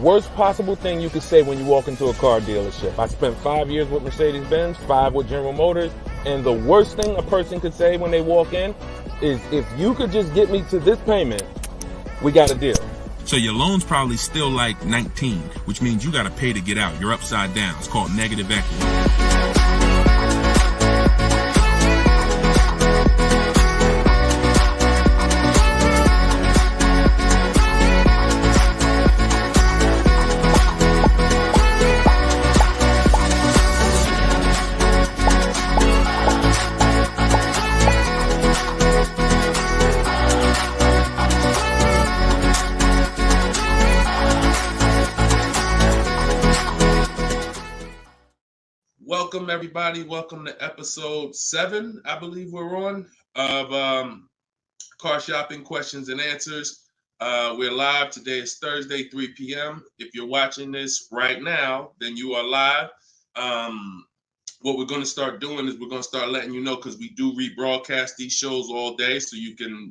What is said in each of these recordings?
worst possible thing you could say when you walk into a car dealership. I spent 5 years with Mercedes-Benz, 5 with General Motors, and the worst thing a person could say when they walk in is, if you could just get me to this payment, we got a deal. So your loan's probably still like 19, which means you got to pay to get out. You're upside down. It's called negative equity. Welcome, everybody. Welcome to episode 7, I believe we're on, of Car Shopping Questions and Answers. We're live. Today is Thursday, 3 p.m. If you're watching this right now, then you are live. What we're going to start doing is we're going to start letting you know, because we do rebroadcast these shows all day, so you can,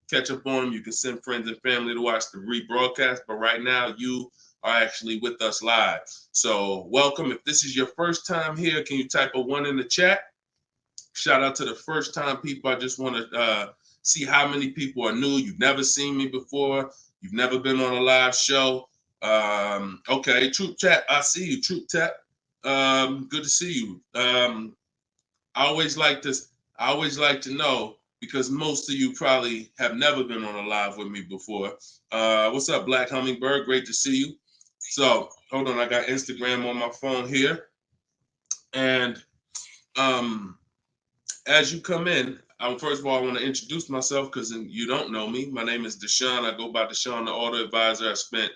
catch up on them. You can send friends and family to watch the rebroadcast. But right now, you are actually with us live. So welcome. If this is your first time here, can you type a 1 in the chat? Shout out to the first time people. I just want to see how many people are new. You've never seen me before. You've never been on a live show. Okay, Troop Chat, I see you, Troop Chat. Good to see you. I always like to know, because most of you probably have never been on a live with me before. What's up, Black Hummingbird? Great to see you. So hold on, I got Instagram on my phone here. And as you come in, first of all, I want to introduce myself, because you don't know me. My name is Deshone. I go by Deshone the Auto Advisor. I spent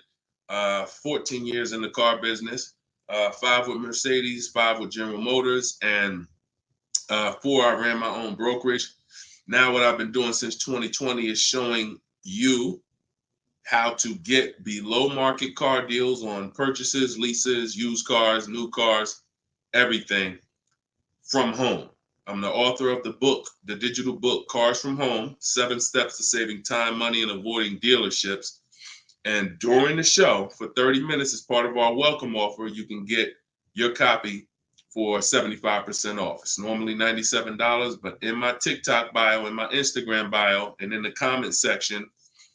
14 years in the car business, 5 with Mercedes, 5 with General Motors, and 4 I ran my own brokerage. Now what I've been doing since 2020 is showing you how to get below market car deals on purchases, leases, used cars, new cars, everything from home. I'm the author of the book, the digital book, Cars from Home, 7 Steps to Saving Time, Money, and Avoiding Dealerships. And during the show, for 30 minutes, as part of our welcome offer, you can get your copy for 75% off. It's normally $97, but in my TikTok bio, in my Instagram bio, and in the comment section,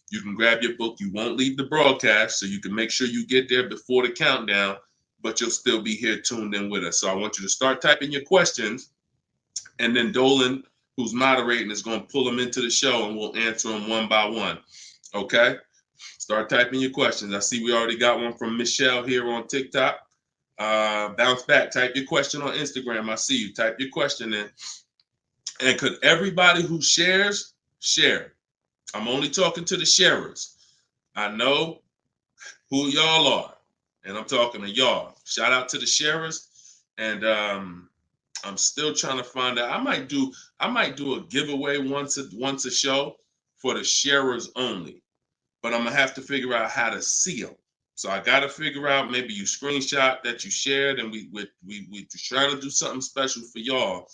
you can grab your book. You won't leave the broadcast, so you can make sure you get there before the countdown, but you'll still be here tuned in with us. So I want you to start typing your questions, and then Dolan, who's moderating, is going to pull them into the show, and we'll answer them one by one. Okay? Start typing your questions. I see we already got one from Michelle here on TikTok. Bounce back. Type your question on Instagram. I see you. Type your question in. And could everybody who shares, share? I'm only talking to the sharers. I know who y'all are, and I'm talking to y'all. Shout out to the sharers. And I'm still trying to find out. I might do a giveaway once a show for the sharers only, but I'm gonna have to figure out how to see them. So I got to figure out, maybe you screenshot that you shared, and we trying to do something special for y'all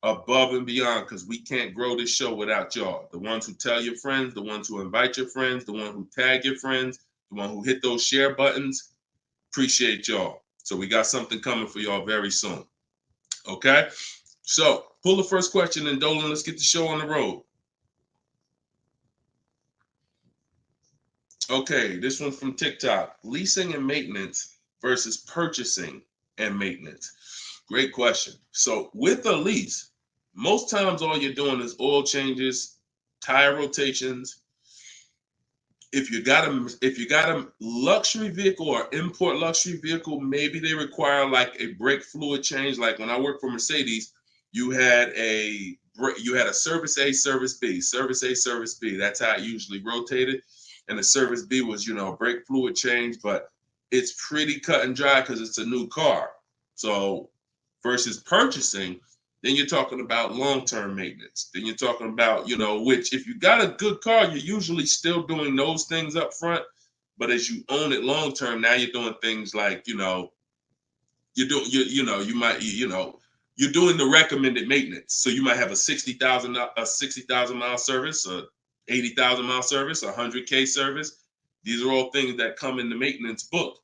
above and beyond, because we can't grow this show without y'all. The ones who tell your friends, the ones who invite your friends, the one who tag your friends, the one who hit those share buttons. Appreciate y'all. So we got something coming for y'all very soon. Okay? So pull the first question, and Dolan, let's get the show on the road. Okay, this one's from TikTok. Leasing and maintenance versus purchasing and maintenance. Great question. So with a lease, most times all you're doing is oil changes, tire rotations. If you got a luxury vehicle or import luxury vehicle, maybe they require like a brake fluid change. Like when I worked for Mercedes, you had a service A, service B, service A, service B. That's how it usually rotated. And the service B was, a brake fluid change, but it's pretty cut and dry because it's a new car. So versus purchasing, then you're talking about long-term maintenance. Then you're talking about, which if you got a good car, you're usually still doing those things up front. But as you own it long-term, now you're doing things like, you're doing the recommended maintenance. So you might have a 60,000 mile service, a 80,000 mile service, a 100K service. These are all things that come in the maintenance book.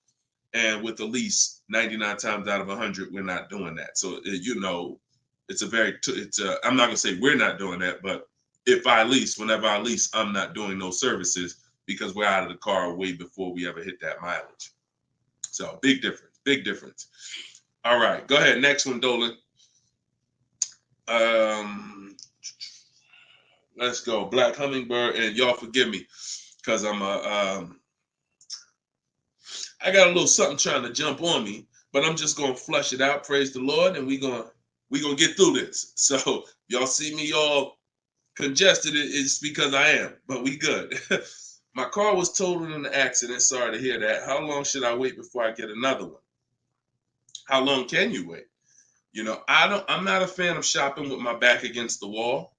And with the lease, 99 times out of 100, we're not doing that. So, you know, it's a very, I'm not going to say we're not doing that, but if I lease, whenever I lease, I'm not doing those services because we're out of the car way before we ever hit that mileage. So big difference, big difference. All right, go ahead. Next one, Dolan. Let's go. Black Hummingbird, and y'all forgive me because I got a little something trying to jump on me, but I'm just gonna flush it out. Praise the Lord, and we gonna get through this. So y'all see me all congested, it's because I am, but we good. My car was totaled in an accident. Sorry to hear that. How long should I wait before I get another one? How long can you wait? You know, I'm not a fan of shopping with my back against the wall,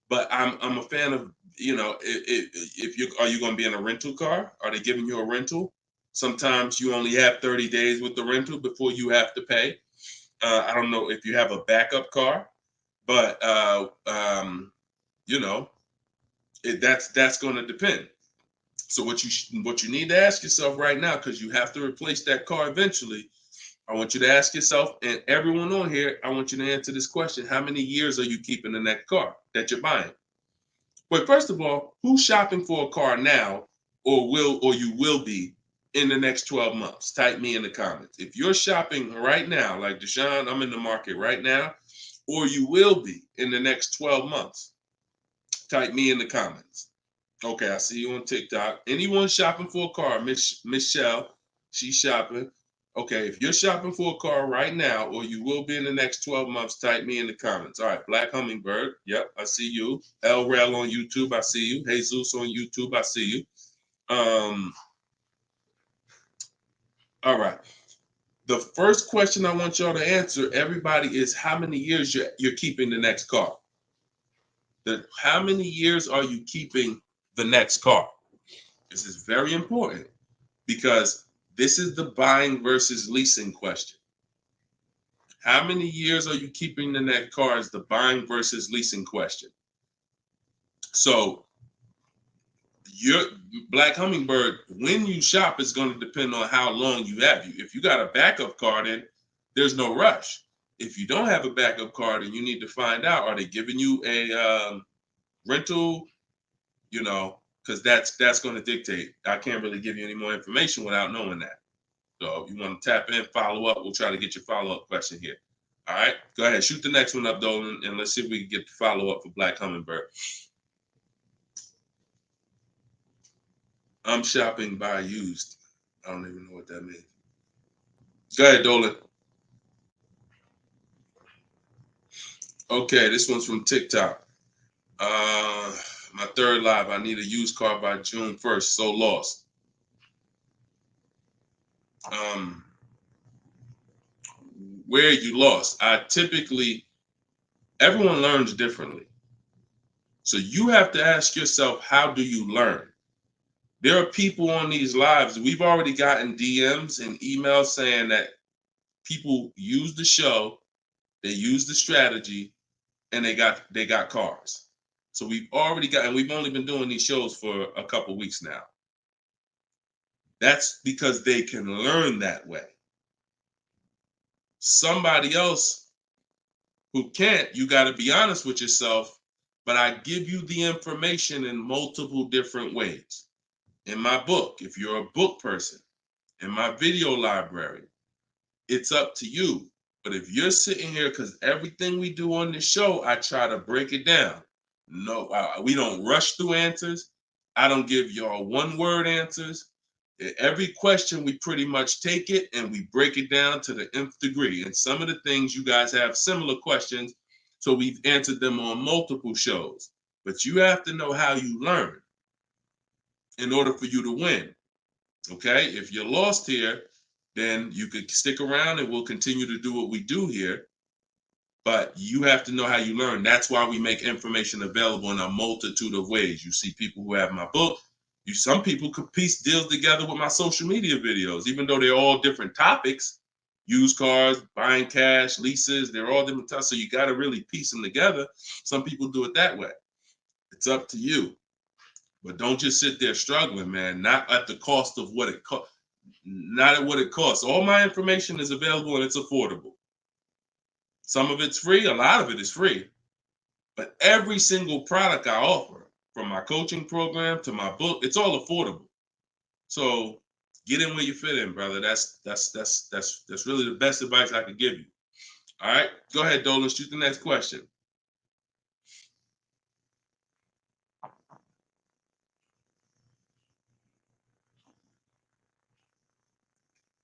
but I'm a fan of, you know, if you are you going to be in a rental car? Are they giving you a rental? Sometimes you only have 30 days with the rental before you have to pay. I don't know if you have a backup car, but you know, that's going to depend. So what you need to ask yourself right now, because you have to replace that car eventually, I want you to ask yourself, and everyone on here, I want you to answer this question: how many years are you keeping in that car that you're buying? But first of all, who's shopping for a car now, or you will be in the next 12 months? Type me in the comments. If you're shopping right now, like Deshone, I'm in the market right now, or you will be in the next 12 months, type me in the comments. Okay, I see you on TikTok. Anyone shopping for a car? Michelle, she's shopping. Okay, if you're shopping for a car right now, or you will be in the next 12 months, type me in the comments. All right, Black Hummingbird. Yep, I see you. El Rel on YouTube, I see you. Jesus on YouTube, I see you. All right. The first question I want y'all to answer, everybody, is how many years you're keeping the next car? How many years are you keeping the next car? This is very important because this is the buying versus leasing question. How many years are you keeping the next car is the buying versus leasing question. So your Black Hummingbird, when you shop, is going to depend on how long you have. If you got a backup car, then there's no rush. If you don't have a backup car, then you need to find out, are they giving you a rental, you know, because that's going to dictate. I can't really give you any more information without knowing that. So if you want to tap in, follow up, we'll try to get your follow-up question here. All right, go ahead, shoot the next one up, Dolan, and let's see if we can get the follow-up for Black Hummingbird. I'm shopping by used. I don't even know what that means. Go ahead, Dolan. Okay, this one's from TikTok. My third live, I need a used car by June 1st, so lost. Where you lost? Everyone learns differently. So you have to ask yourself, how do you learn? There are people on these lives, we've already gotten DMs and emails saying that people use the show, they use the strategy, and they got cars. So we've already got, and we've only been doing these shows for a couple weeks now. That's because they can learn that way. Somebody else who can't, you got to be honest with yourself, but I give you the information in multiple different ways. In my book, if you're a book person, in my video library, it's up to you. But if you're sitting here, because everything we do on this show, I try to break it down. No, we don't rush through answers. I don't give y'all one-word answers. Every question, we pretty much take it and we break it down to the nth degree. And some of the things you guys have similar questions, so we've answered them on multiple shows. But you have to know how you learn in order for you to win. Okay? If you're lost here, then you could stick around and we'll continue to do what we do here. But you have to know how you learn. That's why we make information available in a multitude of ways. You see people who have my book. Some people could piece deals together with my social media videos, even though they're all different topics. Used cars, buying cash, leases, they're all different types. So you got to really piece them together. Some people do it that way. It's up to you. But don't just sit there struggling, man. Not at the cost of what it costs. Not at what it costs. All my information is available and it's affordable. Some of it's free, a lot of it is free. But every single product I offer, from my coaching program to my book, it's all affordable. So get in where you fit in, brother. That's really the best advice I could give you. All right, go ahead, Dolan. Shoot the next question.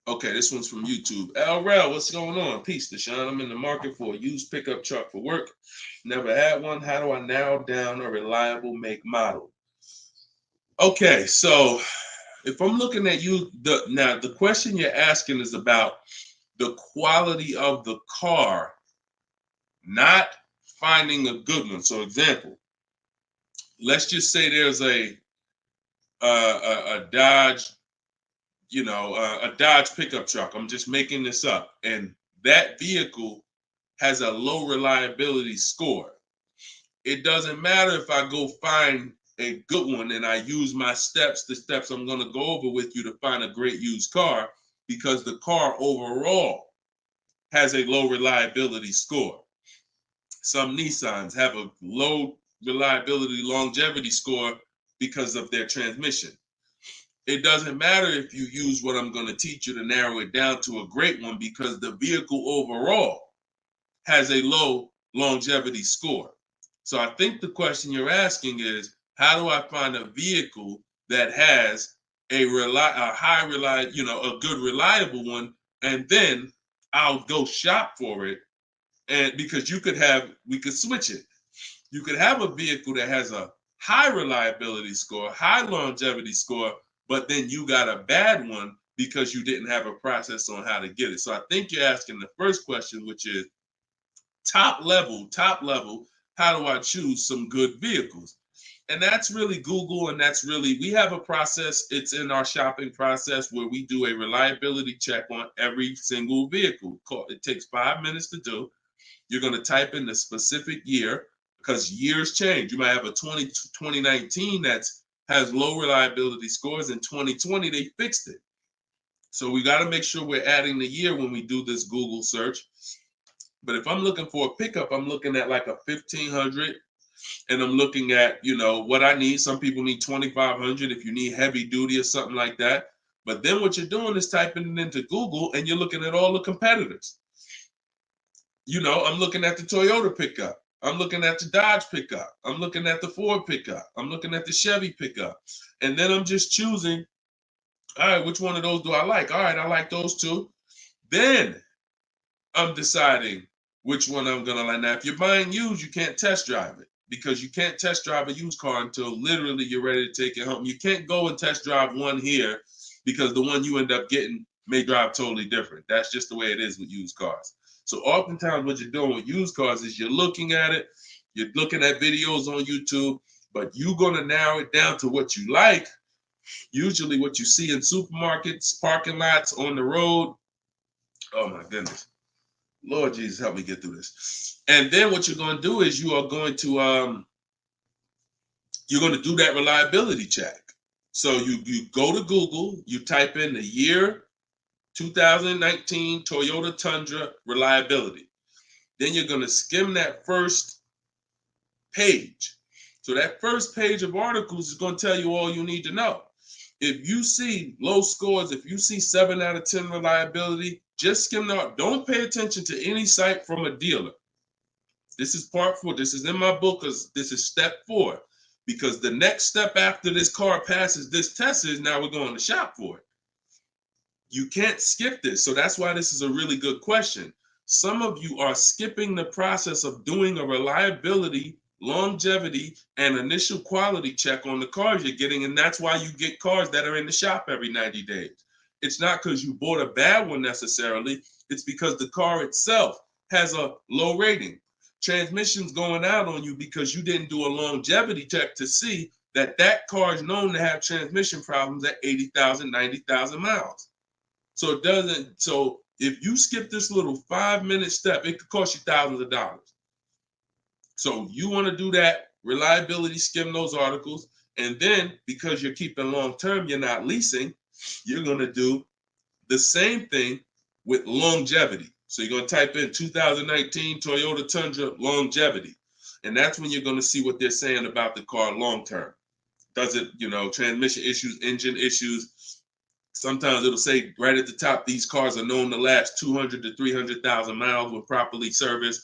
Okay, this one's from YouTube. LRel, what's going on? Peace, Deshone. I'm in the market for a used pickup truck for work. Never had one. How do I narrow down a reliable make model? Okay, so if I'm looking at you, the question you're asking is about the quality of the car, not finding a good one. So, example, let's just say there's a Dodge, a Dodge pickup truck. I'm just making this up, and that vehicle has a low reliability score. It doesn't matter if I go find a good one and I use my steps, the steps I'm going to go over with you to find a great used car, because the car overall has a low reliability score. Some Nissans have a low reliability longevity score because of their transmission. It doesn't matter if you use what I'm going to teach you to narrow it down to a great one, because the vehicle overall has a low longevity score. So I think the question you're asking is, how do I find a vehicle that has a good reliable one, and then I'll go shop for it. And because we could switch it. You could have a vehicle that has a high reliability score, high longevity score, but then you got a bad one because you didn't have a process on how to get it. So I think you're asking the first question, which is top level, how do I choose some good vehicles? And that's really Google, and we have a process. It's in our shopping process where we do a reliability check on every single vehicle. It takes 5 minutes to do. You're going to type in the specific year, because years change. You might have a 2019 that has low reliability scores. In 2020, they fixed it. So we got to make sure we're adding the year when we do this Google search. But if I'm looking for a pickup, I'm looking at like a 1500, and I'm looking at, what I need. Some people need 2500 if you need heavy duty or something like that. But then what you're doing is typing it into Google, and you're looking at all the competitors. I'm looking at the Toyota pickup. I'm looking at the Dodge pickup. I'm looking at the Ford pickup. I'm looking at the Chevy pickup. And then I'm just choosing, all right, which one of those do I like? All right, I like those two. Then I'm deciding which one I'm going to like. Now, if you're buying used, you can't test drive it, because you can't test drive a used car until literally you're ready to take it home. You can't go and test drive one here, because the one you end up getting may drive totally different. That's just the way it is with used cars. So oftentimes what you're doing with used cars is you're looking at it, you're looking at videos on YouTube, but you're going to narrow it down to what you like, usually what you see in supermarkets, parking lots, on the road. Oh my goodness. Lord Jesus, help me get through this. And then what you're going to do is you're going to do that reliability check. So you go to Google, you type in the year 2019 Toyota Tundra reliability. Then you're going to skim that first page. So that first page of articles is going to tell you all you need to know. If you see low scores, if you see 7 out of 10 reliability, just skim that. Don't pay attention to any site from a dealer. This is part 4. This is in my book, because this is step 4. Because the next step after this car passes this test is now we're going to shop for it. You can't skip this. So that's why this is a really good question. Some of you are skipping the process of doing a reliability, longevity, and initial quality check on the cars you're getting. And that's why you get cars that are in the shop every 90 days. It's not because you bought a bad one necessarily. It's because the car itself has a low rating. Transmission's going out on you because you didn't do a longevity check to see that that car is known to have transmission problems at 80,000, 90,000 miles. So if you skip this little 5-minute step, it could cost you thousands of dollars. So you want to do that reliability, skim those articles. And then because you're keeping long term, you're not leasing, you're going to do the same thing with longevity. So you're going to type in 2019 Toyota Tundra longevity. And that's when you're going to see what they're saying about the car long term. Does it, transmission issues, engine issues? Sometimes it'll say right at the top, these cars are known to last 200 to 300,000 miles when properly serviced.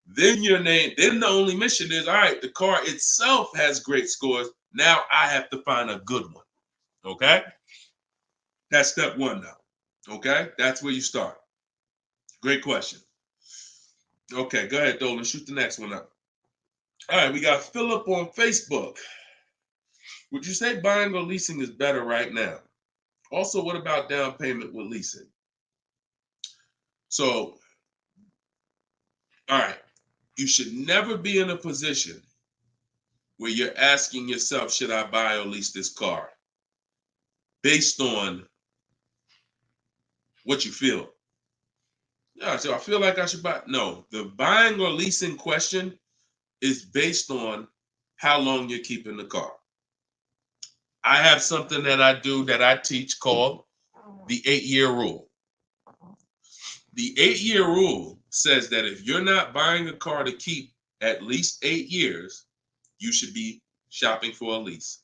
Then then the only mission is, all right, the car itself has great scores. Now I have to find a good one. Okay? That's step one now. Okay? That's where you start. Great question. Okay, go ahead, Dolan. Shoot the next one up. All right, we got Philip on Facebook. Would you say buying or leasing is better right now? Also, what about down payment with leasing? So, all right, you should never be in a position where you're asking yourself, should I buy or lease this car? Based on what you feel. Yeah, so I feel like I should buy. No, the buying or leasing question is based on how long you're keeping the car. I have something that I do that I teach called the 8-year rule. The 8-year rule says that if you're not buying a car to keep at least 8 years, you should be shopping for a lease.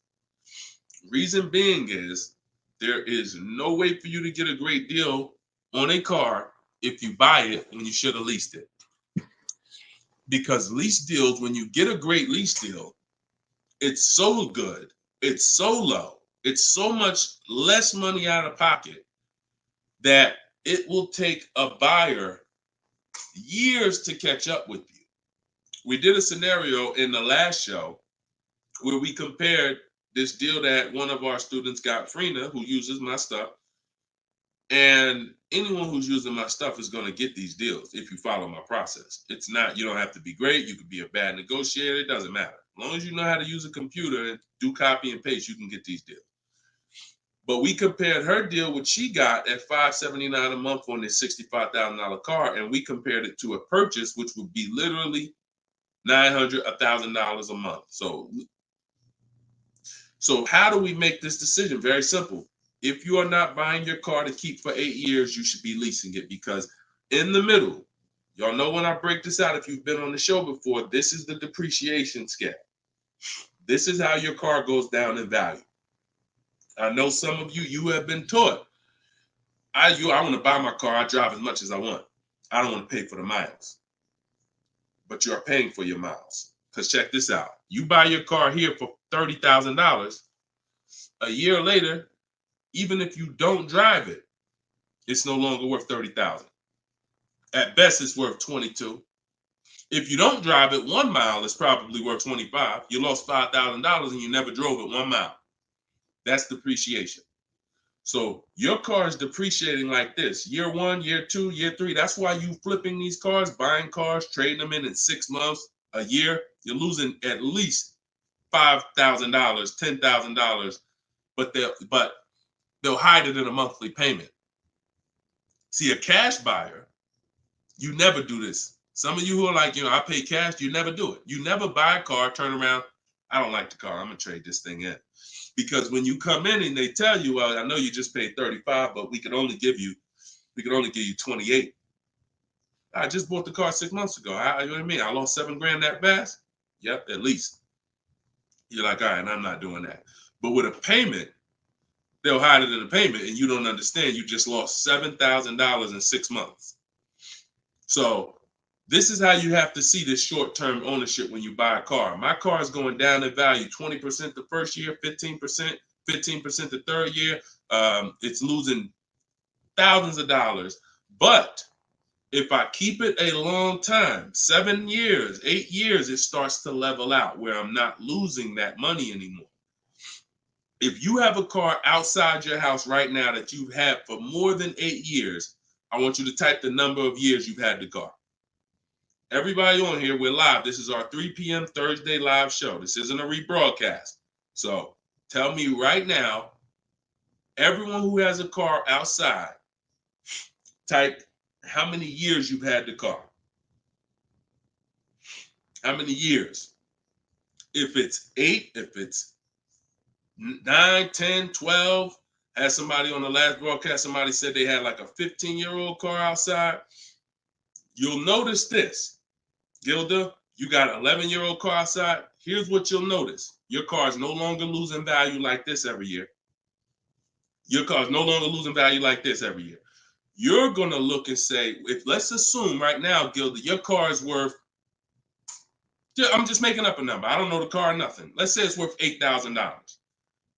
Reason being is there is no way for you to get a great deal on a car if you buy it when you should have leased it. Because lease deals, when you get a great lease deal, it's so good, it's so low, it's so much less money out of pocket that it will take a buyer years to catch up with you. We did a scenario in the last show where we compared this deal that one of our students got, Frina, who uses my stuff. And anyone who's using my stuff is going to get these deals if you follow my process. It's not, you don't have to be great. You could be a bad negotiator. It doesn't matter. As long as you know how to use a computer and do copy and paste, you can get these deals. But we compared her deal, which she got at $579 a month on this $65,000 car, and we compared it to a purchase, which would be literally $900, $1,000 a month. So how do we make this decision? Very simple. If you are not buying your car to keep for 8 years, you should be leasing it, because in the middle, y'all know when I break this out, if you've been on the show before, this is the depreciation scale. This is how your car goes down in value. I know some of you have been taught, I want to buy my car, I drive as much as I want. I don't want to pay for the miles. But you're paying for your miles. Because check this out. You buy your car here for $30,000. A year later, even if you don't drive it, it's no longer worth $30,000. At best, it's worth $22,000. If you don't drive it 1 mile, it's probably worth $25,000. You lost $5,000 and you never drove it 1 mile. That's depreciation. So your car is depreciating like this. Year 1, year 2, year 3. That's why you flipping these cars, buying cars, trading them in 6 months, a year. You're losing at least $5,000, $10,000, but they'll hide it in a monthly payment. See, a cash buyer, you never do this. Some of you who are like, I pay cash, you never do it. You never buy a car, turn around, I don't like the car, I'm gonna trade this thing in. Because when you come in and they tell you, well, I know you just paid 35, but we can only give you 28. I just bought the car 6 months ago. You know what I mean? I lost $7,000 that fast? Yep, at least. You're like, all right, I'm not doing that. But with a payment, they'll hide it in a payment, and you don't understand. You just lost $7,000 in 6 months. So this is how you have to see this short-term ownership when you buy a car. My car is going down in value 20% the first year, 15% the third year. It's losing thousands of dollars. But if I keep it a long time, 7 years, 8 years, it starts to level out where I'm not losing that money anymore. If you have a car outside your house right now that you've had for more than 8 years, I want you to type the number of years you've had the car. Everybody on here, we're live. This is our 3 p.m. Thursday live show. This isn't a rebroadcast. So tell me right now, everyone who has a car outside, type how many years you've had the car. How many years? If it's 8, if it's 9, 10, 12. Had somebody on the last broadcast, somebody said they had like a 15-year-old car outside. You'll notice this, Gilda, you got an 11-year-old car outside. Here's what you'll notice. Your car is no longer losing value like this every year. Your car is no longer losing value like this every year. You're going to look and say, if let's assume right now, Gilda, your car is worth, I'm just making up a number. I don't know the car, nothing. Let's say it's worth $8,000.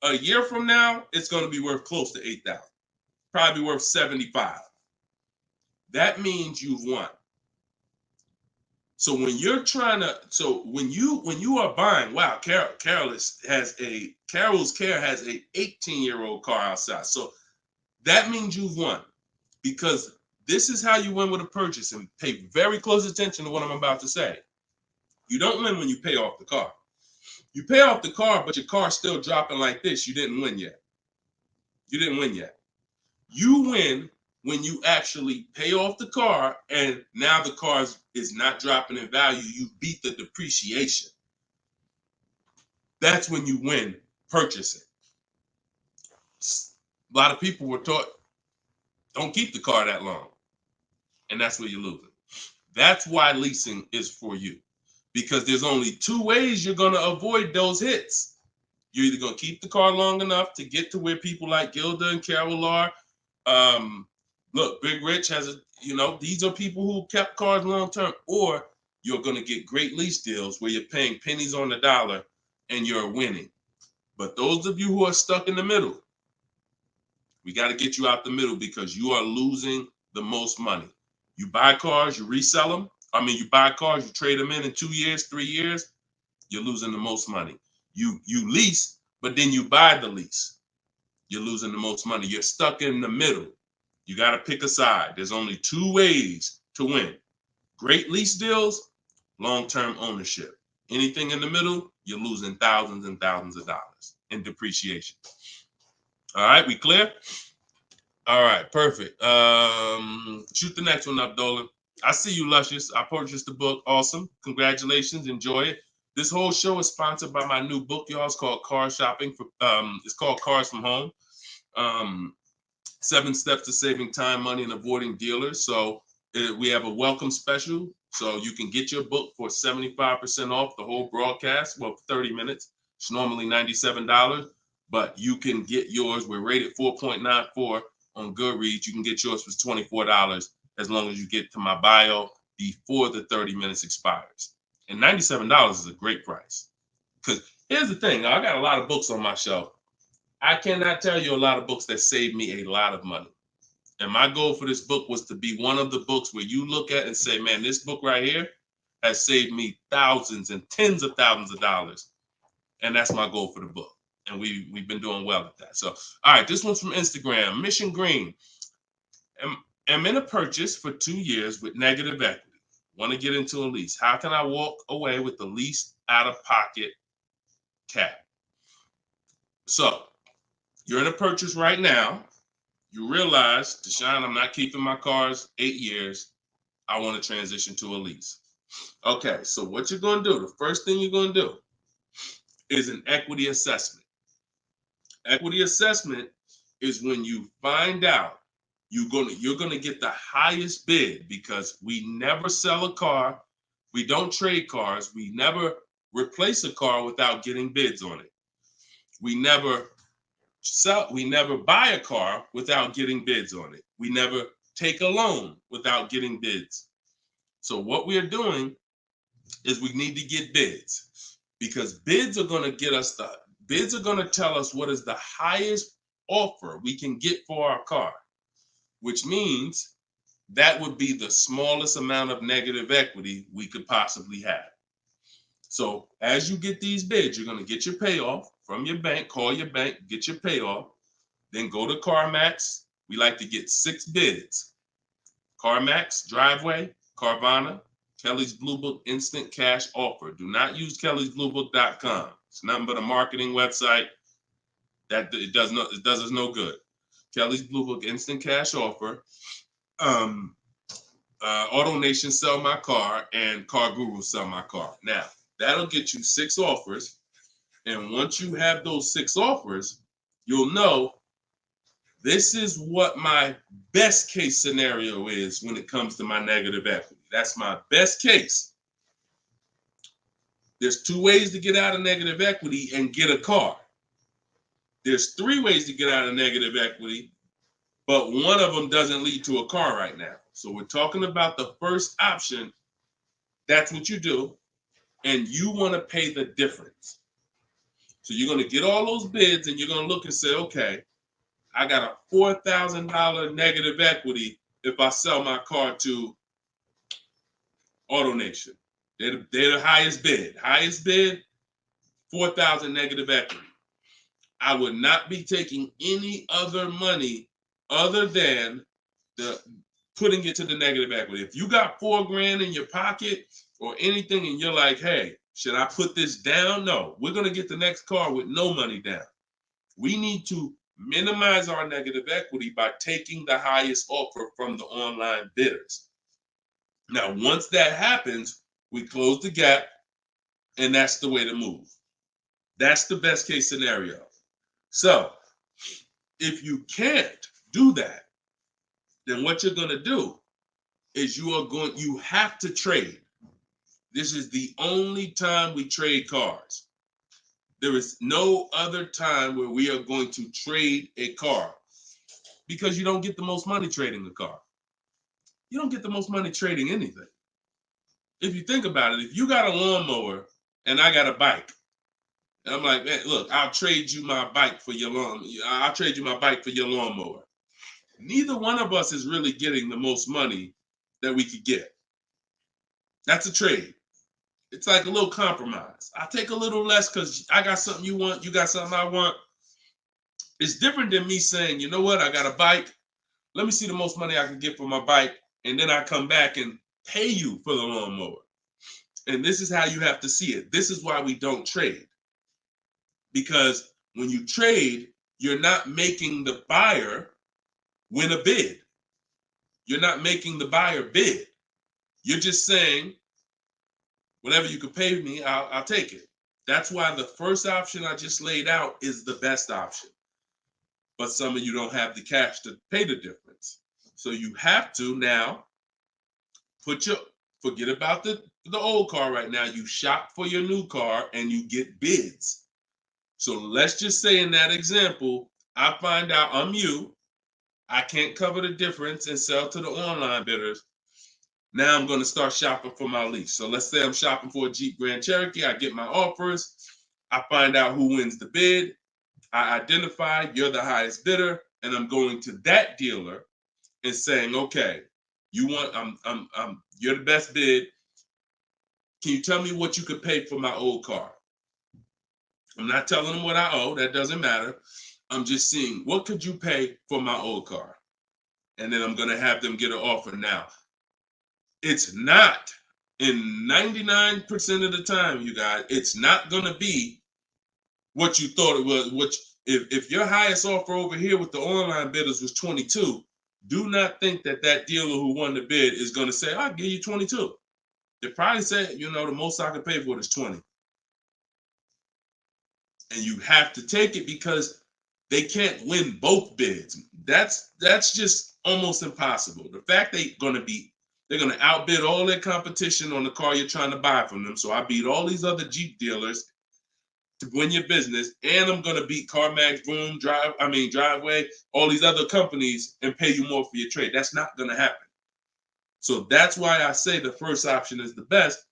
A year from now, it's going to be worth close to $8,000. Probably worth $75,000. That means you've won. So when you're trying to, when you are buying, wow, Carol's has a 18-year-old car outside. So that means you've won, because this is how you win with a purchase. And pay very close attention to what I'm about to say. You don't win when you pay off the car. You pay off the car, but your car's still dropping like this. You didn't win yet. You didn't win yet. You win when you actually pay off the car and now the car is not dropping in value. You beat the depreciation. That's when you win purchasing. A lot of people were taught, don't keep the car that long. And that's where you're losing. That's why leasing is for you. Because there's only two ways you're going to avoid those hits. You're either going to keep the car long enough to get to where people like Gilda and Carol are. Look, Big Rich has these are people who kept cars long term, or you're going to get great lease deals where you're paying pennies on the dollar and you're winning. But those of you who are stuck in the middle, we got to get you out the middle, because you are losing the most money. You buy cars, you resell them. You buy cars, you trade them in 2 years, 3 years, you're losing the most money. You lease, but then you buy the lease. You're losing the most money. You're stuck in the middle. You got to pick a side. There's only two ways to win. Great lease deals, long-term ownership. Anything in the middle, you're losing thousands and thousands of dollars in depreciation. All right, we clear? All right, perfect. Shoot the next one up, Dolan. I see you, Luscious. I purchased the book. Awesome. Congratulations. Enjoy it. This whole show is sponsored by my new book, y'all. It's called Car Shopping. It's called Cars from Home. 7 Steps to Saving Time, Money, and Avoiding Dealers. So we have a welcome special. So you can get your book for 75% off the whole broadcast. Well, 30 minutes. It's normally $97, but you can get yours. We're rated 4.94 on Goodreads. You can get yours for $24 as long as you get to my bio before the 30 minutes expires. And $97 is a great price. Because here's the thing. I got a lot of books on my shelf. I cannot tell you a lot of books that saved me a lot of money. And my goal for this book was to be one of the books where you look at and say, man, this book right here has saved me thousands and tens of thousands of dollars. And that's my goal for the book. And we've been doing well at that. So, all right, this one's from Instagram. Mission Green. I'm in a purchase for 2 years with negative equity. Want to get into a lease. How can I walk away with the least out-of-pocket cap? So, you're in a purchase right now. You realize, Deshone, I'm not keeping my cars 8 years. I want to transition to a lease. Okay, so what you're going to do, the first thing you're going to do is an equity assessment. Equity assessment is when you find out you're going to get the highest bid, because we never sell a car. We don't trade cars. We never replace a car without getting bids on it. We never buy a car without getting bids on it. We never take a loan without getting bids. So what we are doing is we need to get bids, because bids are going to tell us what is the highest offer we can get for our car, which means that would be the smallest amount of negative equity we could possibly have. So as you get these bids, you're going to get your payoff from your bank, call your bank, get your payoff, then go to CarMax. We like to get 6 bids. CarMax, Driveway, Carvana, Kelly's Blue Book Instant Cash Offer. Do not use kellysbluebook.com. It's nothing but a marketing website that it does us no good. Kelly's Blue Book Instant Cash Offer. Auto Nation Sell My Car, and Car Guru Sell My Car. Now, that'll get you 6 offers. And once you have those 6 offers, you'll know this is what my best case scenario is when it comes to my negative equity. That's my best case. There's 2 ways to get out of negative equity and get a car. There's 3 ways to get out of negative equity, but one of them doesn't lead to a car right now. So we're talking about the first option. That's what you do, and you want to pay the difference. So you're going to get all those bids, and you're going to look and say, okay, I got a $4,000 negative equity if I sell my car to AutoNation. They're the highest bid. Highest bid, $4,000 negative equity. I would not be taking any other money other than the putting it to the negative equity. If you got $4,000 in your pocket or anything and you're like, hey, should I put this down? No, we're going to get the next car with no money down. We need to minimize our negative equity by taking the highest offer from the online bidders. Now, once that happens, we close the gap, and that's the way to move. That's the best case scenario. So if you can't do that, then what you're going to do is you have to trade. This is the only time we trade cars. There is no other time where we are going to trade a car, because you don't get the most money trading a car. You don't get the most money trading anything. If you think about it, if you got a lawnmower and I got a bike, and I'm like, man, look, I'll trade you my bike for your I'll trade you my bike for your lawnmower. Neither one of us is really getting the most money that we could get. That's a trade. It's like a little compromise. I take a little less because I got something you want, you got something I want. It's different than me saying, you know what, I got a bike. Let me see the most money I can get for my bike, and then I come back and pay you for the lawnmower. And this is how you have to see it. This is why we don't trade. Because when you trade, you're not making the buyer win a bid. You're not making the buyer bid. You're just saying, whatever you could pay me, I'll take it. That's why the first option I just laid out is the best option. But some of you don't have the cash to pay the difference. So you have to now forget about the old car right now. You shop for your new car and you get bids. So let's just say in that example, I find out I'm you. I can't cover the difference and sell to the online bidders. Now I'm going to start shopping for my lease. So let's say I'm shopping for a Jeep Grand Cherokee. I get my offers. I find out who wins the bid. I identify you're the highest bidder, and I'm going to that dealer and saying, okay, you're the best bid. Can you tell me what you could pay for my old car? I'm not telling them what I owe. That doesn't matter. I'm just seeing, what could you pay for my old car? And then I'm going to have them get an offer. Now, it's not, in 99% of the time, you guys, it's not going to be what you thought it was. If your highest offer over here with the online bidders was 22, do not think that dealer who won the bid is going to say, I'll give you 22. They probably say, the most I can pay for it is 20. And you have to take it because they can't win both bids. That's just almost impossible. The fact they're going to outbid all their competition on the car you're trying to buy from them. So I beat all these other Jeep dealers to win your business, and I'm going to beat CarMax, Boom, Driveway, all these other companies and pay you more for your trade. That's not going to happen. So that's why I say the first option is the best,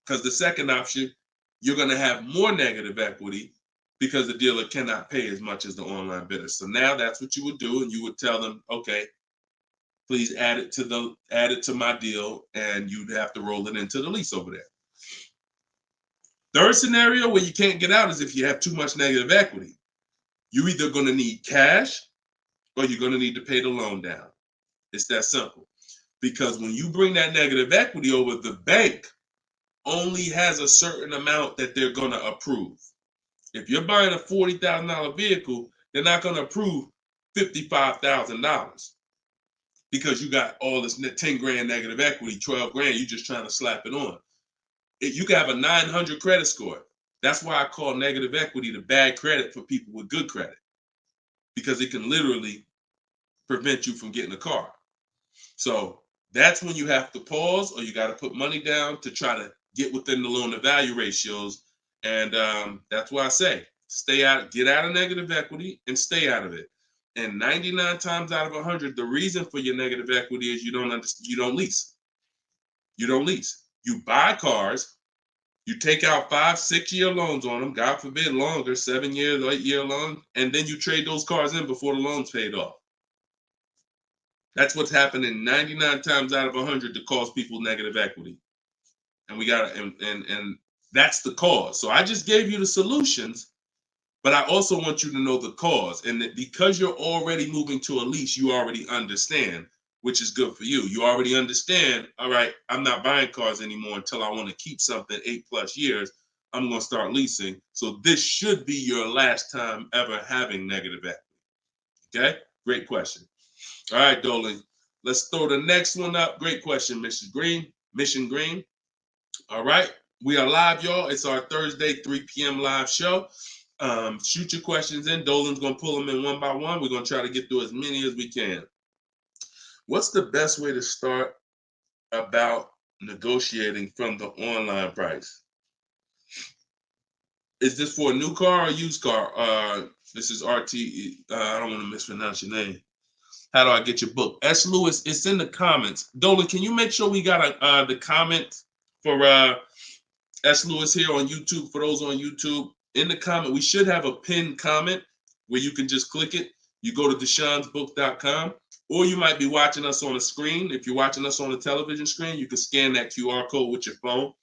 because the second option, you're going to have more negative equity because the dealer cannot pay as much as the online bidder. So now that's what you would do, and you would tell them, okay, please add it to my deal, and you'd have to roll it into the lease over there. Third scenario where you can't get out is if you have too much negative equity. You're either going to need cash or you're going to need to pay the loan down. It's that simple. Because when you bring that negative equity over, the bank only has a certain amount that they're going to approve. If you're buying a $40,000 vehicle, they're not going to approve $55,000 because you got all this 10 grand negative equity, 12 grand, you're just trying to slap it on. You can have a 900 credit score. That's why I call negative equity the bad credit for people with good credit, because it can literally prevent you from getting a car. So that's when you have to pause, or you got to put money down to try to get within the loan to value ratios. And that's why I say stay out, get out of negative equity and stay out of it. And 99 times out of 100, the reason for your negative equity is you don't lease. You don't lease. You buy cars, you take out 5-6 year loans on them, God forbid longer, 7 years, 8-year loan, and then you trade those cars in before the loan's paid off. That's what's happening 99 times out of 100 to cause people negative equity. And we got and that's the cause. So I just gave you the solutions, but I also want you to know the cause. And that because you're already moving to a lease, you already understand, which is good for you. You already understand, all right, I'm not buying cars anymore until I want to keep something 8+ years. I'm going to start leasing. So this should be your last time ever having negative equity. Okay? Great question. All right, Dolan. Let's throw the next one up. Great question, Mission Green. All right. We are live, y'all. It's our Thursday, 3 p.m. live show. Shoot your questions in. Dolan's going to pull them in one by one. We're going to try to get through as many as we can. What's the best way to start about negotiating from the online price? Is this for a new car or used car? This is RT. I don't want to mispronounce your name. How do I get your book? S. Lewis, it's in the comments. Dolan, can you make sure we got the comment for S. Lewis here on YouTube? For those on YouTube, in the comment, we should have a pinned comment where you can just click it. You go to deshonsbook.com, or you might be watching us on a screen. If you're watching us on a television screen, you can scan that QR code with your phone,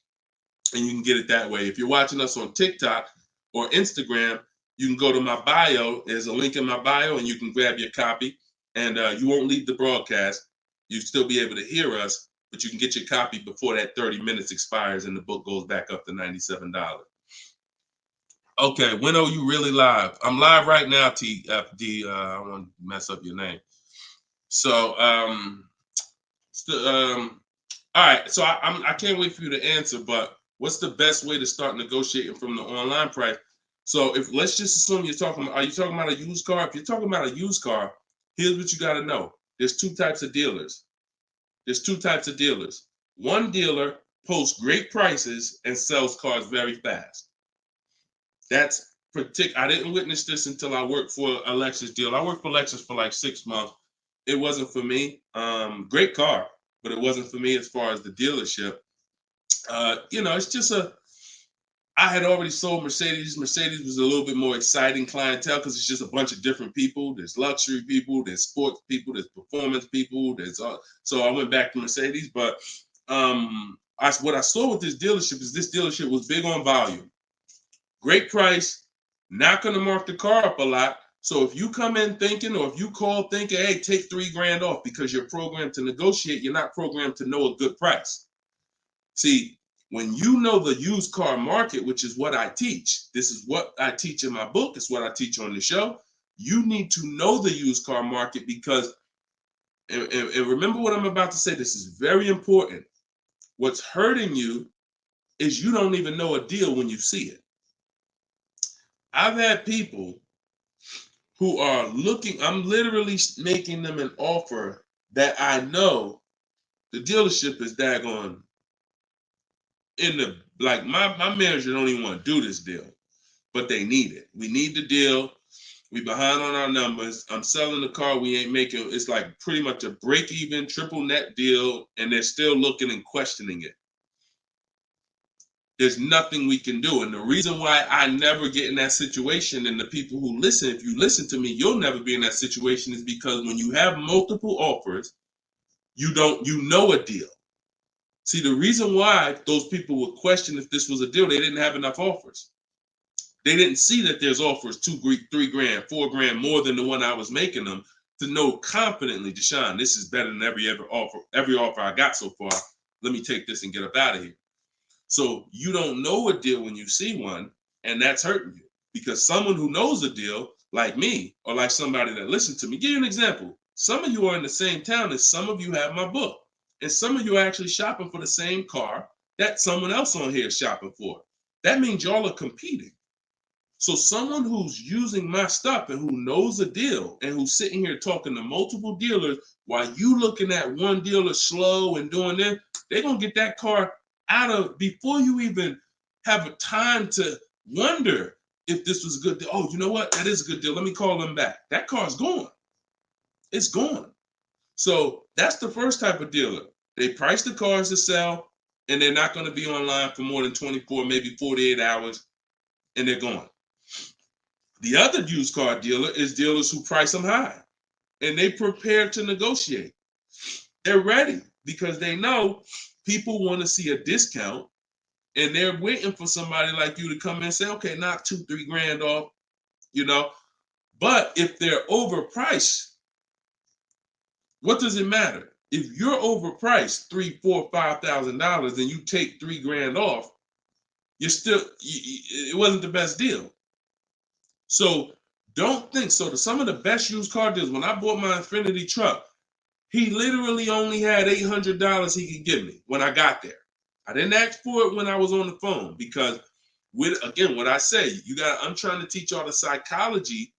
and you can get it that way. If you're watching us on TikTok or Instagram, you can go to my bio. There's a link in my bio, and you can grab your copy. And you won't leave the broadcast. You'll still be able to hear us, but you can get your copy before that 30 minutes expires and the book goes back up to $97. Okay, when are you really live? I'm live right now, TFD. I don't want to mess up your name. So, all right. So I can't wait for you to answer, but what's the best way to start negotiating from the online price? So let's just assume are you talking about a used car? If you're talking about a used car, here's what you got to know. There's two types of dealers. One dealer posts great prices and sells cars very fast. That's I didn't witness this until I worked for a Lexus deal. I worked for Lexus for like 6 months. It wasn't for me. Great car, but it wasn't for me as far as the dealership. It's just I had already sold Mercedes. Mercedes was a little bit more exciting clientele because it's just a bunch of different people. There's luxury people, there's sports people, there's performance people. So I went back to Mercedes. But what I saw with this dealership was big on volume. Great price, not going to mark the car up a lot. So if you come in thinking, or if you call thinking, hey, take $3,000 off because you're programmed to negotiate, you're not programmed to know a good price. See, when you know the used car market, which is what I teach, this is what I teach in my book, it's what I teach on the show. You need to know the used car market because, and remember what I'm about to say, this is very important. What's hurting you is you don't even know a deal when you see it. I've had people who are looking, I'm literally making them an offer that I know the dealership is daggone my manager don't even want to do this deal, but they need it. We need the deal. We behind on our numbers. I'm selling the car. We ain't making, it's like pretty much a break even triple net deal. And they're still looking and questioning it. There's nothing we can do. And the reason why I never get in that situation, and the people who listen, if you listen to me, you'll never be in that situation, is because when you have multiple offers, you know a deal. See, the reason why those people would question if this was a deal, they didn't have enough offers. They didn't see that there's offers $2,000, $3,000, $4,000 more than the one I was making them to know confidently, Deshone, this is better than every offer I got so far. Let me take this and get up out of here. So you don't know a deal when you see one, and that's hurting you because someone who knows a deal, like me, or like somebody that listened to me, give you an example. Some of you are in the same town as some of you have my book. And some of you are actually shopping for the same car that someone else on here is shopping for. that means y'all are competing. So someone who's using my stuff and who knows a deal and who's sitting here talking to multiple dealers while you looking at one dealer slow and doing this, they're going to get that car out of before you even have a time to wonder if this was a good deal. Oh, you know what? That is a good deal. Let me call them back. That car's gone. It's gone. So that's the first type of dealer. They price the cars to sell and they're not going to be online for more than 24, maybe 48 hours, and they're gone. The other used car dealer is dealers who price them high and they prepare to negotiate. They're ready because they know people want to see a discount and they're waiting for somebody like you to come in and say, okay, knock $2-3 grand off, you know. But if they're overpriced, what does it matter? If you're overpriced $3,000, $4,000, $5,000 and you take $3 grand off, you're still, it wasn't the best deal. So don't think so. Some of the best used car deals, when I bought my Infiniti truck, he literally only had $800 he could give me when I got there. I didn't ask for it when I was on the phone because, again, what I say, I'm trying to teach y'all the psychology.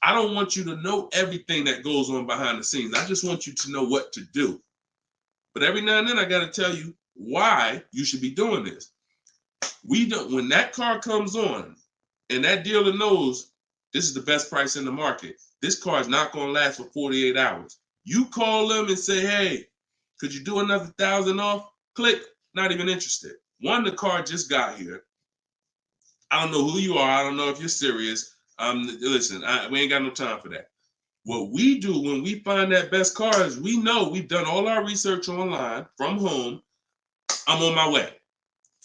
I don't want you to know everything that goes on behind the scenes. I just want you to know what to do. But every now and then I got to tell you why you should be doing this. When that car comes on, and that dealer knows this is the best price in the market, this car is not going to last for 48 hours. You call them and say, hey, could you do another 1,000 off? Click, not even interested. One, the car just got here. I don't know who you are. I don't know if you're serious. Listen, we ain't got no time for that. What we do when we find that best car is we know we've done all our research online from home. I'm on my way.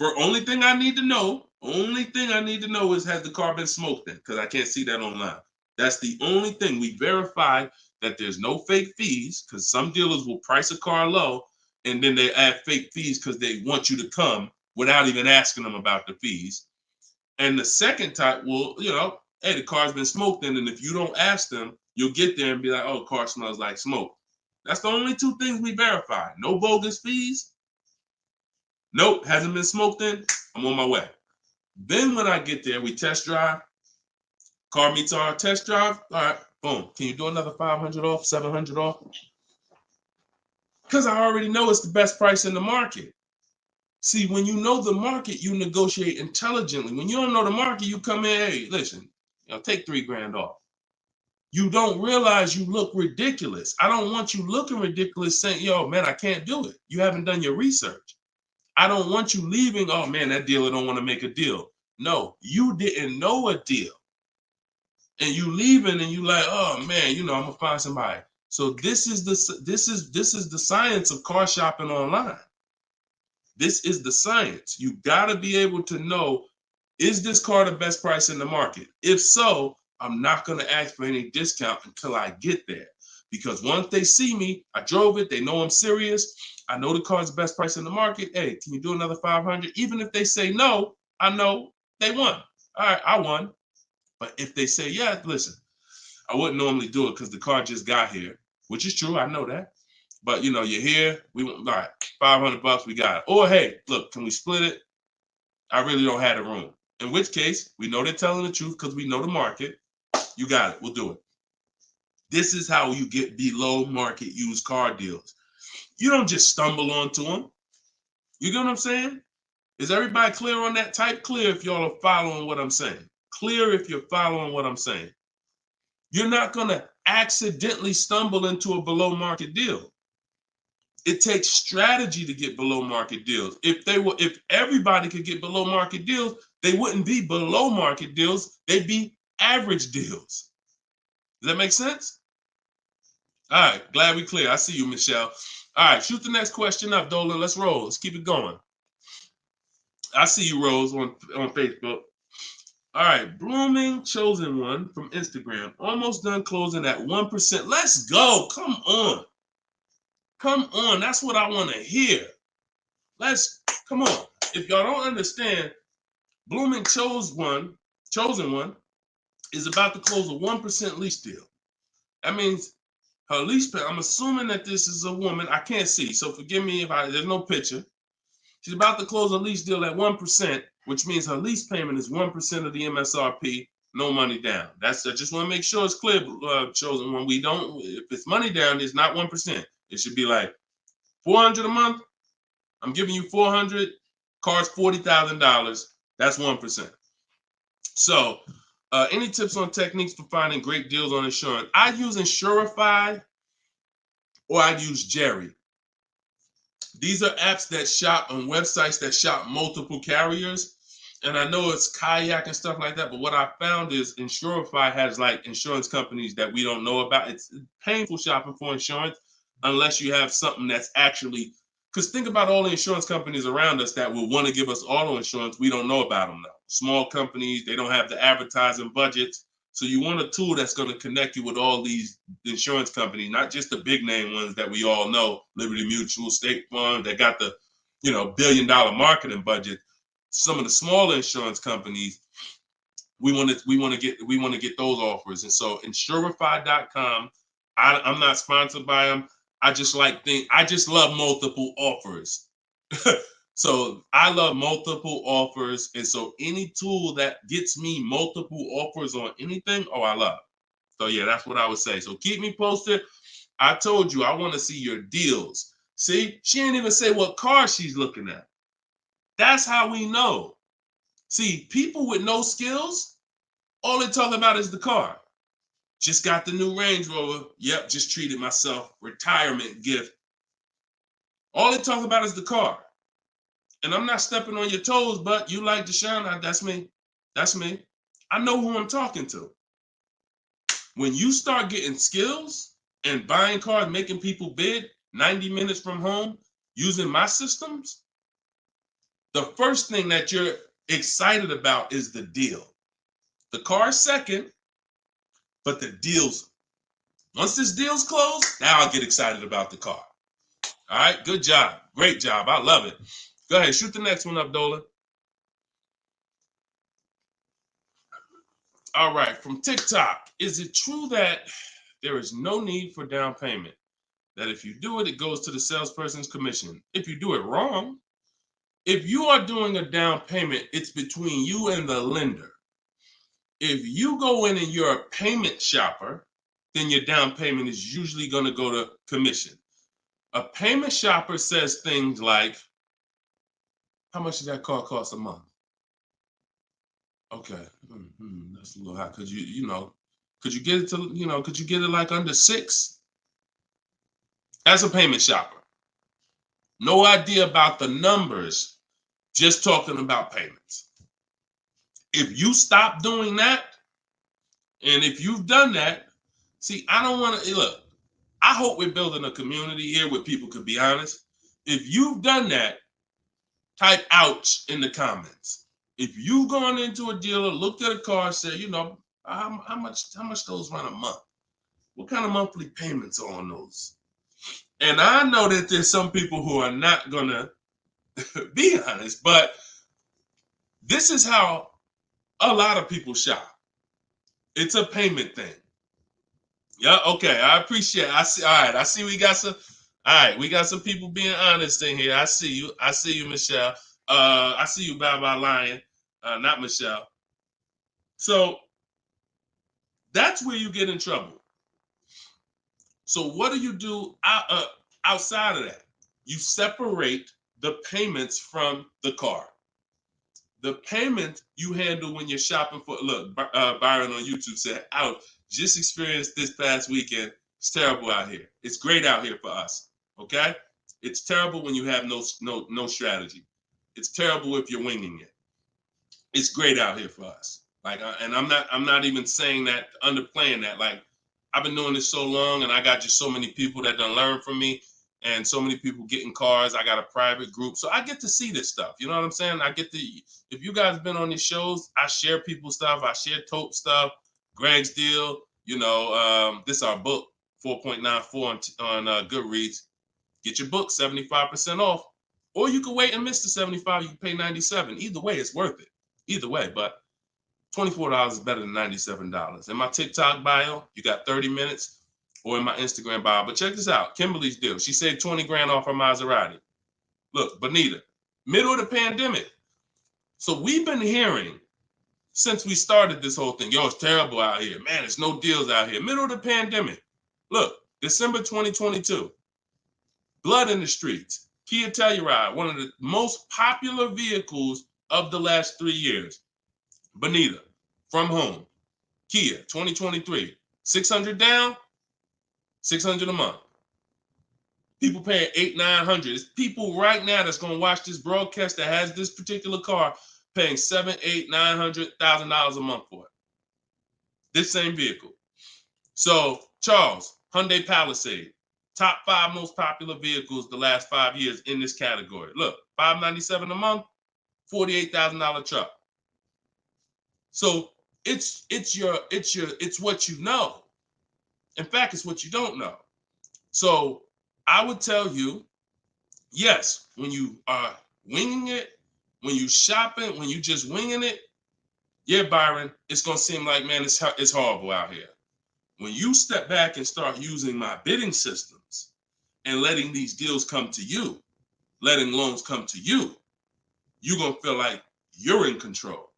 Only thing I need to know is, has the car been smoked in? Because I can't see that online. That's the only thing. We verify that there's no fake fees, because some dealers will price a car low and then they add fake fees because they want you to come without even asking them about the fees. And the second type will, hey, the car's been smoked in, and if you don't ask them, you'll get there and be like, oh, car smells like smoke. That's the only two things we verify. No bogus fees. Nope, hasn't been smoked in. I'm on my way. Then when I get there, we test drive. Car meets our test drive. All right, boom. Can you do another 500 off, 700 off? Because I already know it's the best price in the market. See, when you know the market, you negotiate intelligently. When you don't know the market, you come in, hey, listen, take $3 grand off. You don't realize you look ridiculous. I don't want you looking ridiculous saying, yo, man, I can't do it. You haven't done your research. I don't want you leaving, oh man, that dealer don't want to make a deal. No, you didn't know a deal. And you leaving and you like, oh man, I'm gonna find somebody. So this is the science of car shopping online. This is the science. You gotta be able to know, is this car the best price in the market? If so, I'm not gonna ask for any discount until I get there. Because once they see me, I drove it, they know I'm serious. I know the car's the best price in the market. Hey, can you do another 500? Even if they say no, I know they won. All right, I won. But if they say, yeah, listen, I wouldn't normally do it because the car just got here, which is true. I know that. But, you're here. We want, all right, $500, we got it. Or, hey, look, can we split it? I really don't have the room. In which case, we know they're telling the truth because we know the market. You got it. We'll do it. This is how you get below market used car deals. You don't just stumble onto them. You get what I'm saying? Is everybody clear on that? Type clear if y'all are following what I'm saying. Clear if you're following what I'm saying. You're not going to accidentally stumble into a below market deal. It takes strategy to get below market deals. If everybody could get below market deals, they wouldn't be below market deals. They'd be average deals. Does that make sense? All right, glad we clear. I see you, Michelle. All right, shoot the next question up, Dolan. Let's roll. Let's keep it going. I see you, Rose, on Facebook. All right, Blooming Chosen One from Instagram. Almost done closing at 1%. Let's go. Come on. Come on. That's what I want to hear. Come on. If y'all don't understand, Blooming Chosen One is about to close a 1% lease deal. That means her lease pay, I'm assuming that this is a woman. I can't see, so forgive me if there's no picture. She's about to close a lease deal at 1%. which means her lease payment is 1% of the MSRP, no money down. I just want to make sure it's clear, chosen one. We don't, if it's money down, it's not 1%. It should be like $400 a month. I'm giving you $400, car's $40,000. That's 1%. So, any tips on techniques for finding great deals on insurance? I use Insurify or I use Jerry. These are apps that shop on websites that shop multiple carriers. And I know it's Kayak and stuff like that, but what I found is Insurify has like insurance companies that we don't know about. It's painful shopping for insurance unless you have something that's actually, because think about all the insurance companies around us that will want to give us auto insurance. We don't know about them now. Small companies, they don't have the advertising budgets. So you want a tool that's going to connect you with all these insurance companies, not just the big name ones that we all know, Liberty Mutual, State Farm, that got the, $1 billion marketing budget. Some of the smaller insurance companies, we want to get those offers. And so Insurify.com, I'm not sponsored by them. I just love multiple offers. So I love multiple offers. And so any tool that gets me multiple offers on anything, I love. So yeah, that's what I would say. So keep me posted. I told you I want to see your deals. See, she ain't even say what car she's looking at. That's how we know. See, people with no skills, all they talk about is the car. Just got the new Range Rover. Yep, just treated myself. Retirement gift. All they talk about is the car. And I'm not stepping on your toes, but you like Deshone, that's me. That's me. I know who I'm talking to. When you start getting skills and buying cars, making people bid 90 minutes from home, using my systems, the first thing that you're excited about is the deal. The car is second, but the deals, once this deal's closed, now I'll get excited about the car. All right, good job. Great job. I love it. Go ahead, shoot the next one up, Dolan. All right, from TikTok. Is it true that there is no need for down payment? That if you do it, it goes to the salesperson's commission. If you do it wrong, if you are doing a down payment, it's between you and the lender. If you go in and you're a payment shopper, then your down payment is usually going to go to commission. A payment shopper says things like, how much does that car cost a month? Okay, that's a little high. Could you get it to, could you get it like under 6? As a payment shopper. No idea about the numbers, just talking about payments. If you stop doing that, and if you've done that, see, I don't want to, look, I hope we're building a community here where people could be honest. If you've done that, type ouch in the comments. If you've gone into a dealer, looked at a car, and said, how much those run a month? What kind of monthly payments are on those? And I know that there's some people who are not gonna be honest, but this is how a lot of people shop. It's a payment thing. Yeah, okay. I appreciate it. I see. All right. I see we got some. All right, we got some people being honest in here. I see you. I see you, Michelle. I see you, Bye Lion. Not Michelle. So that's where you get in trouble. So what do you do outside of that? You separate the payments from the car. The payment you handle when you're shopping for, look, Byron on YouTube said, ouch, just experienced this past weekend. It's terrible out here. It's great out here for us, okay? It's terrible when you have no strategy. It's terrible if you're winging it. It's great out here for us. Like, and I'm not even saying that, underplaying that. Like, I've been doing this so long, and I got just so many people that done learn from me, and so many people getting cars. I got a private group, so I get to see this stuff. You know what I'm saying? I get to. If you guys been on these shows, I share people's stuff. I share Tope stuff. Greg's deal. This is our book, 4.94 on Goodreads. Get your book 75% off, or you can wait and miss the 75. You can pay 97. Either way, it's worth it. Either way, but $24 is better than $97. In my TikTok bio, you got 30 minutes, or in my Instagram bio. But check this out, Kimberly's deal. She saved 20 grand off her Maserati. Look, Bonita, middle of the pandemic. So we've been hearing since we started this whole thing, yo, it's terrible out here. Man, there's no deals out here. Middle of the pandemic. Look, December 2022. Blood in the streets. Kia Telluride, one of the most popular vehicles of the last 3 years. Bonita, from home. Kia, 2023. 600 down, 600 a month. People paying $800-900. It's people right now that's going to watch this broadcast that has this particular car paying $700,000-900,000 a month for it. This same vehicle. So, Charles, Hyundai Palisade, top 5 most popular vehicles the last 5 years in this category. Look, $597 a month, $48,000 truck. So it's what you know. In fact, it's what you don't know. So I would tell you, yes, when you are winging it, when you shopping, when you just winging it, yeah, Byron, it's gonna seem like, man, it's horrible out here. When you step back and start using my bidding systems and letting these deals come to you, letting loans come to you, you're gonna feel like you're in control.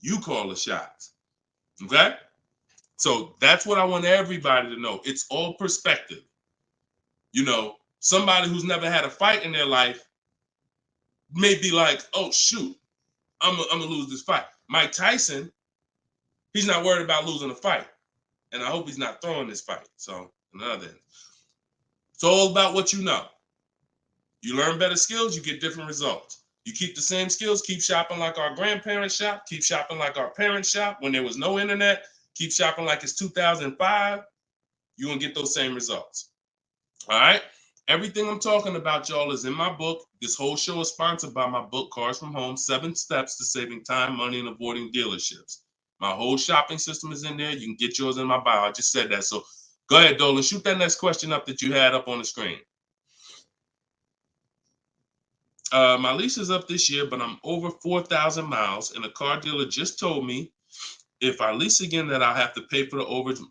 You call the shots. Okay? So that's what I want everybody to know. It's all perspective. You know, somebody who's never had a fight in their life may be like, oh, shoot, I'm gonna lose this fight. Mike Tyson, he's not worried about losing a fight. And I hope he's not throwing this fight. So, another end. It's all about what you know. You learn better skills, you get different results. You keep the same skills, keep shopping like our grandparents shop, keep shopping like our parents shop when there was no internet, keep shopping like it's 2005, you're going to get those same results. All right? Everything I'm talking about, y'all, is in my book. This whole show is sponsored by my book, Cars from Home, 7 Steps to Saving Time, Money, and Avoiding Dealerships. My whole shopping system is in there. You can get yours in my bio. I just said that. So go ahead, Dolan. Shoot that next question up that you had up on the screen. My lease is up this year, but I'm over 4,000 miles, and a car dealer just told me if I lease again that I'll have to pay for the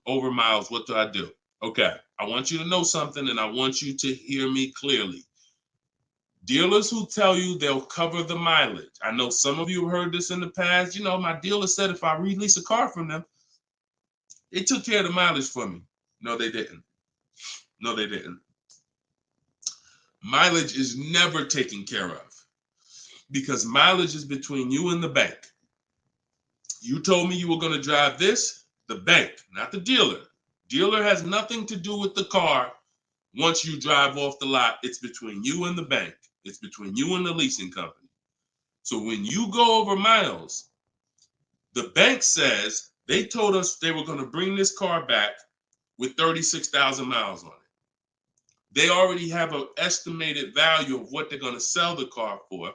over miles. What do I do? Okay, I want you to know something, and I want you to hear me clearly. Dealers who tell you they'll cover the mileage. I know some of you have heard this in the past. You know, my dealer said if I release a car from them, they took care of the mileage for me. No, they didn't. No, they didn't. Mileage is never taken care of because mileage is between you and the bank. You told me you were going to drive this, the bank, not the dealer. Dealer has nothing to do with the car. Once you drive off the lot, it's between you and the bank. It's between you and the leasing company. So when you go over miles, the bank says they told us they were going to bring this car back with 36,000 miles on it. They already have an estimated value of what they're going to sell the car for,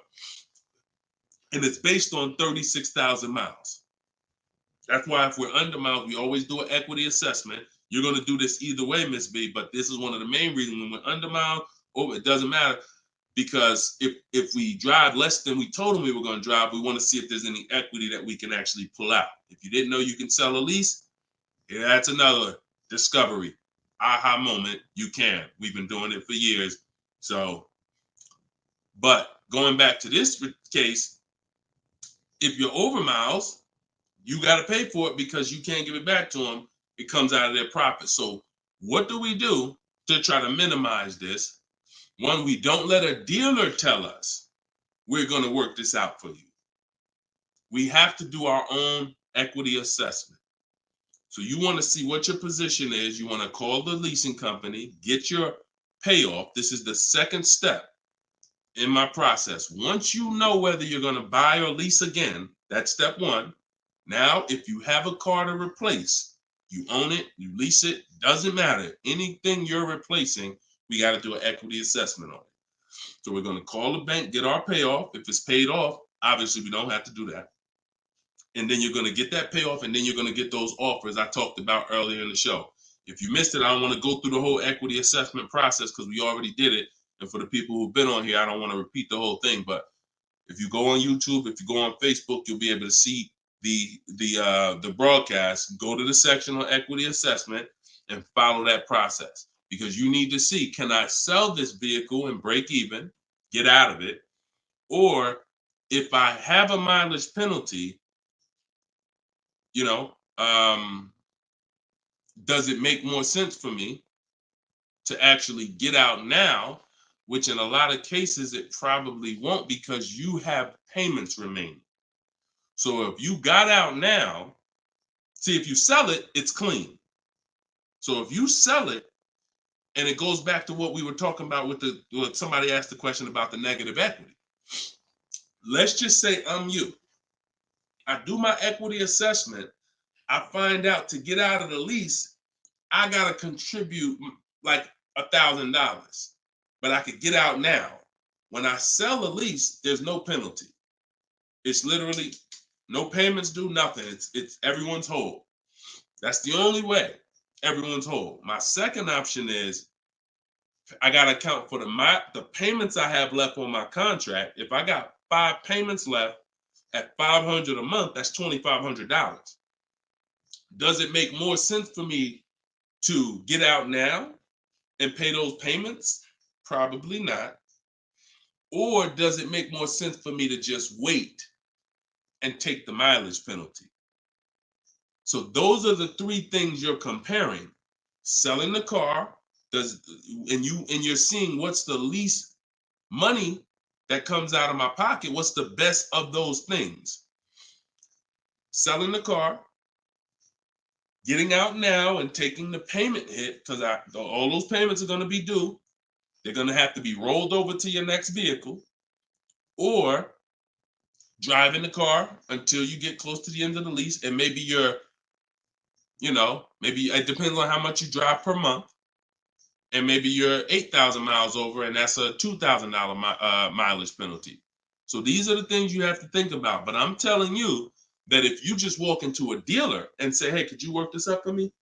and it's based on 36,000 miles. That's why if we're under miles, we always do an equity assessment. You're going to do this either way, Miss B, but this is one of the main reasons when we're under miles, it doesn't matter, because if we drive less than we told them we were going to drive, we want to see if there's any equity that we can actually pull out. If you didn't know you can sell a lease, yeah, that's another discovery. Aha moment, you can. We've been doing it for years. So, but going back to this case, if you're over miles, you got to pay for it because you can't give it back to them. It comes out of their profit. So what do we do to try to minimize this? One, we don't let a dealer tell us we're going to work this out for you. We have to do our own equity assessment. So you want to see what your position is. You want to call the leasing company, get your payoff. This is the second step in my process. Once you know whether you're going to buy or lease again, that's step one. Now, if you have a car to replace, you own it, you lease it, doesn't matter. Anything you're replacing, we got to do an equity assessment on it. So we're going to call the bank, get our payoff. If it's paid off, obviously we don't have to do that. And then you're going to get that payoff, and then you're going to get those offers I talked about earlier in the show. If you missed it, I don't want to go through the whole equity assessment process because we already did it. And for the people who've been on here, I don't want to repeat the whole thing. But if you go on YouTube, if you go on Facebook, you'll be able to see the broadcast. Go to the section on equity assessment and follow that process, because you need to see, can I sell this vehicle and break even, get out of it, or if I have a mileage penalty, you know, does it make more sense for me to actually get out now, which in a lot of cases it probably won't because you have payments remaining. So if you got out now, see, if you sell it, it's clean. So if you sell it, and it goes back to what we were talking about with what somebody asked the question about the negative equity. Let's just say I'm you. I do my equity assessment. I find out to get out of the lease, I got to contribute like $1,000, but I could get out now. When I sell a lease, there's no penalty. It's literally no payments due, nothing. It's everyone's whole. That's the only way everyone's whole. My second option is I got to account for the payments I have left on my contract. If I got 5 payments left at $500 a month, that's $2,500. Does it make more sense for me to get out now and pay those payments? Probably not. Or does it make more sense for me to just wait and take the mileage penalty? So those are the 3 things you're comparing. Selling the car, and you're seeing what's the least money that comes out of my pocket. What's the best of those things? Selling the car, getting out now and taking the payment hit, because all those payments are going to be due. They're going to have to be rolled over to your next vehicle, or driving the car until you get close to the end of the lease, and maybe maybe it depends on how much you drive per month. And maybe you're 8,000 miles over, and that's a $2,000 mileage penalty. So these are the things you have to think about. But I'm telling you that if you just walk into a dealer and say, hey, could you work this up for me?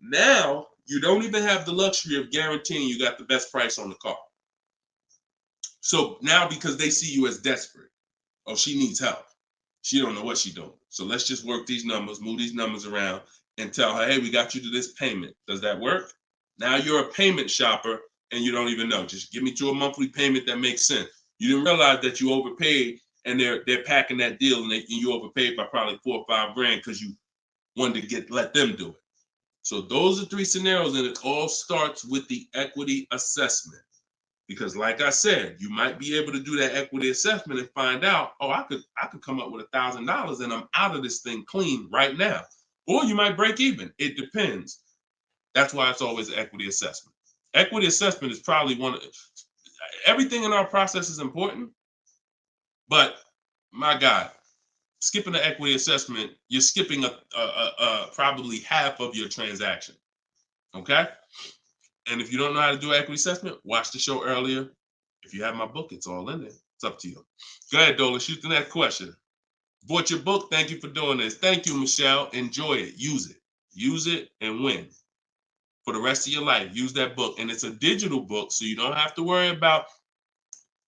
Now you don't even have the luxury of guaranteeing you got the best price on the car. So now, because they see you as desperate, oh, she needs help. She don't know what she's doing. So let's just work these numbers, move these numbers around, and tell her, hey, we got you to this payment. Does that work? Now you're a payment shopper and you don't even know. Just give me to a monthly payment that makes sense. You didn't realize that you overpaid, and they're packing that deal, and you overpaid by probably $4 or $5 grand because you wanted to let them do it. So those are 3 scenarios, and it all starts with the equity assessment. Because like I said, you might be able to do that equity assessment and find out, oh, I could come up with $1,000 and I'm out of this thing clean right now. Or you might break even. It depends. That's why it's always an equity assessment. Equity assessment is probably everything in our process is important, but my God, skipping the equity assessment, you're skipping probably half of your transaction. Okay? And if you don't know how to do equity assessment, watch the show earlier. If you have my book, it's all in there. It's up to you. Go ahead, Dola, shoot the next question. Bought your book. Thank you for doing this. Thank you, Michelle. Enjoy it. Use it. Use it and win. For the rest of your life, use that book. And it's a digital book, so you don't have to worry about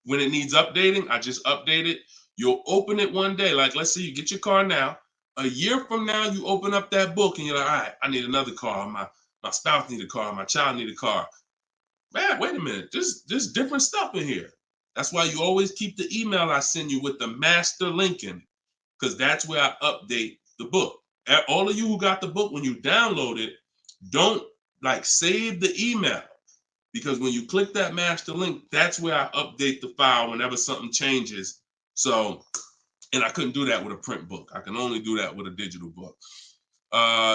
when it needs updating. I just update it. You'll open it one day. Like, let's say you get your car now. A year from now, you open up that book and you're like, all right, I need another car. My spouse need a car. My child need a car. Man, wait a minute. There's different stuff in here. That's why you always keep the email I send you with the master link in it, because that's where I update the book. All of you who got the book, when you download it, don't save the email, because when you click that master link, that's where I update the file whenever something changes. So, and I couldn't do that with a print book. I can only do that with a digital book.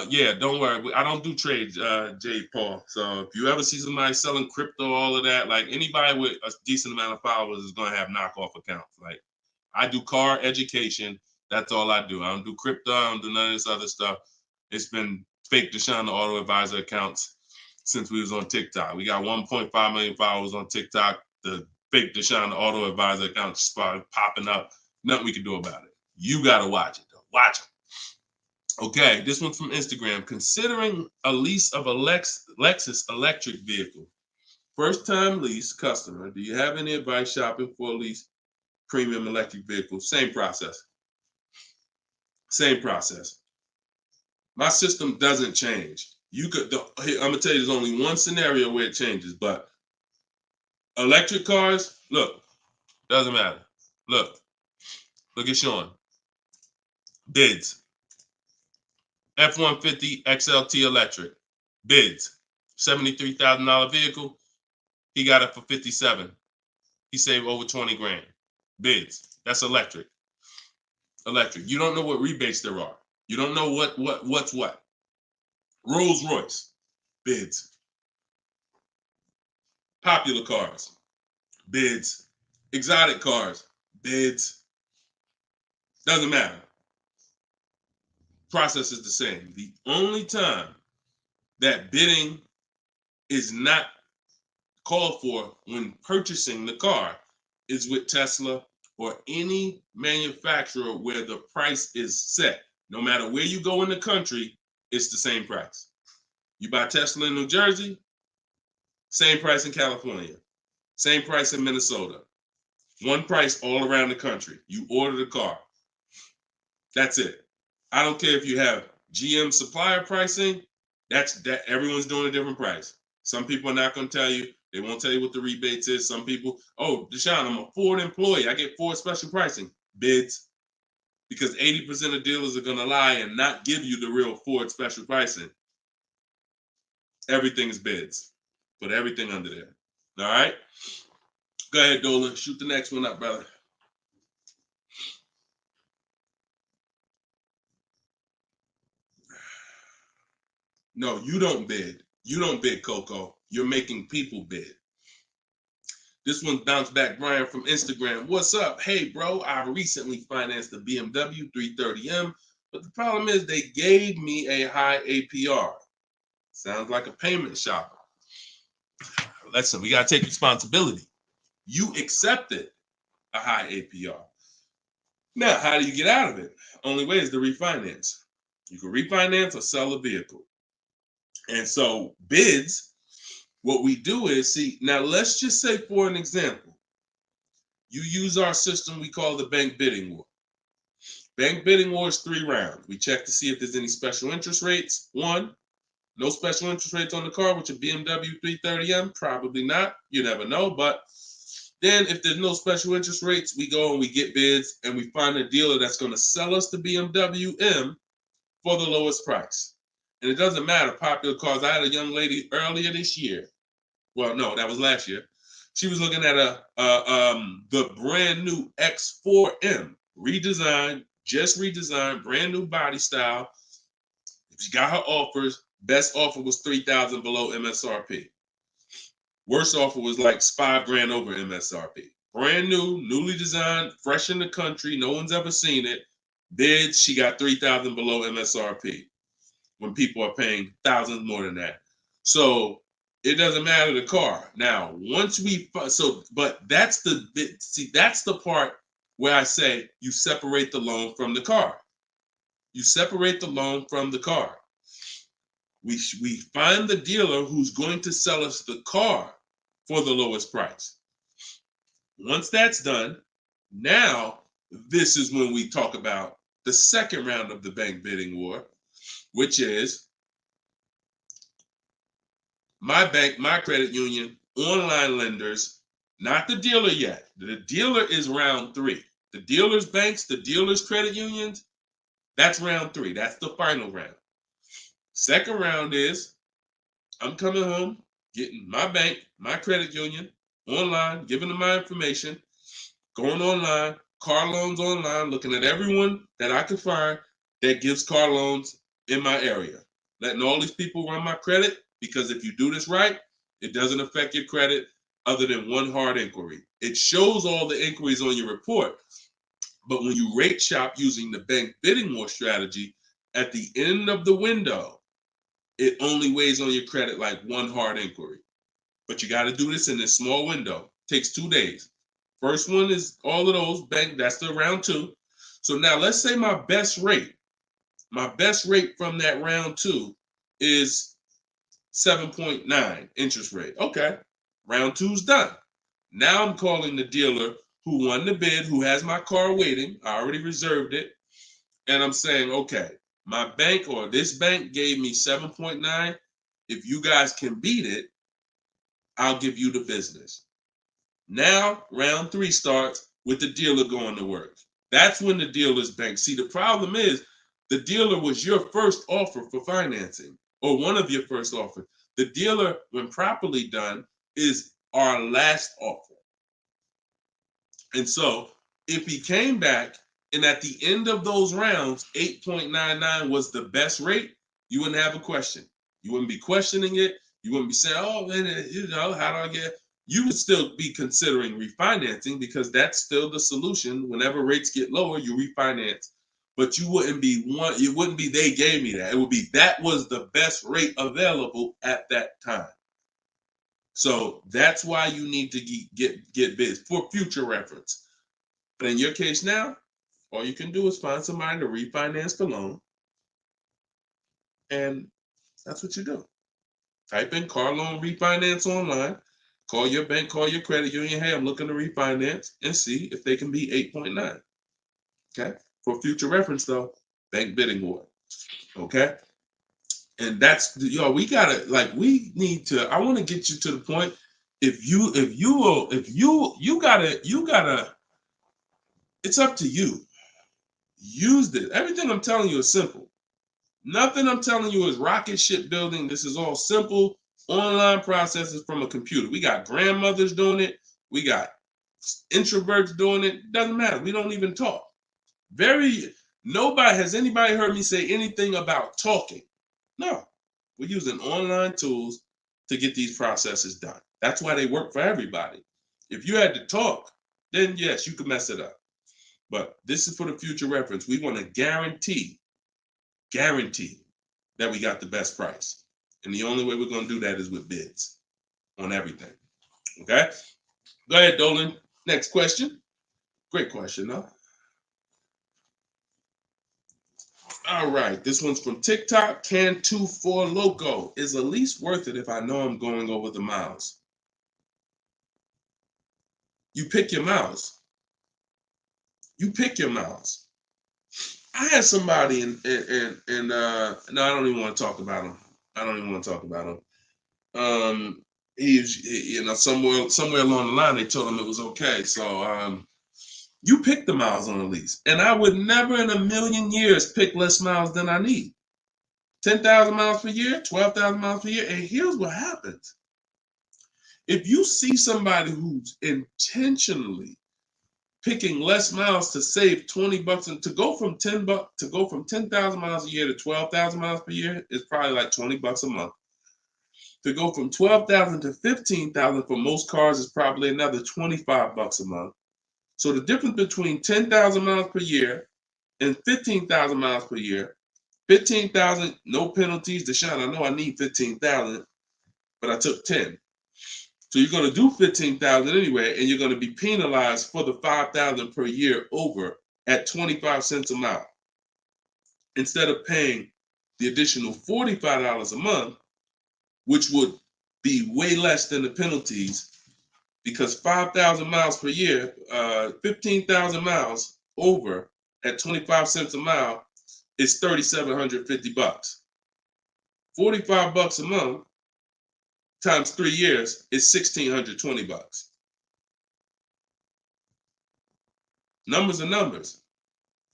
Yeah, don't worry. I don't do trades, J. Paul. So if you ever see somebody selling crypto, all of that, like anybody with a decent amount of followers is going to have knockoff accounts. Like, I do car education. That's all I do. I don't do crypto. I don't do none of this other stuff. It's been fake Deshone the Auto Advisor accounts since we was on TikTok. We got 1.5 million followers on TikTok. The fake Deshone the Auto Advisor account started popping up. Nothing we can do about it. You got to watch it, though. Watch it. Okay, this one's from Instagram. Considering a lease of a Lexus electric vehicle. First time lease customer. Do you have any advice shopping for a lease premium electric vehicle? Same process. Same process. My system doesn't change. I'm gonna tell you, there's only one scenario where it changes, but electric cars, look, doesn't matter. Look, Look at Sean. Bids. F-150 XLT electric. Bids. $73,000 vehicle. He got it for 57. He saved over 20 grand. Bids. That's electric. Electric. You don't know what rebates there are. You don't know what's what. Rolls Royce. Bids. Popular cars. Bids. Exotic cars. Bids. Doesn't matter. Process is the same. The only time that bidding is not called for when purchasing the car is with Tesla or any manufacturer where the price is set. No matter where you go in the country, it's the same price. You buy Tesla in New Jersey, same price in California, same price in Minnesota. One price all around the country. You order the car. That's it. I don't care if you have GM supplier pricing. That everyone's doing a different price. Some people are not going to tell you. They won't tell you what the rebates is. Some people, oh, Deshone, I'm a Ford employee. I get Ford special pricing. Bids. Because 80% of dealers are going to lie and not give you the real Ford special pricing. Everything is bids. Put everything under there. All right? Go ahead, Dolan. Shoot the next one up, brother. No, you don't bid. You don't bid, Coco. You're making people bid. This one bounced back, Brian from Instagram. What's up? Hey, bro, I recently financed the BMW 330M, but the problem is they gave me a high APR. Sounds like a payment shopper. Listen, we got to take responsibility. You accepted a high APR. Now, how do you get out of it? Only way is to refinance. You can refinance or sell a vehicle. And so bids, what we do is, see, now let's just say for an example, you use our system we call the bank bidding war. Bank bidding war is 3 rounds. We check to see if there's any special interest rates. 1, no special interest rates on the car, which a BMW 330M, probably not. You never know. But then if there's no special interest rates, we go and we get bids and we find a dealer that's going to sell us the BMW M for the lowest price. And it doesn't matter, popular cars. I had a young lady earlier this year. Well, no, that was last year. She was looking at the brand new X4M, redesigned, just redesigned, brand new body style. She got her offers. Best offer was $3,000 below MSRP. Worst offer was like $5,000 over MSRP. Brand new, newly designed, fresh in the country. No one's ever seen it. Bids, she got $3,000 below MSRP. When people are paying thousands more than that. So it doesn't matter the car. Now, once we, but that's that's the part where I say you separate the loan from the car. You separate the loan from the car. We find the dealer who's going to sell us the car for the lowest price. Once that's done, now this is when we talk about the second round of the bank bidding war, which is my bank, my credit union, online lenders, not the dealer yet. The dealer is round 3. The dealer's banks, the dealer's credit unions, that's round 3. That's the final round. Second round is I'm coming home, getting my bank, my credit union, online, giving them my information, going online, car loans online, looking at everyone that I can find that gives car loans in my area, letting all these people run my credit, because if you do this right, it doesn't affect your credit other than one hard inquiry. It shows all the inquiries on your report, but when you rate shop using the bank bidding war strategy, at the end of the window, it only weighs on your credit like one hard inquiry. But you got to do this in this small window. Takes 2 days. First one is all of those bank, that's the round 2. So now let's say my best rate from that round 2 is 7.9 interest rate. Okay, round 2's done. Now I'm calling the dealer who won the bid, who has my car waiting. I already reserved it. And I'm saying, okay, my bank or this bank gave me 7.9. If you guys can beat it, I'll give you the business. Now, round 3 starts with the dealer going to work. That's when the dealer's bank. See, the problem is the dealer was your first offer for financing, or one of your first offers. The dealer, when properly done, is our last offer. And so if he came back and at the end of those rounds, 8.99 was the best rate, you wouldn't have a question. You wouldn't be questioning it. You wouldn't be saying, oh, man, how do I get? You would still be considering refinancing because that's still the solution. Whenever rates get lower, you refinance. But you wouldn't be it wouldn't be they gave me that. It would be that was the best rate available at that time. So that's why you need to get bids for future reference. But in your case now, all you can do is find somebody to refinance the loan. And that's what you do. Type in car loan refinance online. Call your bank, call your credit union. Hey, I'm looking to refinance and see if they can be 8.9. Okay. For future reference, though, bank bidding war. Okay. And that's we gotta we need to. I want to get you to the point. You gotta. It's up to you. Use this. Everything I'm telling you is simple. Nothing I'm telling you is rocket ship building. This is all simple online processes from a computer. We got grandmothers doing it. We got introverts doing it. Doesn't matter. We don't even talk. Has anybody heard me say anything about talking? No. We're using online tools to get these processes done. That's why they work for everybody. If you had to talk, then yes, you could mess it up. But this is for the future reference. We want to guarantee that we got the best price. And the only way we're going to do that is with bids on everything. Okay? Go ahead, Dolan. Next question. Great question, though. All right. This one's from TikTok. Can24 Loco. Is a lease worth it if I know I'm going over the miles? You pick your miles. You pick your miles. I had somebody no, I don't even want to talk about him. He's somewhere along the line they told him it was okay. So you pick the miles on the lease, and I would never in a million years pick less miles than I need. 10,000 miles per year, 12,000 miles per year, and here's what happens: if you see somebody who's intentionally picking less miles to save $20 and to go from 10,000 miles a year to 12,000 miles per year is probably like $20 a month. To go from 12,000 to 15,000 for most cars is probably another $25 a month. So the difference between 10,000 miles per year and 15,000 miles per year, 15,000, no penalties. Deshone, I know I need 15,000, but I took 10. So you're going to do 15,000 anyway, and you're going to be penalized for the 5,000 per year over at 25 cents a mile. Instead of paying the additional $45 a month, which would be way less than the penalties, because 5,000 miles per year, 15,000 miles over at 25 cents a mile is $3,750. $45 a month times 3 years is $1,620. Numbers are numbers.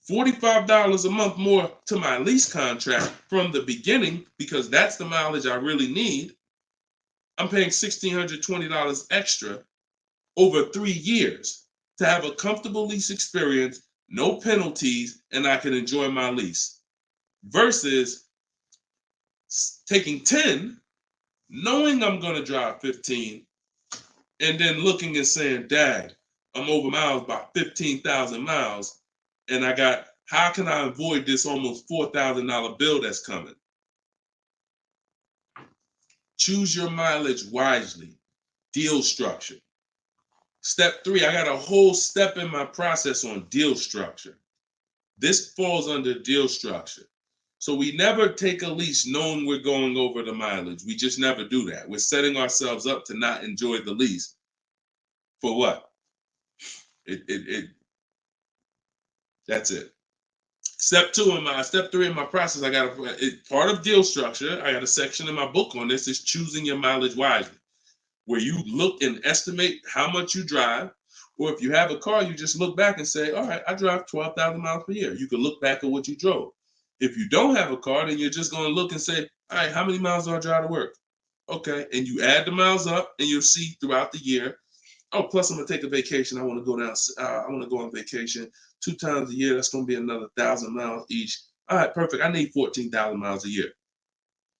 $45 a month more to my lease contract from the beginning, because that's the mileage I really need. I'm paying $1,620 extra over 3 years to have a comfortable lease experience, no penalties, and I can enjoy my lease. Versus taking 10, knowing I'm going to drive 15, and then looking and saying, Dad, I'm over miles by 15,000 miles, and how can I avoid this almost $4,000 bill that's coming? Choose your mileage wisely. Deal structure. Step 3, I got a whole step in my process on deal structure. This falls under deal structure. So we never take a lease knowing we're going over the mileage. We just never do that. We're setting ourselves up to not enjoy the lease. For what? That's it. Step 3 in my process, I got part of deal structure. I got a section in my book on this, is choosing your mileage wisely, where you look and estimate how much you drive, Or if you have a car, you just look back and say, all right, I drive 12,000 miles per year. You can look back at what you drove. If you don't have a car, then you're just going to look and say, all right, how many miles do I drive to work? Okay, and you add the miles up, and you'll see throughout the year. Oh, plus I'm gonna take a vacation. I want to go down. I want to go on vacation 2 times a year. That's gonna be another 1,000 miles each. All right, perfect. I need 14,000 miles a year.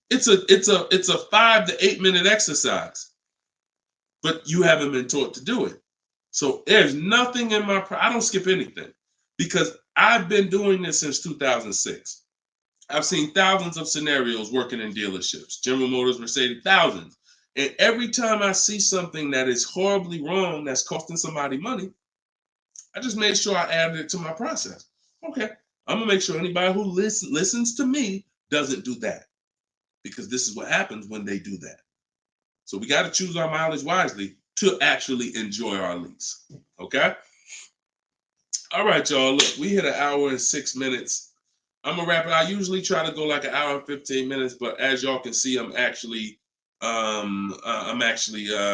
It's a 5 to 8 minute exercise, but you haven't been taught to do it. So there's nothing in my. I don't skip anything because I've been doing this since 2006. I've seen thousands of scenarios working in dealerships, General Motors, Mercedes, thousands. And every time I see something that is horribly wrong, that's costing somebody money, I just made sure I added it to my process. Okay, I'm gonna make sure anybody who listens to me doesn't do that, because this is what happens when they do that. So we got to choose our mileage wisely to actually enjoy our lease. Okay. All right, y'all. Look, we hit 1 hour and 6 minutes. I'm gonna wrap it. I usually try to go like 1 hour and 15 minutes, but as y'all can see, I'm actually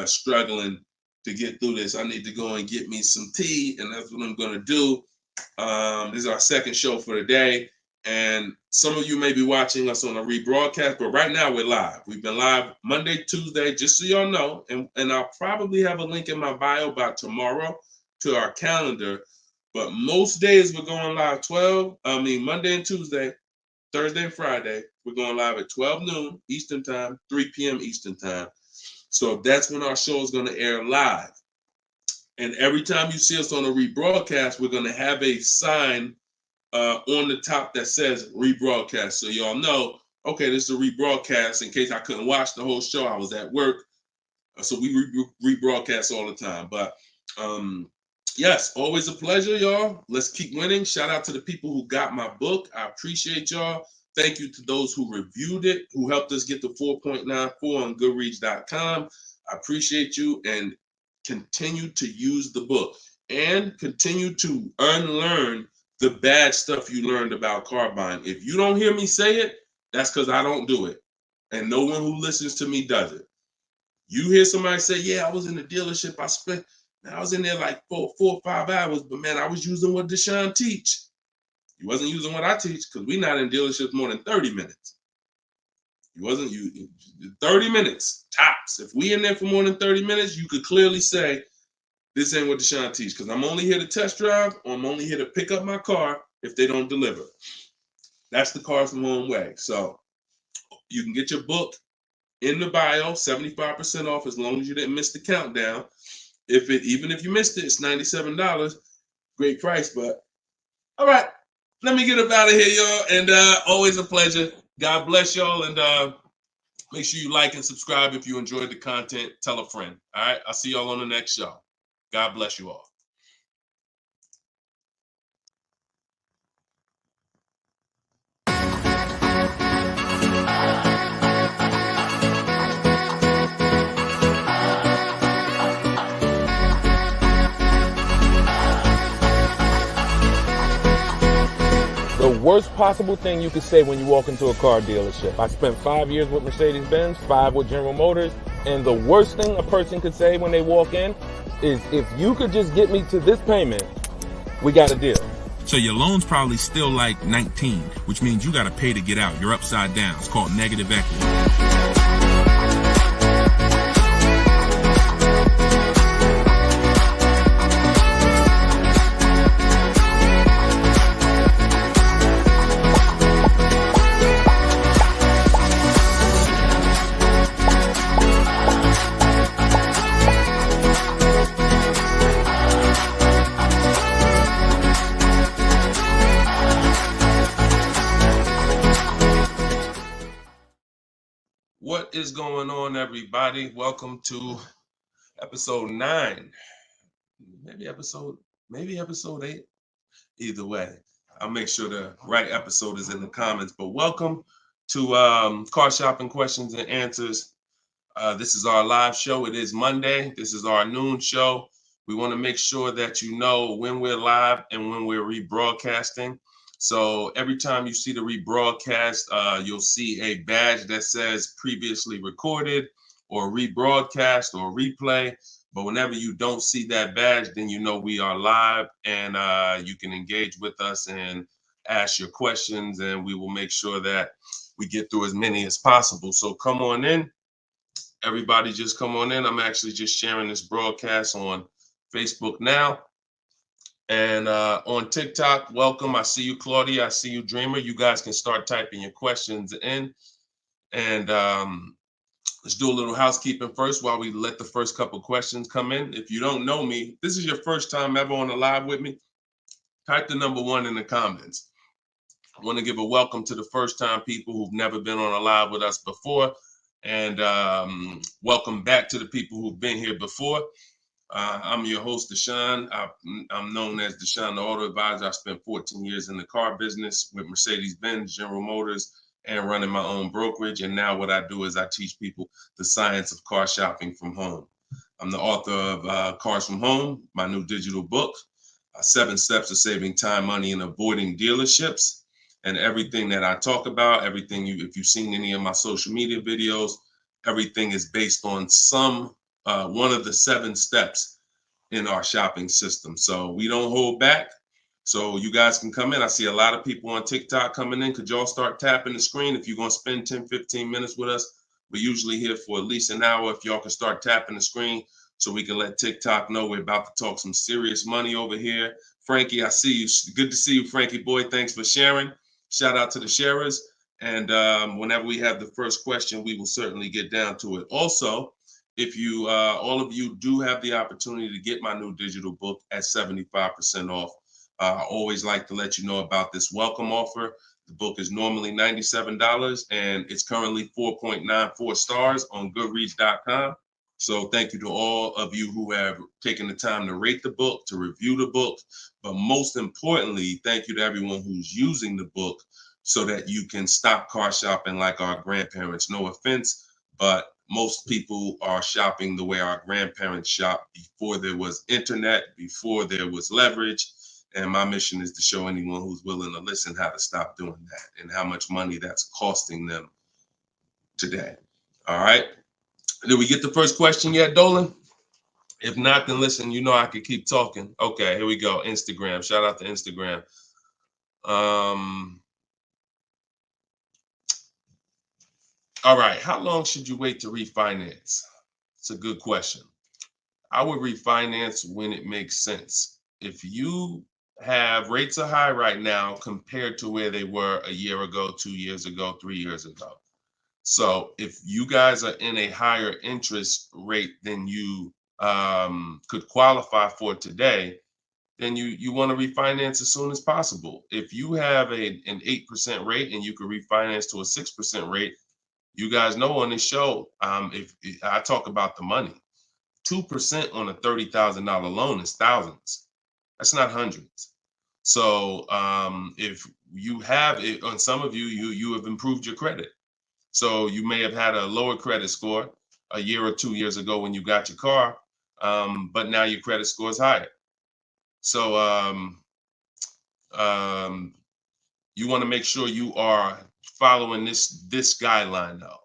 struggling to get through this. I need to go and get me some tea, and that's what I'm gonna do. This is our second show for the day, and some of you may be watching us on a rebroadcast, but right now we're live. We've been live Monday, Tuesday, just so y'all know, and I'll probably have a link in my bio by tomorrow to our calendar. But most days we're going live Monday and Tuesday, Thursday and Friday. We're going live at 12 noon Eastern time, 3 p.m. Eastern time. So that's when our show is going to air live. And every time you see us on a rebroadcast, we're going to have a sign on the top that says rebroadcast. So y'all know, okay, this is a rebroadcast. In case I couldn't watch the whole show, I was at work. So we rebroadcast all the time. But yes, always a pleasure, y'all. Let's keep winning. Shout out to the people who got my book. I appreciate y'all. Thank you to those who reviewed it, who helped us get to 4.94 on Goodreads.com. I appreciate you, and continue to use the book and continue to unlearn the bad stuff you learned about car buying. If you don't hear me say it, that's because I don't do it. And no one who listens to me does it. You hear somebody say, yeah, I was in the dealership. I was in there like 4 or 5 hours, but man, I was using what Deshone teach. You wasn't using what I teach, because we're not in dealerships more than 30 minutes. 30 minutes, tops. If we in there for more than 30 minutes, you could clearly say, this ain't what Deshone teach, because I'm only here to test drive, or I'm only here to pick up my car if they don't deliver. That's the Cars from Home way. So you can get your book in the bio, 75% off, as long as you didn't miss the countdown. Even if you missed it, it's $97. Great price, but all right. Let me get up out of here, y'all. And always a pleasure. God bless y'all. And make sure you like and subscribe if you enjoyed the content. Tell a friend. All right. I'll see y'all on the next show. God bless you all. The worst possible thing you could say when you walk into a car dealership. I spent 5 years with Mercedes-Benz, 5 with General Motors, and the worst thing a person could say when they walk in is, if you could just get me to this payment, we got a deal. So your loan's probably still like 19, which means you got to pay to get out. You're upside down. It's called negative equity. What is going on, everybody? Welcome to episode 9. Maybe episode 8. Either way, I'll make sure the right episode is in the comments. But welcome to Car Shopping Questions and Answers. This is our live show. It is Monday. This is our noon show. We want to make sure that you know when we're live and when we're rebroadcasting. So every time you see the rebroadcast, you'll see a badge that says previously recorded or rebroadcast or replay. But whenever you don't see that badge, then you know we are live, and you can engage with us and ask your questions, and we will make sure that we get through as many as possible. So come on in. Everybody just come on in. I'm actually just sharing this broadcast on Facebook now. And on TikTok, welcome. I see you, Claudia. I see you, Dreamer. You guys can start typing your questions in. And let's do a little housekeeping first while we let the first couple questions come in. If you don't know me, this is your first time ever on a live with me, type the number 1 in the comments. I want to give a welcome to the first time people who've never been on a live with us before. And welcome back to the people who've been here before. I'm your host, Deshone. I'm known as Deshone the Auto Advisor. I spent 14 years in the car business with Mercedes-Benz, General Motors, and running my own brokerage. And now what I do is I teach people the science of car shopping from home. I'm the author of Cars from Home, my new digital book, 7 Steps to Saving Time, Money, and Avoiding Dealerships. And everything that I talk about, everything if you've seen any of my social media videos, everything is based on one of the 7 steps in our shopping system. So we don't hold back. So you guys can come in. I see a lot of people on TikTok coming in. Could y'all start tapping the screen if you're going to spend 10, 15 minutes with us? We're usually here for at least an hour. If y'all can start tapping the screen so we can let TikTok know we're about to talk some serious money over here. Frankie, I see you. Good to see you, Frankie boy. Thanks for sharing. Shout out to the sharers. And whenever we have the first question, we will certainly get down to it. Also, if you, all of you do have the opportunity to get my new digital book at 75% off. I always like to let you know about this welcome offer. The book is normally $97 and it's currently 4.94 stars on Goodreads.com. So thank you to all of you who have taken the time to rate the book, to review the book. But most importantly, thank you to everyone who's using the book so that you can stop car shopping like our grandparents. No offense, but most people are shopping the way our grandparents shopped before there was internet, before there was leverage. And my mission is to show anyone who's willing to listen how to stop doing that and how much money that's costing them today. All right. Did we get the first question yet, Dolan? If not, then listen, you know I could keep talking. Okay, here we go. Instagram. Shout out to Instagram. All right. How long should you wait to refinance? It's a good question. I would refinance when it makes sense. If you have rates are high right now compared to where they were a year ago, 2 years ago, 3 years ago. So if you guys are in a higher interest rate than you could qualify for today, then you want to refinance as soon as possible. If you have an 8% rate and you could refinance to a 6% rate, you guys know on this show, if I talk about the money, 2% on a $30,000 loan is thousands. That's not hundreds. So if you have it, on some of you have improved your credit. So you may have had a lower credit score a year or 2 years ago when you got your car, but now your credit score is higher. So you want to make sure you are following this guideline though.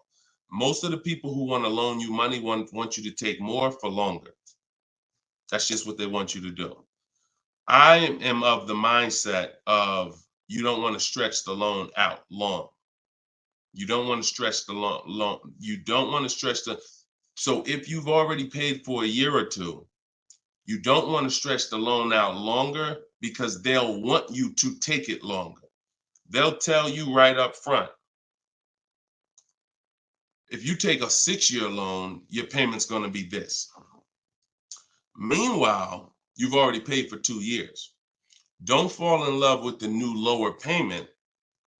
Most of the people who want to loan you money want you to take more for longer. That's just what they want you to do. I am of the mindset of you don't want to stretch the loan out long. You don't want to stretch the loan. You don't want to stretch the. So if you've already paid for a year or two, you don't want to stretch the loan out longer because they'll want you to take it longer. They'll tell you right up front, if you take a 6-year loan, your payment's going to be this. Meanwhile, you've already paid for 2 years. Don't fall in love with the new lower payment.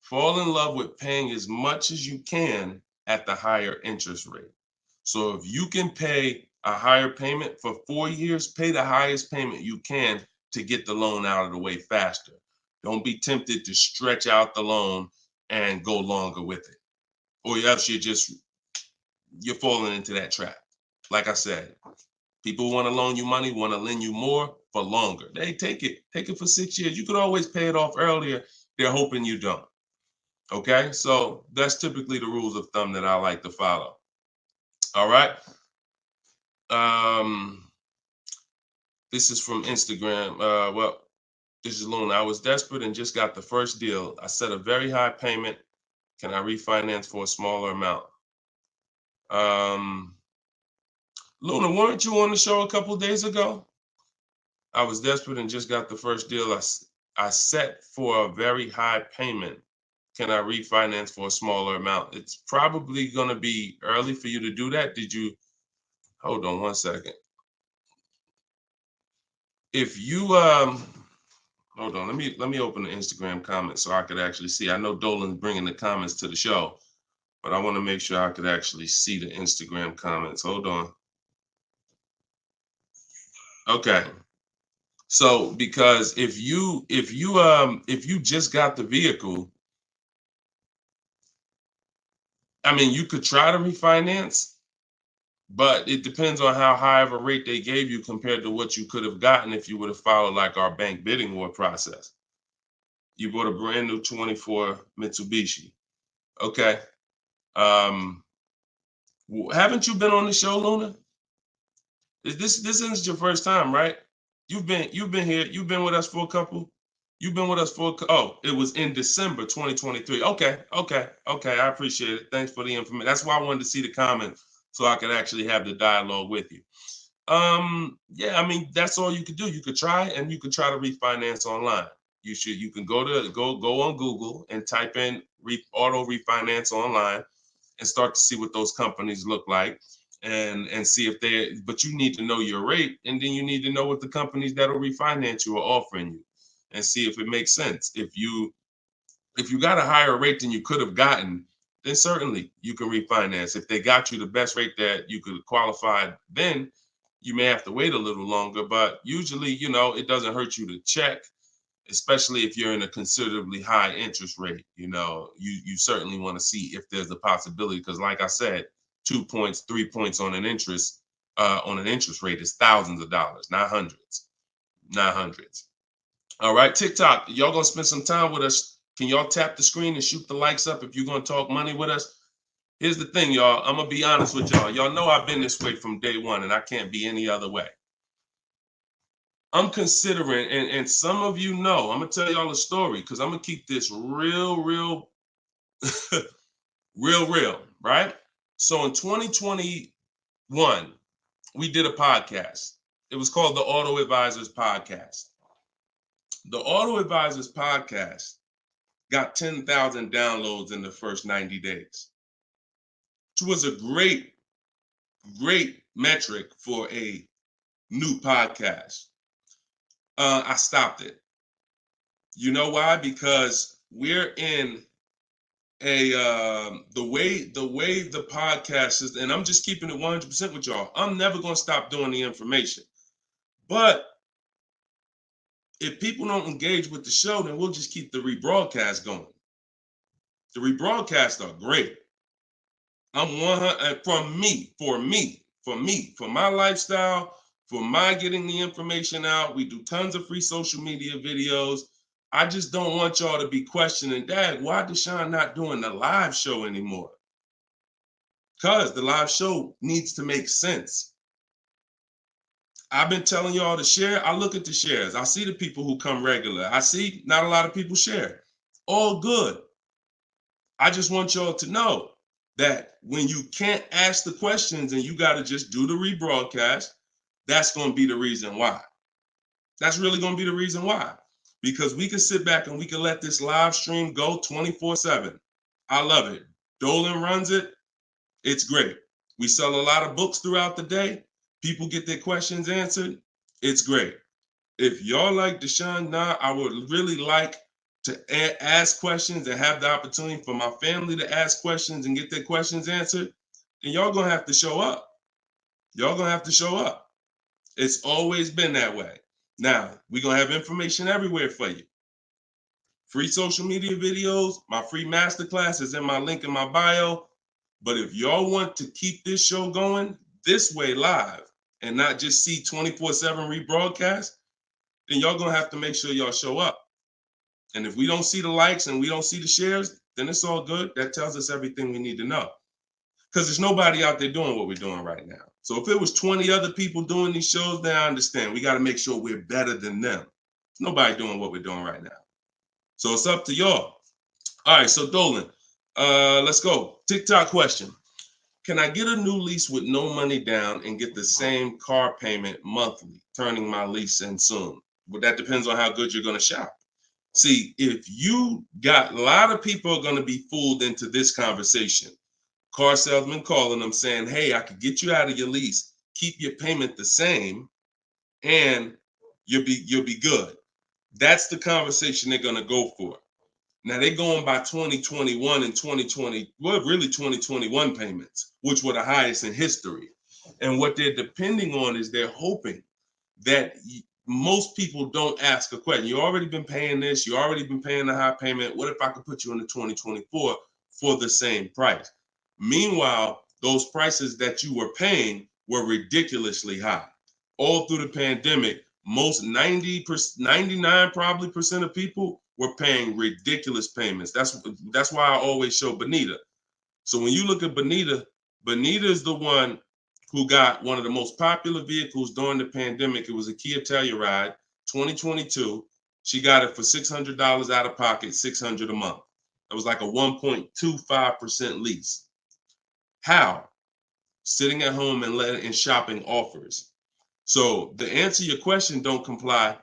Fall in love with paying as much as you can at the higher interest rate. So if you can pay a higher payment for 4 years, pay the highest payment you can to get the loan out of the way faster. Don't be tempted to stretch out the loan and go longer with it. Or else you're falling into that trap. Like I said, people want to loan you money, want to lend you more for longer. They take it for 6 years. You could always pay it off earlier. They're hoping you don't. Okay, so that's typically the rules of thumb that I like to follow. All right. This is from Instagram. Well, this is Luna. I was desperate and just got the first deal. I set a very high payment. Can I refinance for a smaller amount? Luna, weren't you on the show a couple days ago? I was desperate and just got the first deal. I set for a very high payment. Can I refinance for a smaller amount? It's probably going to be early for you to do that. Did you? Hold on one second. If you hold on, let me open the Instagram comments so I could actually see. I know Dolan's bringing the comments to the show, but I want to make sure I could actually see the Instagram comments. Hold on. Okay. So because if you just got the vehicle, I mean, you could try to refinance, but it depends on how high of a rate they gave you compared to what you could have gotten if you would have followed like our bank bidding war process. You bought a brand new 24 Mitsubishi. Okay. Haven't you been on the show, Luna? This isn't your first time, right? You've been here. You've been with us for a couple. You've been with us for oh, it was in December 2023. Okay. I appreciate it. Thanks for the information. That's why I wanted to see the comments so I could actually have the dialogue with you. Yeah, I mean, that's all you could do. You could try and you could try to refinance online. You can go on Google and type in auto refinance online and start to see what those companies look like and see if but you need to know your rate, and then you need to know what the companies that'll refinance you are offering you and see if it makes sense. If you got a higher rate than you could have gotten, then certainly you can refinance. If they got you the best rate that you could qualify, then you may have to wait a little longer, but usually, it doesn't hurt you to check, especially if you're in a considerably high interest rate. You certainly want to see if there's a possibility, because like I said, 2 points, 3 points on an interest rate is thousands of dollars, not hundreds. All right, TikTok, y'all gonna spend some time with us. Can y'all tap the screen and shoot the likes up if you're gonna talk money with us? Here's the thing, y'all. I'm gonna be honest with y'all. Y'all know I've been this way from day one, and I can't be any other way. I'm considering, and some of you know, I'm gonna tell y'all a story because I'm gonna keep this real, real, real, right? So in 2021, we did a podcast. It was called the Auto Advisors Podcast. The Auto Advisors Podcast got 10,000 downloads in the first 90 days, which was a great metric for a new podcast. I stopped it. You know why? Because we're in the way the podcast is, and I'm just keeping it 100% with y'all. I'm never gonna stop doing the information, but if people don't engage with the show, then we'll just keep the rebroadcast going. The rebroadcasts are great. I'm 100 for my lifestyle, for my getting the information out. We do tons of free social media videos. I just don't want y'all to be questioning, Dad, why Deshone not doing the live show anymore? Because the live show needs to make sense. I've been telling y'all to share. I look at the shares. I see the people who come regular. I see not a lot of people share. All good. I just want y'all to know that when you can't ask the questions and you got to just do the rebroadcast, that's going to be the reason why. That's really going to be the reason why. Because we can sit back and we can let this live stream go 24/7. I love it. Dolan runs it. It's great. We sell a lot of books throughout the day. People get their questions answered. It's great. If y'all like Deshone now, I would really like to ask questions and have the opportunity for my family to ask questions and get their questions answered, then y'all gonna have to show up. Y'all gonna have to show up. It's always been that way. Now, we're gonna have information everywhere for you. Free social media videos, my free masterclass is in my link in my bio. But if y'all want to keep this show going this way live and not just see 24/7 rebroadcast, then y'all gonna have to make sure y'all show up. And if we don't see the likes and we don't see the shares, then it's all good. That tells us everything we need to know. because there's nobody out there doing what we're doing right now. So if it was 20 other people doing these shows, then I understand. We got to make sure we're better than them. There's nobody doing what we're doing right now. So it's up to y'all. All right, so Dolan, let's go. TikTok question. Can I get a new lease with no money down and get the same car payment monthly, turning my lease in soon? But that depends on how good you're going to shop. See, if you got, a lot of people are going to be fooled into this conversation. Car salesman calling them saying, hey, I could get you out of your lease, keep your payment the same, and you'll be good. That's the conversation they're going to go for. Now they're going by 2021 and 2020, well, really 2021 payments, which were the highest in history. And what they're depending on is they're hoping that most people don't ask a question. You already been paying this, you already been paying the high payment. What if I could put you into 2024 for the same price? Meanwhile, those prices that you were paying were ridiculously high. All through the pandemic, most 99 probably percent of people were paying ridiculous payments. That's why I always show Bonita. So when you look at Bonita, Bonita is the one who got one of the most popular vehicles during the pandemic. It was a Kia Telluride 2022. She got it for $600 out of pocket, $600 a month. It was like a 1.25% lease. How? Sitting at home and shopping offers. So to answer your question, don't comply.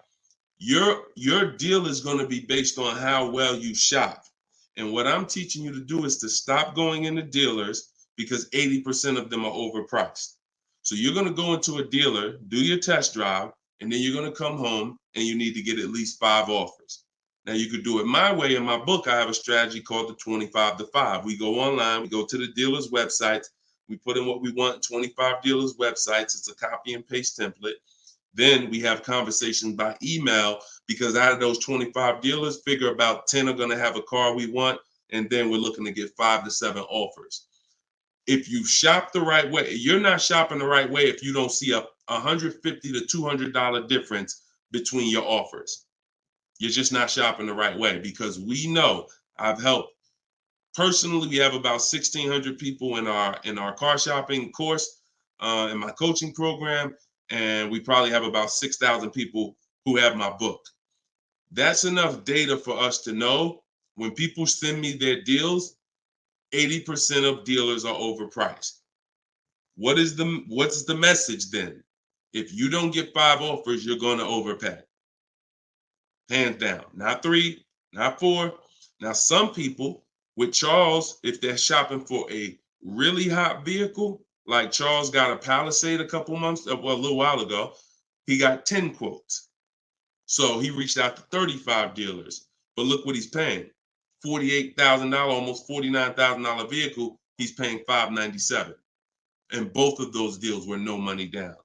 Your deal is going to be based on how well you shop. And what I'm teaching you to do is to stop going into dealers because 80% of them are overpriced. So you're going to go into a dealer, do your test drive, and then you're going to come home and you need to get at least 5 offers. Now you could do it my way. In my book, I have a strategy called the 25 to 5. We go online, we go to the dealer's websites, we put in what we want, 25 dealers' websites. It's a copy and paste template. Then we have conversations by email because out of those 25 dealers, figure about 10 are going to have a car we want. And then we're looking to get 5 to 7 offers. If you shop the right way, you're not shopping the right way if you don't see a $150 to $200 difference between your offers. You're just not shopping the right way because we know I've helped. Personally, we have about 1,600 people in our car shopping course, in my coaching program, and we probably have about 6,000 people who have my book. That's enough data for us to know when people send me their deals, 80% of dealers are overpriced. What's the message then? If you don't get 5 offers, you're going to overpay. Hands down. Not 3, not 4. Now, some people with Charles, if they're shopping for a really hot vehicle, like Charles got a Palisade a little while ago, he got 10 quotes. So he reached out to 35 dealers. But look what he's paying. $48,000, almost $49,000 vehicle, he's paying $597. And both of those deals were no money down.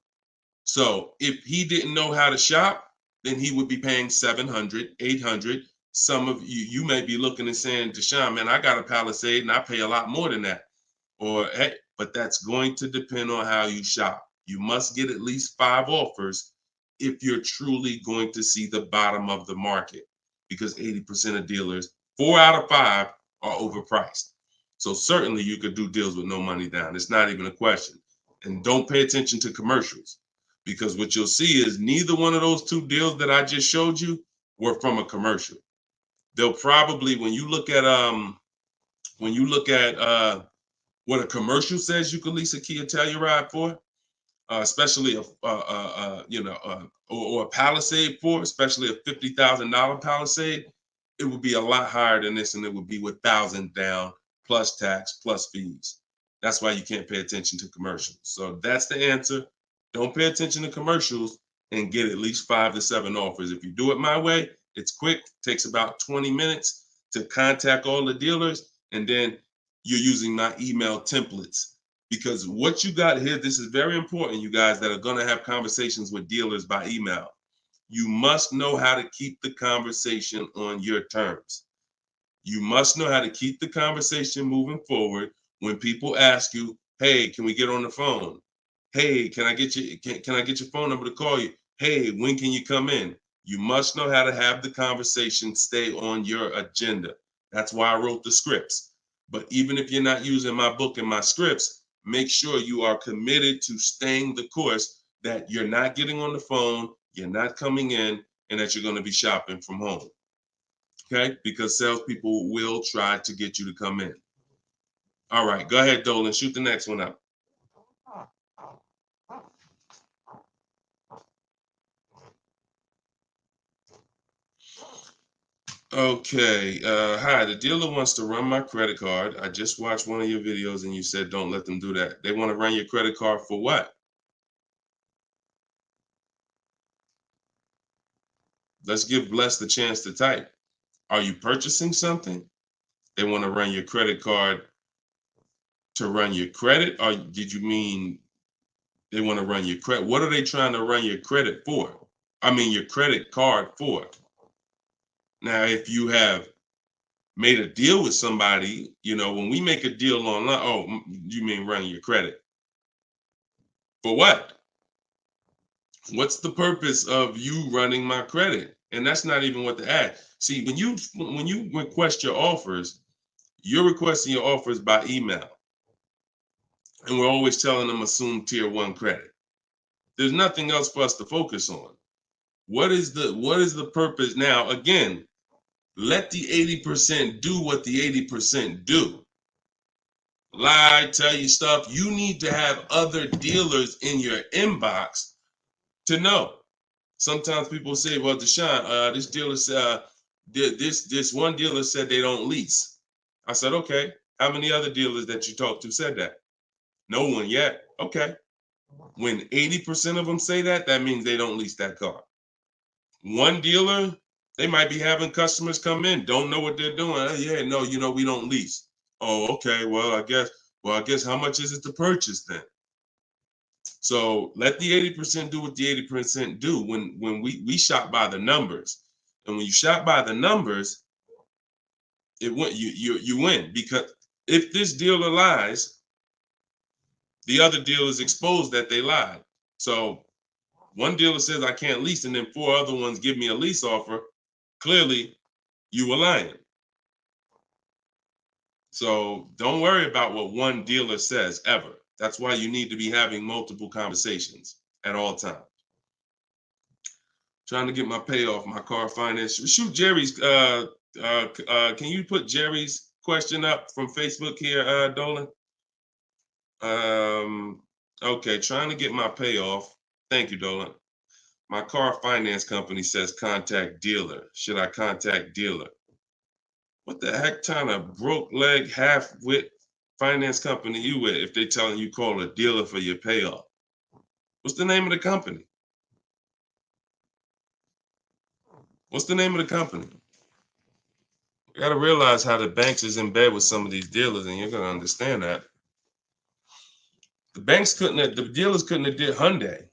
So if he didn't know how to shop, then he would be paying $700, $800. Some of you may be looking and saying, Deshone, man, I got a Palisade and I pay a lot more than that. Or, hey, but that's going to depend on how you shop. You must get at least 5 offers if you're truly going to see the bottom of the market, because 80% of dealers, 4 out of 5 are overpriced. So certainly you could do deals with no money down. It's not even a question. And don't pay attention to commercials, because what you'll see is neither one of those 2 deals that I just showed you were from a commercial. They'll probably, when you look at what a commercial says you can lease a Kia Telluride for, especially or a Palisade for, especially a $50,000 Palisade, it would be a lot higher than this, and it would be with 1,000 down plus tax plus fees. That's why you can't pay attention to commercials. So that's the answer. Don't pay attention to commercials and get at least 5 to 7 offers. If you do it my way, it's quick. Takes about 20 minutes to contact all the dealers, and then you're using my email templates. Because what you got here, this is very important, you guys that are going to have conversations with dealers by email. You must know how to keep the conversation on your terms. You must know how to keep the conversation moving forward when people ask you, hey, can we get on the phone? Hey, can I get your phone number to call you? Hey, when can you come in? You must know how to have the conversation stay on your agenda. That's why I wrote the scripts. But even if you're not using my book and my scripts, make sure you are committed to staying the course, that you're not getting on the phone, you're not coming in, and that you're going to be shopping from home. Okay? Because salespeople will try to get you to come in. All right, go ahead, Dolan. Shoot the next one up. Okay. Hi, the dealer wants to run my credit card. I just watched one of your videos and you said don't let them do that. They want to run your credit card for what? Let's give Bless the chance to type. Are you purchasing something? They want to run your credit card to run your credit? Or did you mean they want to run your credit? What are they trying to run your credit for? I mean, your credit card for. Now, if you have made a deal with somebody, when we make a deal online, oh, you mean running your credit? For what? What's the purpose of you running my credit? And that's not even what the ad. See, when you request your offers, you're requesting your offers by email. And we're always telling them assume tier 1 credit. There's nothing else for us to focus on. What is the purpose? Now, again, let the 80% do what the 80% do. Lie, tell you stuff. You need to have other dealers in your inbox to know. Sometimes people say, well, Deshone, this dealer said, this one dealer said they don't lease. I said, okay. How many other dealers that you talked to said that? No one yet. Okay. When 80% of them say that, that means they don't lease that car. One dealer, they might be having customers come in, don't know what they're doing. Oh, yeah, no, we don't lease. Oh, okay. Well, I guess how much is it to purchase then? So let the 80% do what the 80% do. When we shop by the numbers, and when you shop by the numbers, you win, because if this dealer lies, the other dealer is exposed that they lied. So one dealer says I can't lease, and then 4 other ones give me a lease offer. Clearly, you were lying. So don't worry about what one dealer says ever. That's why you need to be having multiple conversations at all times. Trying to get my payoff, my car finance. Shoot Jerry's. Can you put Jerry's question up from Facebook here, Dolan? Okay, trying to get my payoff. Thank you, Dolan. My car finance company says contact dealer. Should I contact dealer? What the heck kind of broke leg, half-wit finance company you with if they telling you call a dealer for your payoff? What's the name of the company? What's the name of the company? You got to realize how the banks is in bed with some of these dealers, and you're going to understand that. The dealers couldn't have did Hyundai.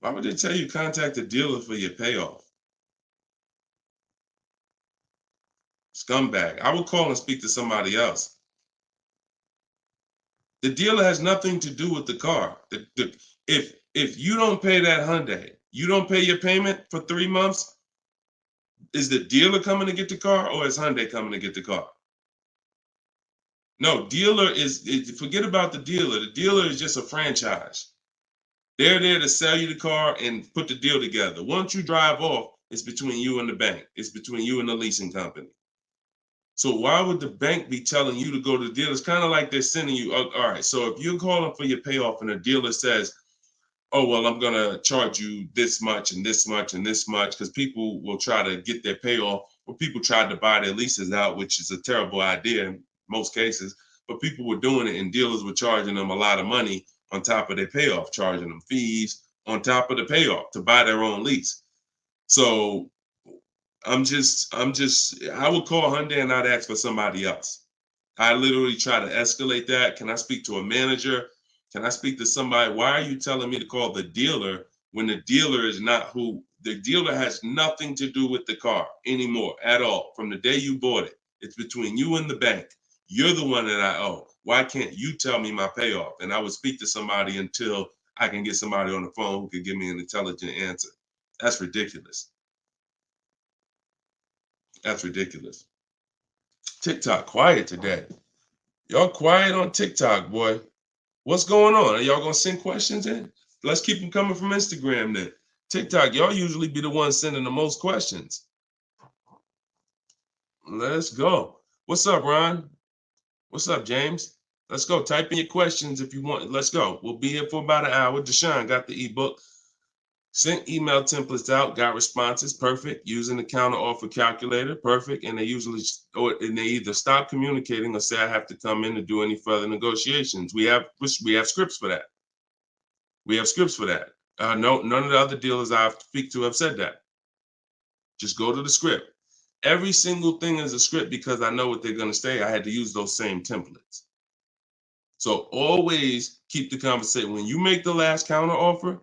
Why would they tell you contact the dealer for your payoff? Scumbag. I would call and speak to somebody else. The dealer has nothing to do with the car. If you don't pay that Hyundai, you don't pay your payment for 3 months, is the dealer coming to get the car, or is Hyundai coming to get the car? No, forget about the dealer. The dealer is just a franchise. They're there to sell you the car and put the deal together. Once you drive off, it's between you and the bank. It's between you and the leasing company. So why would the bank be telling you to go to the dealer? It's kind of like they're sending you, all right, so if you're calling for your payoff and the dealer says, oh, well, I'm going to charge you this much and this much and this much, because people will try to get their payoff, or people tried to buy their leases out, which is a terrible idea in most cases, but people were doing it and dealers were charging them a lot of money on top of their payoff, charging them fees on top of the payoff to buy their own lease. So I would call Hyundai and I'd ask for somebody else. I literally try to escalate that. Can I speak to a manager? Can I speak to somebody? Why are you telling me to call the dealer when the dealer is not who? The dealer has nothing to do with the car anymore at all. From the day you bought it, it's between you and the bank. You're the one that I owe. Why can't you tell me my payoff? And I would speak to somebody until I can get somebody on the phone who could give me an intelligent answer. That's ridiculous. That's ridiculous. TikTok quiet today. Y'all quiet on TikTok, boy. What's going on? Are y'all gonna send questions in? Let's keep them coming from Instagram then. TikTok, y'all usually be the ones sending the most questions. Let's go. What's up, Ron? What's up, James? Let's go. Type in your questions if you want. Let's go. We'll be here for about an hour. Deshone got the ebook. Sent email templates out, got responses, perfect. Using the counter offer calculator, perfect. And they usually, and they either stop communicating or say I have to come in to do any further negotiations. We have scripts for that. We have scripts for that. No, none of the other dealers I speak to have said that. Just go to the script. Every single thing is a script because I know what they're going to say. I had to use those same templates. So always keep the conversation. When you make the last counter offer,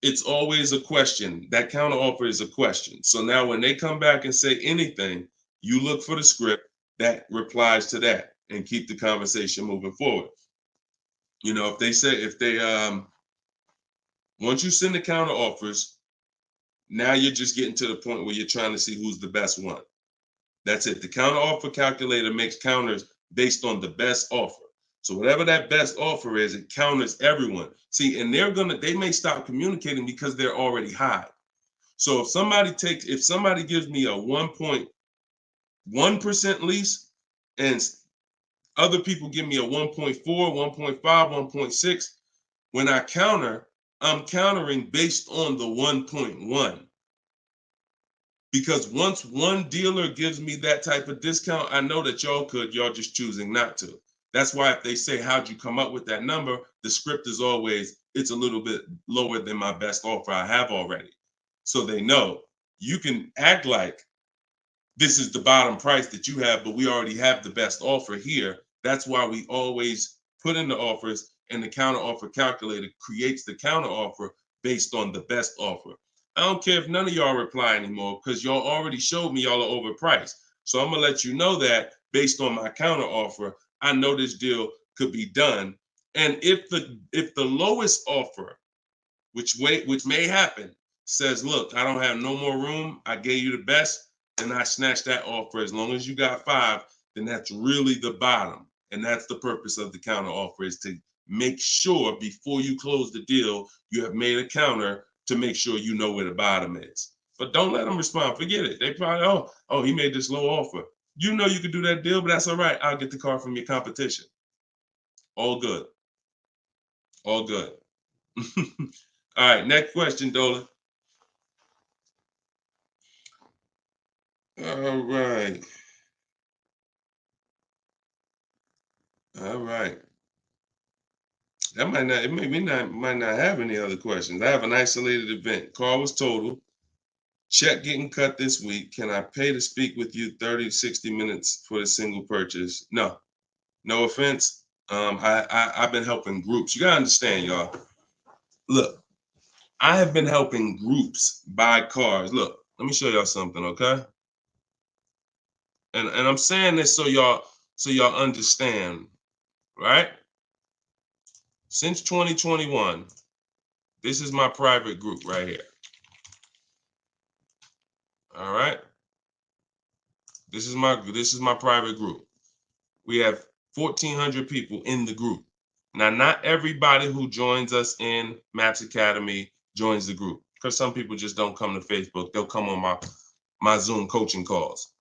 it's always a question. That counter offer is a question. So now when they come back and say anything, you look for the script that replies to that and keep the conversation moving forward. You know, once you send the counter offers, now you're just getting to the point where you're trying to see who's the best one. That's it. The counter offer calculator makes counters based on the best offer. So whatever that best offer is, it counters everyone. See, and they may stop communicating because they're already high. So if somebody gives me a 1.1% lease and other people give me a 1.4, 1.5, 1.6, when I counter, I'm countering based on the 1.1. Because once one dealer gives me that type of discount, I know that y'all just choosing not to. That's why if they say, how'd you come up with that number? The script is always, it's a little bit lower than my best offer I have already. So they know you can act like this is the bottom price that you have, but we already have the best offer here. That's why we always put in the offers, and the counter offer calculator creates the counter offer based on the best offer. I don't care if none of y'all reply anymore because y'all already showed me y'all are overpriced. So I'm gonna let you know that based on my counter offer, I know this deal could be done. And if the lowest offer, which may happen, says, look, I don't have no more room, I gave you the best, and I snatched that offer. As long as you got 5, then that's really the bottom. And that's the purpose of the counter offer, is to make sure before you close the deal, you have made a counter to make sure you know where the bottom is. But don't let them respond. Forget it. They probably, oh, he made this low offer. You know you could do that deal, but that's all right. I'll get the car from your competition. All good. All good. All right, next question, Dolan. All right. All right. That might not have any other questions. I have an isolated event. Car was totaled. Check getting cut this week. Can I pay to speak with you 30 to 60 minutes for the single purchase? No. No offense. I've been helping groups. You gotta understand, y'all. Look, I have been helping groups buy cars. Look, let me show y'all something, okay? And I'm saying this so y'all understand, right? Since 2021, this is my private group right here. All right. This is my private group. We have 1,400 people in the group. Now, not everybody who joins us in Maps Academy joins the group, because some people just don't come to Facebook. They'll come on my Zoom coaching calls.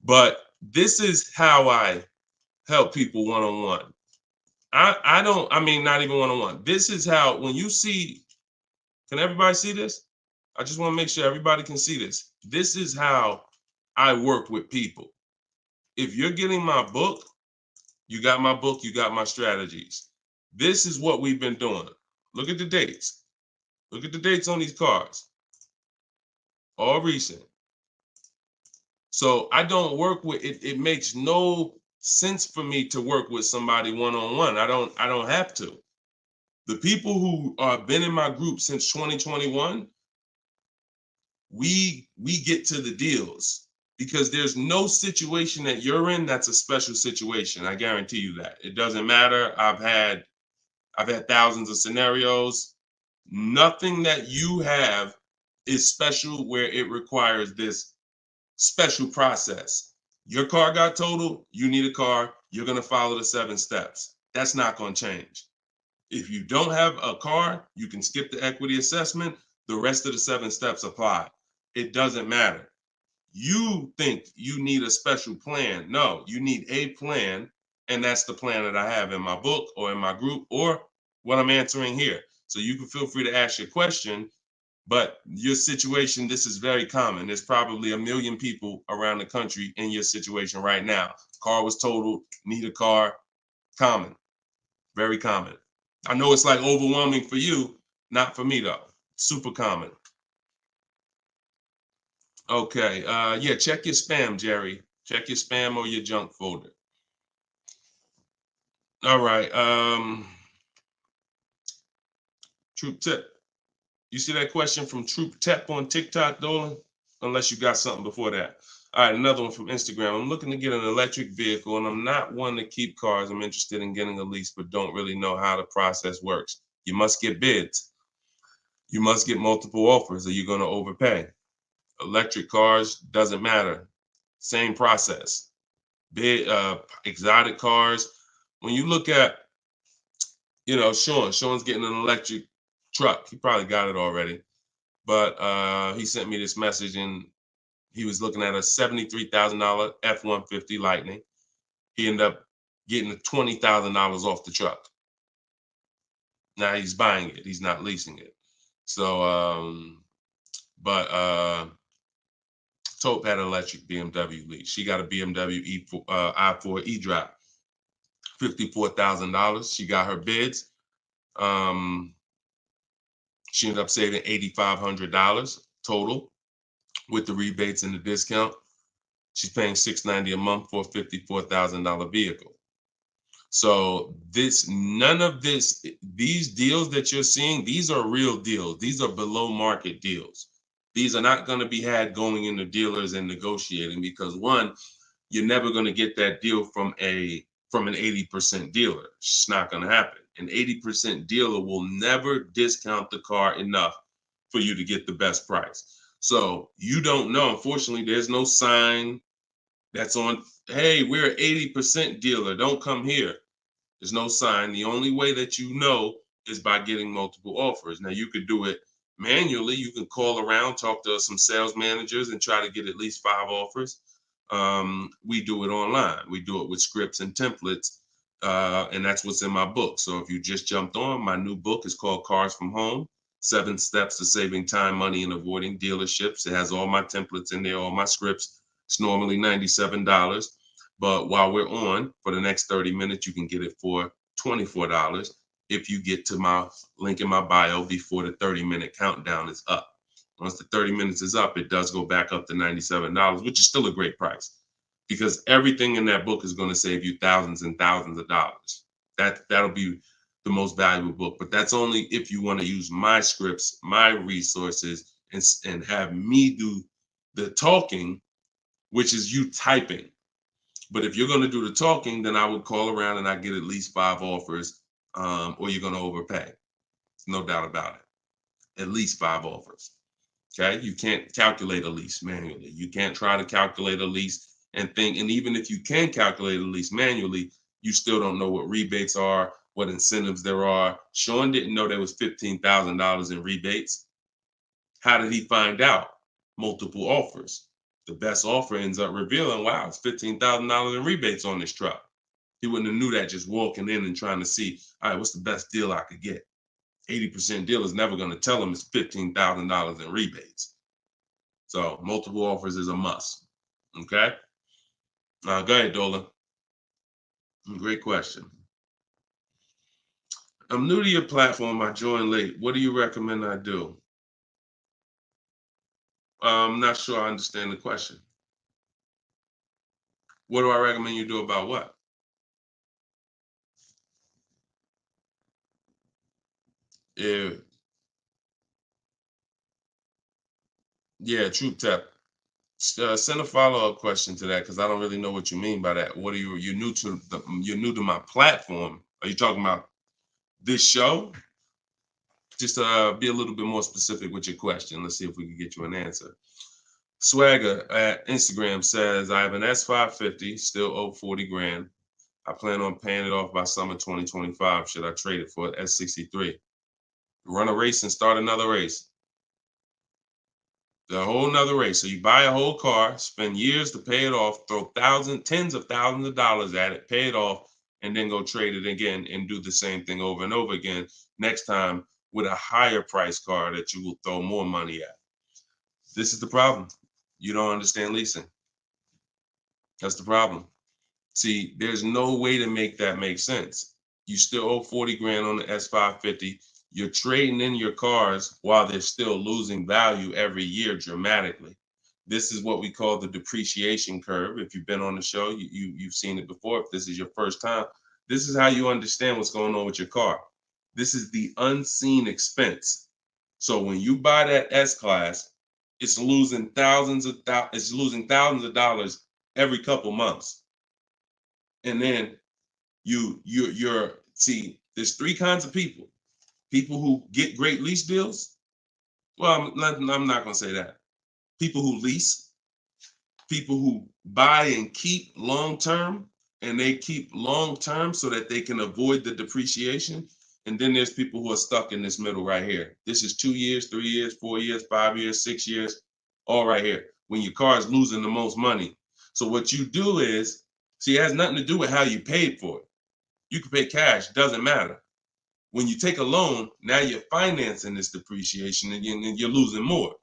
But this is how I help people one-on-one. Not even one-on-one. This is how, when you see, can everybody see this? I just want to make sure everybody can see this. This is how I work with people. If you're getting my book, you got my book, you got my strategies. This is what we've been doing. Look at the dates. Look at the dates on these cards. All recent. So I don't work with it. It makes no sense for me to work with somebody one-on-one. I don't have to. The people who have been in my group since 2021, we get to the deals, because there's no situation that you're in that's a special situation. I guarantee you that. It doesn't matter. I've had thousands of scenarios. Nothing that you have is special where it requires this special process. Your car got totaled, you need a car, you're going to follow the 7 steps. That's not going to change. If you don't have a car, you can skip the equity assessment. The rest of the 7 steps apply. It doesn't matter. You think you need a special plan. No, you need a plan. And that's the plan that I have in my book or in my group or what I'm answering here. So you can feel free to ask your question. But your situation, this is very common. There's probably 1 million people around the country in your situation right now. Car was totaled, need a car. Common, very common. I know it's like overwhelming for you, not for me though. Super common. Okay, yeah, check your spam, Jerry. Check your spam or your junk folder. All right, Troop Tip. You see that question from Troop Tep on TikTok, Dolan? Unless you got something before that. All right, another one from Instagram. I'm looking to get an electric vehicle, and I'm not one to keep cars. I'm interested in getting a lease, but don't really know how the process works. You must get bids. You must get multiple offers, or you're going to overpay. Electric cars, doesn't matter. Same process. Bid, exotic cars. When you look at, Sean's getting an electric truck. He probably got it already. But he sent me this message, and he was looking at a $73,000 F-150 Lightning. He ended up getting $20,000 off the truck. Now he's buying it. He's not leasing it. So, Taupe had an electric BMW lease. She got a BMW i4 e-drive, $54,000. She got her bids. She ended up saving $8,500 total with the rebates and the discount. She's paying $690 a month for a $54,000 vehicle. So these deals that you're seeing, these are real deals. These are below market deals. These are not going to be had going into dealers and negotiating because one, you're never going to get that deal from an 80% dealer. It's not going to happen. An 80% dealer will never discount the car enough for you to get the best price. So you don't know. Unfortunately, there's no sign that's on, hey, we're an 80% dealer. Don't come here. There's no sign. The only way that you know is by getting multiple offers. Now, you could do it manually. You can call around, talk to some sales managers, and try to get at least 5 offers. We do it online. We do it with scripts and templates, and that's what's in my book. So if you just jumped on, my new book is called Cars from Home, 7 Steps to Saving Time, Money, and Avoiding Dealerships. It has all my templates in there, all my scripts. It's normally $97. But while we're on, for the next 30 minutes, you can get it for $24 if you get to my link in my bio before the 30-minute countdown is up. Once the 30 minutes is up, it does go back up to $97, which is still a great price because everything in that book is going to save you thousands and thousands of dollars. That'll be the most valuable book, but that's only if you want to use my scripts, my resources, and have me do the talking, which is you typing. But if you're going to do the talking, then I would call around and I get at least 5 offers, or you're going to overpay. No doubt about it. At least 5 offers. Okay. You can't calculate a lease manually. You can't try to calculate a lease and think. And even if you can calculate a lease manually, you still don't know what rebates are, what incentives there are. Sean didn't know there was $15,000 in rebates. How did he find out? Multiple offers. The best offer ends up revealing, wow, it's $15,000 in rebates on this truck. He wouldn't have knew that just walking in and trying to see, all right, what's the best deal I could get? 80% deal is never going to tell him it's $15,000 in rebates. So multiple offers is a must. Okay. Go ahead, Dolan. Great question. I'm new to your platform. I joined late. What do you recommend I do? I'm not sure I understand the question. What do I recommend you do about what? Yeah, Troop Tap. Send a follow-up question to that because I don't really know what you mean by that. What are you're new to my platform? Are you talking about this show? Just be a little bit more specific with your question. Let's see if we can get you an answer. Swagger at Instagram says, I have an S550, still owe 40 grand. I plan on paying it off by summer 2025. Should I trade it for an S63? Run a race and start another race. The whole nother race. So you buy a whole car, spend years to pay it off, throw tens of thousands of dollars at it, pay it off, and then go trade it again and do the same thing over and over again. Next time with a higher price car that you will throw more money at. This is the problem. You don't understand leasing. That's the problem. See, there's no way to make that make sense. You still owe 40 grand on the S550. You're trading in your cars while they're still losing value every year dramatically. This is what we call the depreciation curve. If you've been on the show, you've seen it before. If this is your first time, this is how you understand what's going on with your car. This is the unseen expense. So when you buy that S-Class, it's losing thousands of dollars every couple months. And then you're see, there's three kinds of people. People who get great lease deals. Well, I'm not going to say that. People who lease, people who buy and keep long term, and they keep long term so that they can avoid the depreciation. And then there's people who are stuck in this middle right here. This is 2 years, 3 years, 4 years, 5 years, 6 years, all right here, when your car is losing the most money. So what you do is, see, it has nothing to do with how you paid for it. You can pay cash, doesn't matter. When you take a loan, now you're financing this depreciation and you're losing more.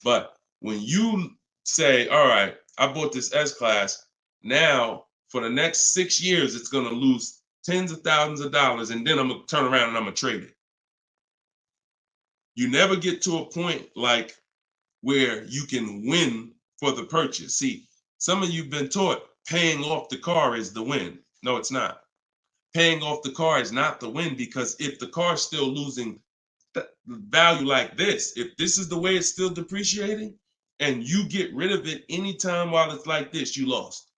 But when you say, all right, I bought this S-Class, now for the next 6 years, it's going to lose tens of thousands of dollars, and then I'm going to turn around and I'm going to trade it. You never get to a point like where you can win for the purchase. See, some of you've been taught paying off the car is the win. No, it's not. Paying off the car is not the win, because if the car is still losing value like this, if this is the way it's still depreciating and you get rid of it anytime while it's like this, you lost.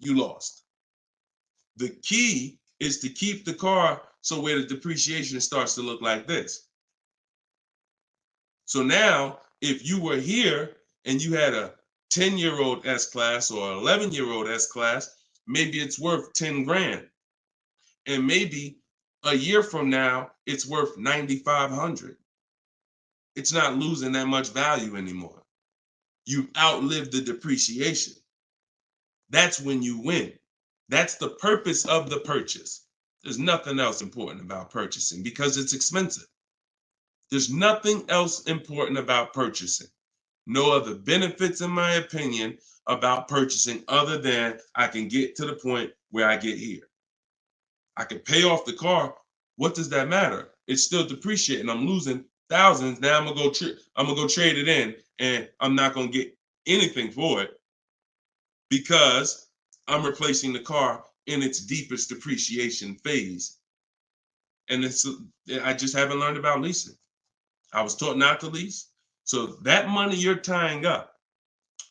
You lost. The key is to keep the car so where the depreciation starts to look like this. So now, if you were here and you had a 10-year-old S-Class or 11-year-old S-Class, maybe it's worth 10 grand. And maybe a year from now, it's worth 9,500. It's not losing that much value anymore. You outlived the depreciation. That's when you win. That's the purpose of the purchase. There's nothing else important about purchasing because it's expensive. There's nothing else important about purchasing. No other benefits, in my opinion, about purchasing other than I can get to the point where I get here. I can pay off the car. What does that matter? It's still depreciating. I'm losing thousands. Now I'm gonna go trade it in, and I'm not gonna get anything for it because I'm replacing the car in its deepest depreciation phase. And I just haven't learned about leasing. I was taught not to lease. So that money you're tying up,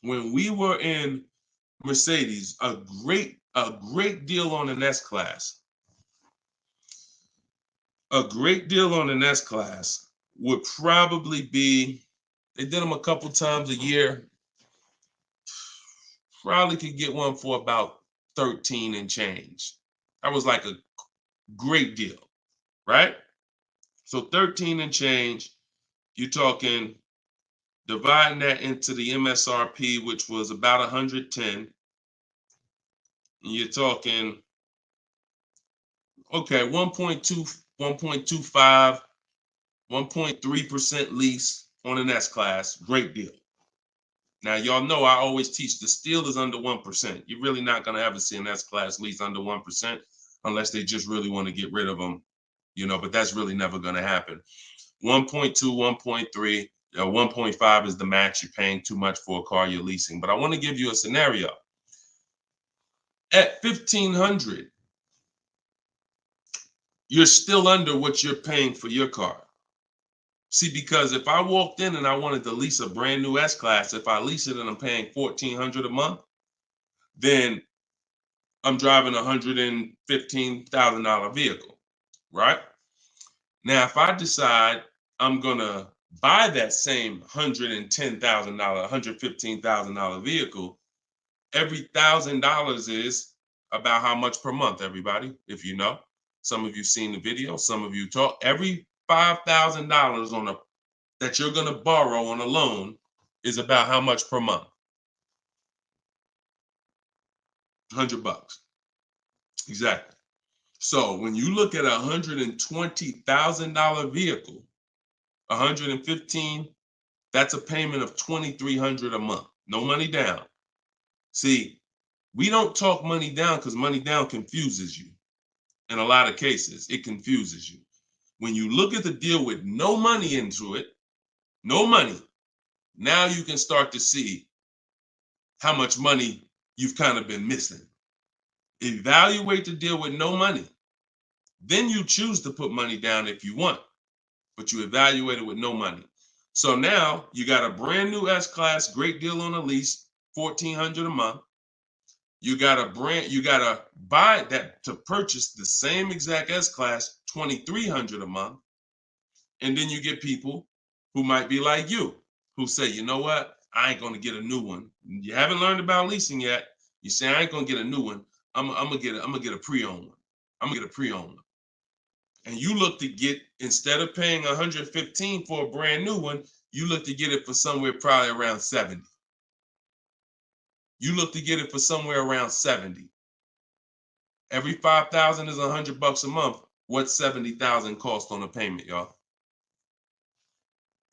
when we were in Mercedes, a great deal on an S-Class. A great deal on an S-Class would probably be, they did them a couple times a year, probably could get one for about 13 and change. That was like a great deal, right? So 13 and change, you're talking, dividing that into the MSRP, which was about 110, you're talking, okay, 1.2, 1.25, 1.3% lease on an S-Class, great deal. Now, y'all know I always teach the steal is under 1%. You're really not going to ever see an S-Class lease under 1% unless they just really want to get rid of them, but that's really never going to happen. 1.2, 1.3, 1.5 is the max. You're paying too much for a car you're leasing. But I want to give you a scenario. At $1,500, you're still under what you're paying for your car. See, because if I walked in and I wanted to lease a brand new S-Class, if I lease it and I'm paying $1,400 a month, then I'm driving a $115,000 vehicle, right? Now, if I decide I'm gonna buy that same $110,000, $115,000 vehicle, every $1,000 is about how much per month, everybody, if you know. Some of you seen the video, some of you talk. Every $5,000 on a that you're going to borrow on a loan is about how much per month? $100. Exactly. So when you look at a $120,000 vehicle, 115, that's a payment of $2,300 a month. No money down. See, we don't talk money down because money down confuses you. In a lot of cases, it confuses you. When you look at the deal with no money into it, no money, now you can start to see how much money you've kind of been missing. Evaluate the deal with no money. Then you choose to put money down if you want, but you evaluate it with no money. So now you got a brand new S-Class, great deal on a lease, $1,400 a month. You gotta buy that to purchase the same exact S-Class, $2,300 a month. And then you get people who might be like you, who say, you know what? I ain't gonna get a new one. You haven't learned about leasing yet. You say I ain't gonna get a new one. I'm gonna get a pre-owned one. I'm gonna get a pre-owned one. And you look to get, instead of paying 115 for a brand new one, you look to get it for somewhere probably around 70. You look to get it for somewhere around 70. Every 5,000 is $100 a month. What's 70,000 cost on a payment, y'all?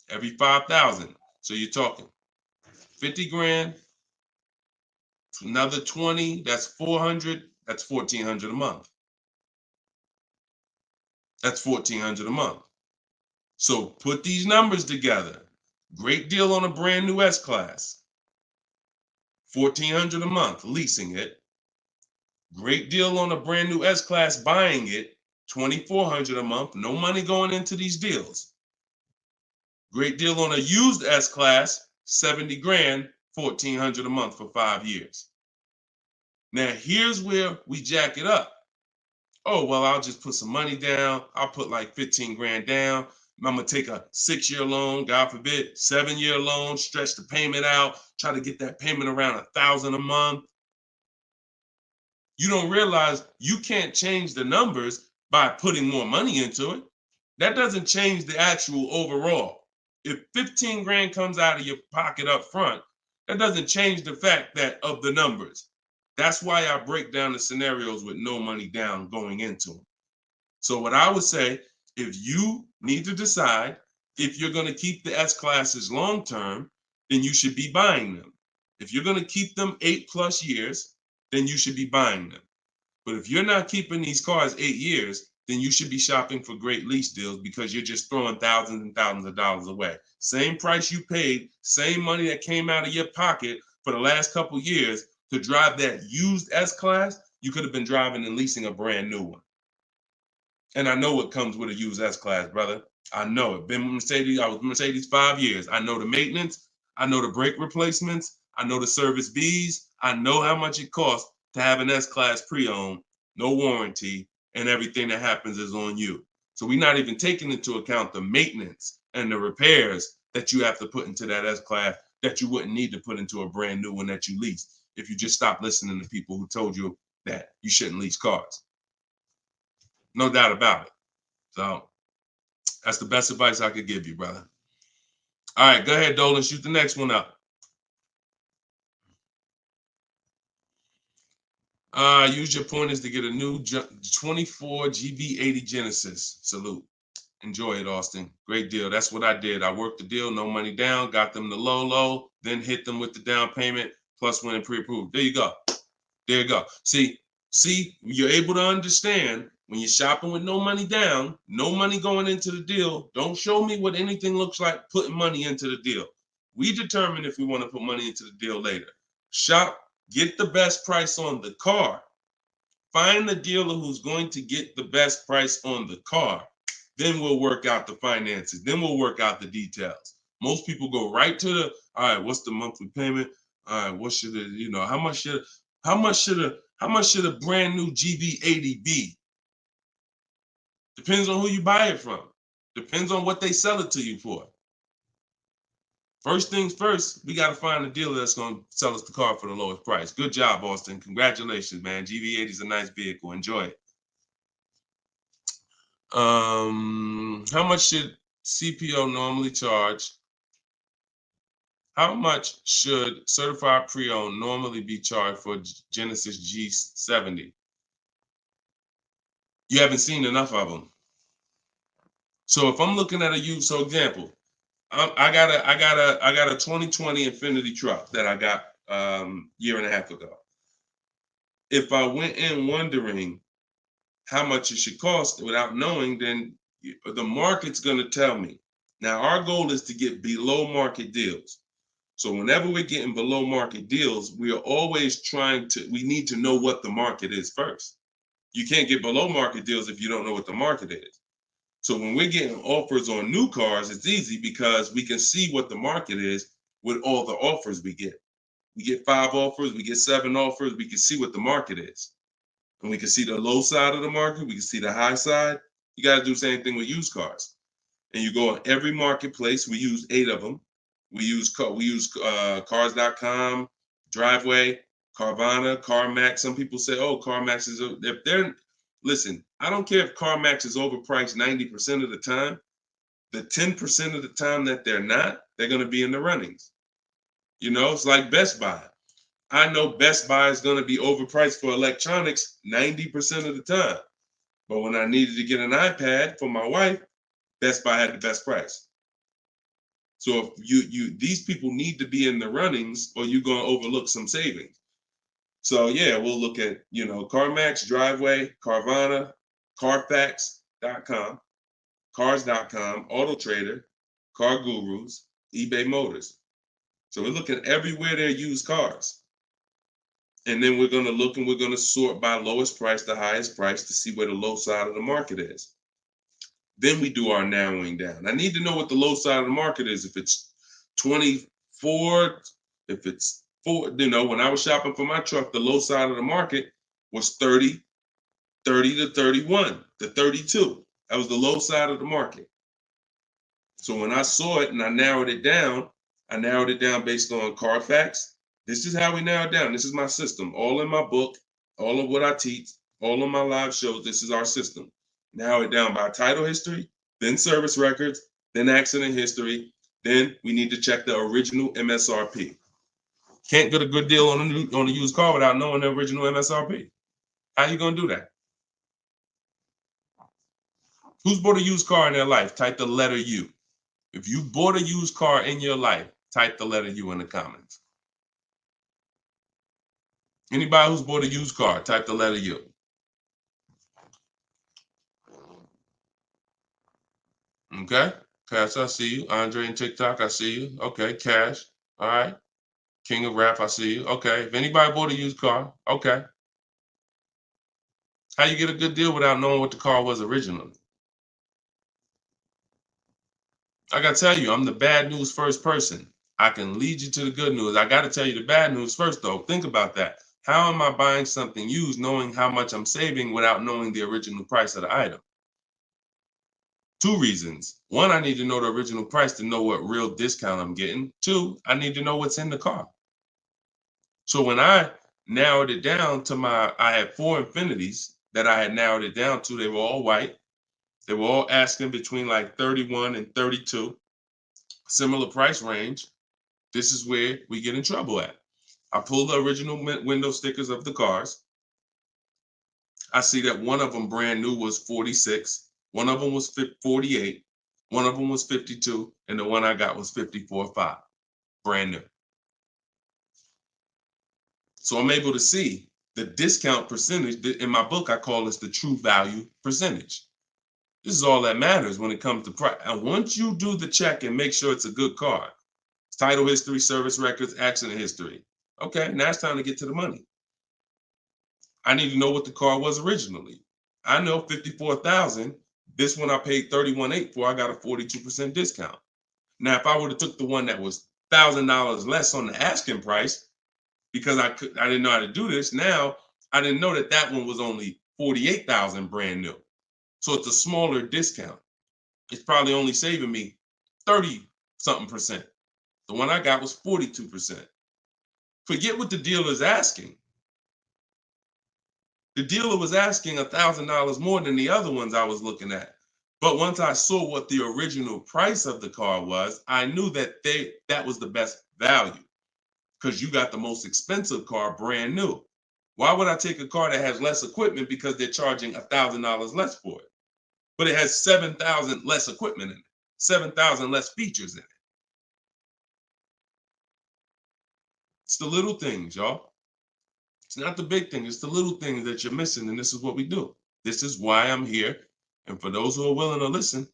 Every 5,000. So you're talking 50 grand, another 20, that's 400, that's 1,400 a month. That's 1,400 a month. So put these numbers together. Great deal on a brand new S-Class. 1,400 a month, leasing it. Great deal on a brand new S-Class, buying it. 2,400 a month, no money going into these deals. Great deal on a used S-Class, 70 grand, 1,400 a month for 5 years. Now, here's where we jack it up. Oh, well, I'll just put some money down. I'll put like 15 grand down. I'm going to take a 6-year loan, God forbid, 7-year loan, stretch the payment out, try to get that payment around 1,000 a month. You don't realize you can't change the numbers by putting more money into it. That doesn't change the actual overall. If 15 grand comes out of your pocket up front, that doesn't change the fact that of the numbers. That's why I break down the scenarios with no money down going into them. So what I would say, if you need to decide if you're going to keep the S-Classes long term, then you should be buying them. If you're going to keep them 8+ years, then you should be buying them. But if you're not keeping these cars 8 years, then you should be shopping for great lease deals because you're just throwing thousands and thousands of dollars away. Same price you paid, same money that came out of your pocket for the last couple of years to drive that used S-Class, you could have been driving and leasing a brand new one. And I know what comes with a used S-Class, brother. I know it. Been with Mercedes. I was with Mercedes 5 years. I know the maintenance. I know the brake replacements. I know the service Bs. I know how much it costs to have an S-Class pre-owned, no warranty, and everything that happens is on you. So we're not even taking into account the maintenance and the repairs that you have to put into that S-Class that you wouldn't need to put into a brand new one that you lease if you just stop listening to people who told you that you shouldn't lease cars. No doubt about it. So that's the best advice I could give you, brother. All right, go ahead, Dolan. Shoot the next one up. Use your pointers to get a new 24 GB80 Genesis. Salute. Enjoy it, Austin. Great deal. That's what I did. I worked the deal, no money down, got them the low, then hit them with the down payment, plus went and pre-approved. There you go. There you go. See, you're able to understand when you're shopping with no money down, no money going into the deal. Don't show me what anything looks like putting money into the deal. We determine if we want to put money into the deal later. Shop, get the best price on the car. Find the dealer who's going to get the best price on the car. Then we'll work out the finances. Then we'll work out the details. Most people go right to the, all right, what's the monthly payment? All right, what should it, how much should a brand new GB80 be? Depends on who you buy it from. Depends on what they sell it to you for. First things first, we got to find a dealer that's going to sell us the car for the lowest price. Good job, Austin. Congratulations, man. GV80 is a nice vehicle. Enjoy it. How much should CPO normally charge? How much should certified pre-owned normally be charged for Genesis G70? You haven't seen enough of them. So if I'm looking at a used, so example, I got a 2020 Infinity truck that I got year and a half ago. If I went in wondering how much it should cost without knowing, then the market's going to tell me. Now our goal is to get below market deals. So whenever we're getting below market deals, we are always we need to know what the market is first. You can't get below market deals if you don't know what the market is. So when we're getting offers on new cars, it's easy because we can see what the market is with all the offers we get. We get 5 offers, we get 7 offers, we can see what the market is. And we can see the low side of the market, we can see the high side. You got to do the same thing with used cars. And you go on every marketplace, we use 8 of them. We use cars.com, Driveway, Carvana, CarMax. Some people say, oh, CarMax is, if they're, listen, I don't care if CarMax is overpriced 90% of the time. The 10% of the time that they're not, they're going to be in the runnings. You know, it's like Best Buy. I know Best Buy is going to be overpriced for electronics 90% of the time. But when I needed to get an iPad for my wife, Best Buy had the best price. So if these people need to be in the runnings or you're going to overlook some savings. So yeah, we'll look at, CarMax, Driveway, Carvana, Carfax.com, Cars.com, Auto Trader, Car Gurus, eBay Motors. So we're looking everywhere there used cars. And then we're going to look and we're going to sort by lowest price to highest price to see where the low side of the market is. Then we do our narrowing down. I need to know what the low side of the market is. If it's 24, if it's 4, when I was shopping for my truck, the low side of the market was 30 to 31 to 32. That was the low side of the market. So when I saw it and I narrowed it down based on Carfax. This is how we narrow it down. This is my system. All in my book, all of what I teach, all of my live shows, this is our system. Narrow it down by title history, then service records, then accident history. Then we need to check the original MSRP. Can't get a good deal on a used car without knowing the original MSRP. How you gonna do that? Who's bought a used car in their life? Type the letter U. If you bought a used car in your life, type the letter U in the comments. Anybody who's bought a used car, type the letter U. Okay, Cash, I see you. Andre and TikTok, I see you. Okay, Cash, all right. King of Rap, I see you. Okay, if anybody bought a used car, okay. How you get a good deal without knowing what the car was originally? I gotta tell you, I'm the bad news first person. I can lead you to the good news. I gotta tell you the bad news first, though. Think about that. How am I buying something used knowing how much I'm saving without knowing the original price of the item? 2 reasons. 1, I need to know the original price to know what real discount I'm getting. 2, I need to know what's in the car. So when I narrowed it down to I had 4 Infinities that I had narrowed it down to. They were all white. They were all asking between like 31 and 32, similar price range. This is where we get in trouble at. I pulled the original window stickers of the cars. I see that one of them brand new was 46. One of them was 48. One of them was 52. And the one I got was 54.5, brand new. So I'm able to see the discount percentage. In my book, I call this the true value percentage. This is all that matters when it comes to price. And once you do the check and make sure it's a good car, title history, service records, accident history. Okay, now it's time to get to the money. I need to know what the car was originally. I know 54,000. This one I paid 31.8 for. I got a 42% discount. Now, if I would have took the one that was $1,000 less on the asking price, because I didn't know how to do this. Now I didn't know that one was only 48,000 brand new. So it's a smaller discount. It's probably only saving me 30 something percent. The one I got was 42%. Forget what the dealer's asking. The dealer was asking $1,000 more than the other ones I was looking at. But once I saw what the original price of the car was, I knew that that was the best value because you got the most expensive car brand new. Why would I take a car that has less equipment because they're charging $1,000 less for it? But it has 7,000 less equipment in it, 7,000 less features in it. It's the little things, y'all. It's not the big thing. It's the little things that you're missing. And this is what we do. This is why I'm here. And for those who are willing to listen,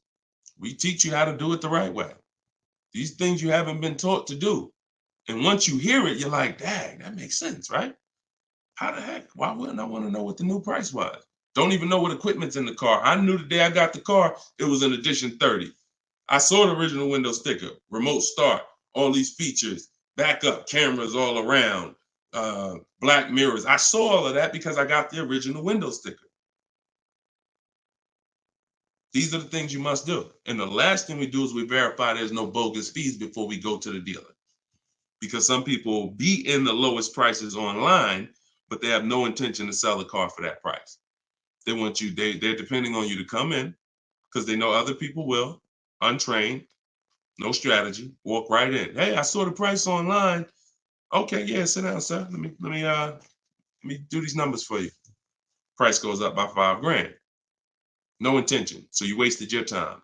we teach you how to do it the right way. These things you haven't been taught to do. And once you hear it, you're like, dang, that makes sense, right? How the heck? Why wouldn't I want to know what the new price was? Don't even know what equipment's in the car. I knew the day I got the car, it was an edition 30. I saw the original window sticker, remote start, all these features, backup cameras all around, black mirrors. I saw all of that because I got the original window sticker. These are the things you must do. And the last thing we do is we verify there's no bogus fees before we go to the dealer. Because some people will be in the lowest prices online, but they have no intention to sell the car for that price. They want you, they're depending on you to come in because they know other people will, untrained, no strategy, walk right in. Hey, I saw the price online. Okay, yeah, sit down, sir. Let me do these numbers for you. Price goes up by $5,000. No intention. So you wasted your time.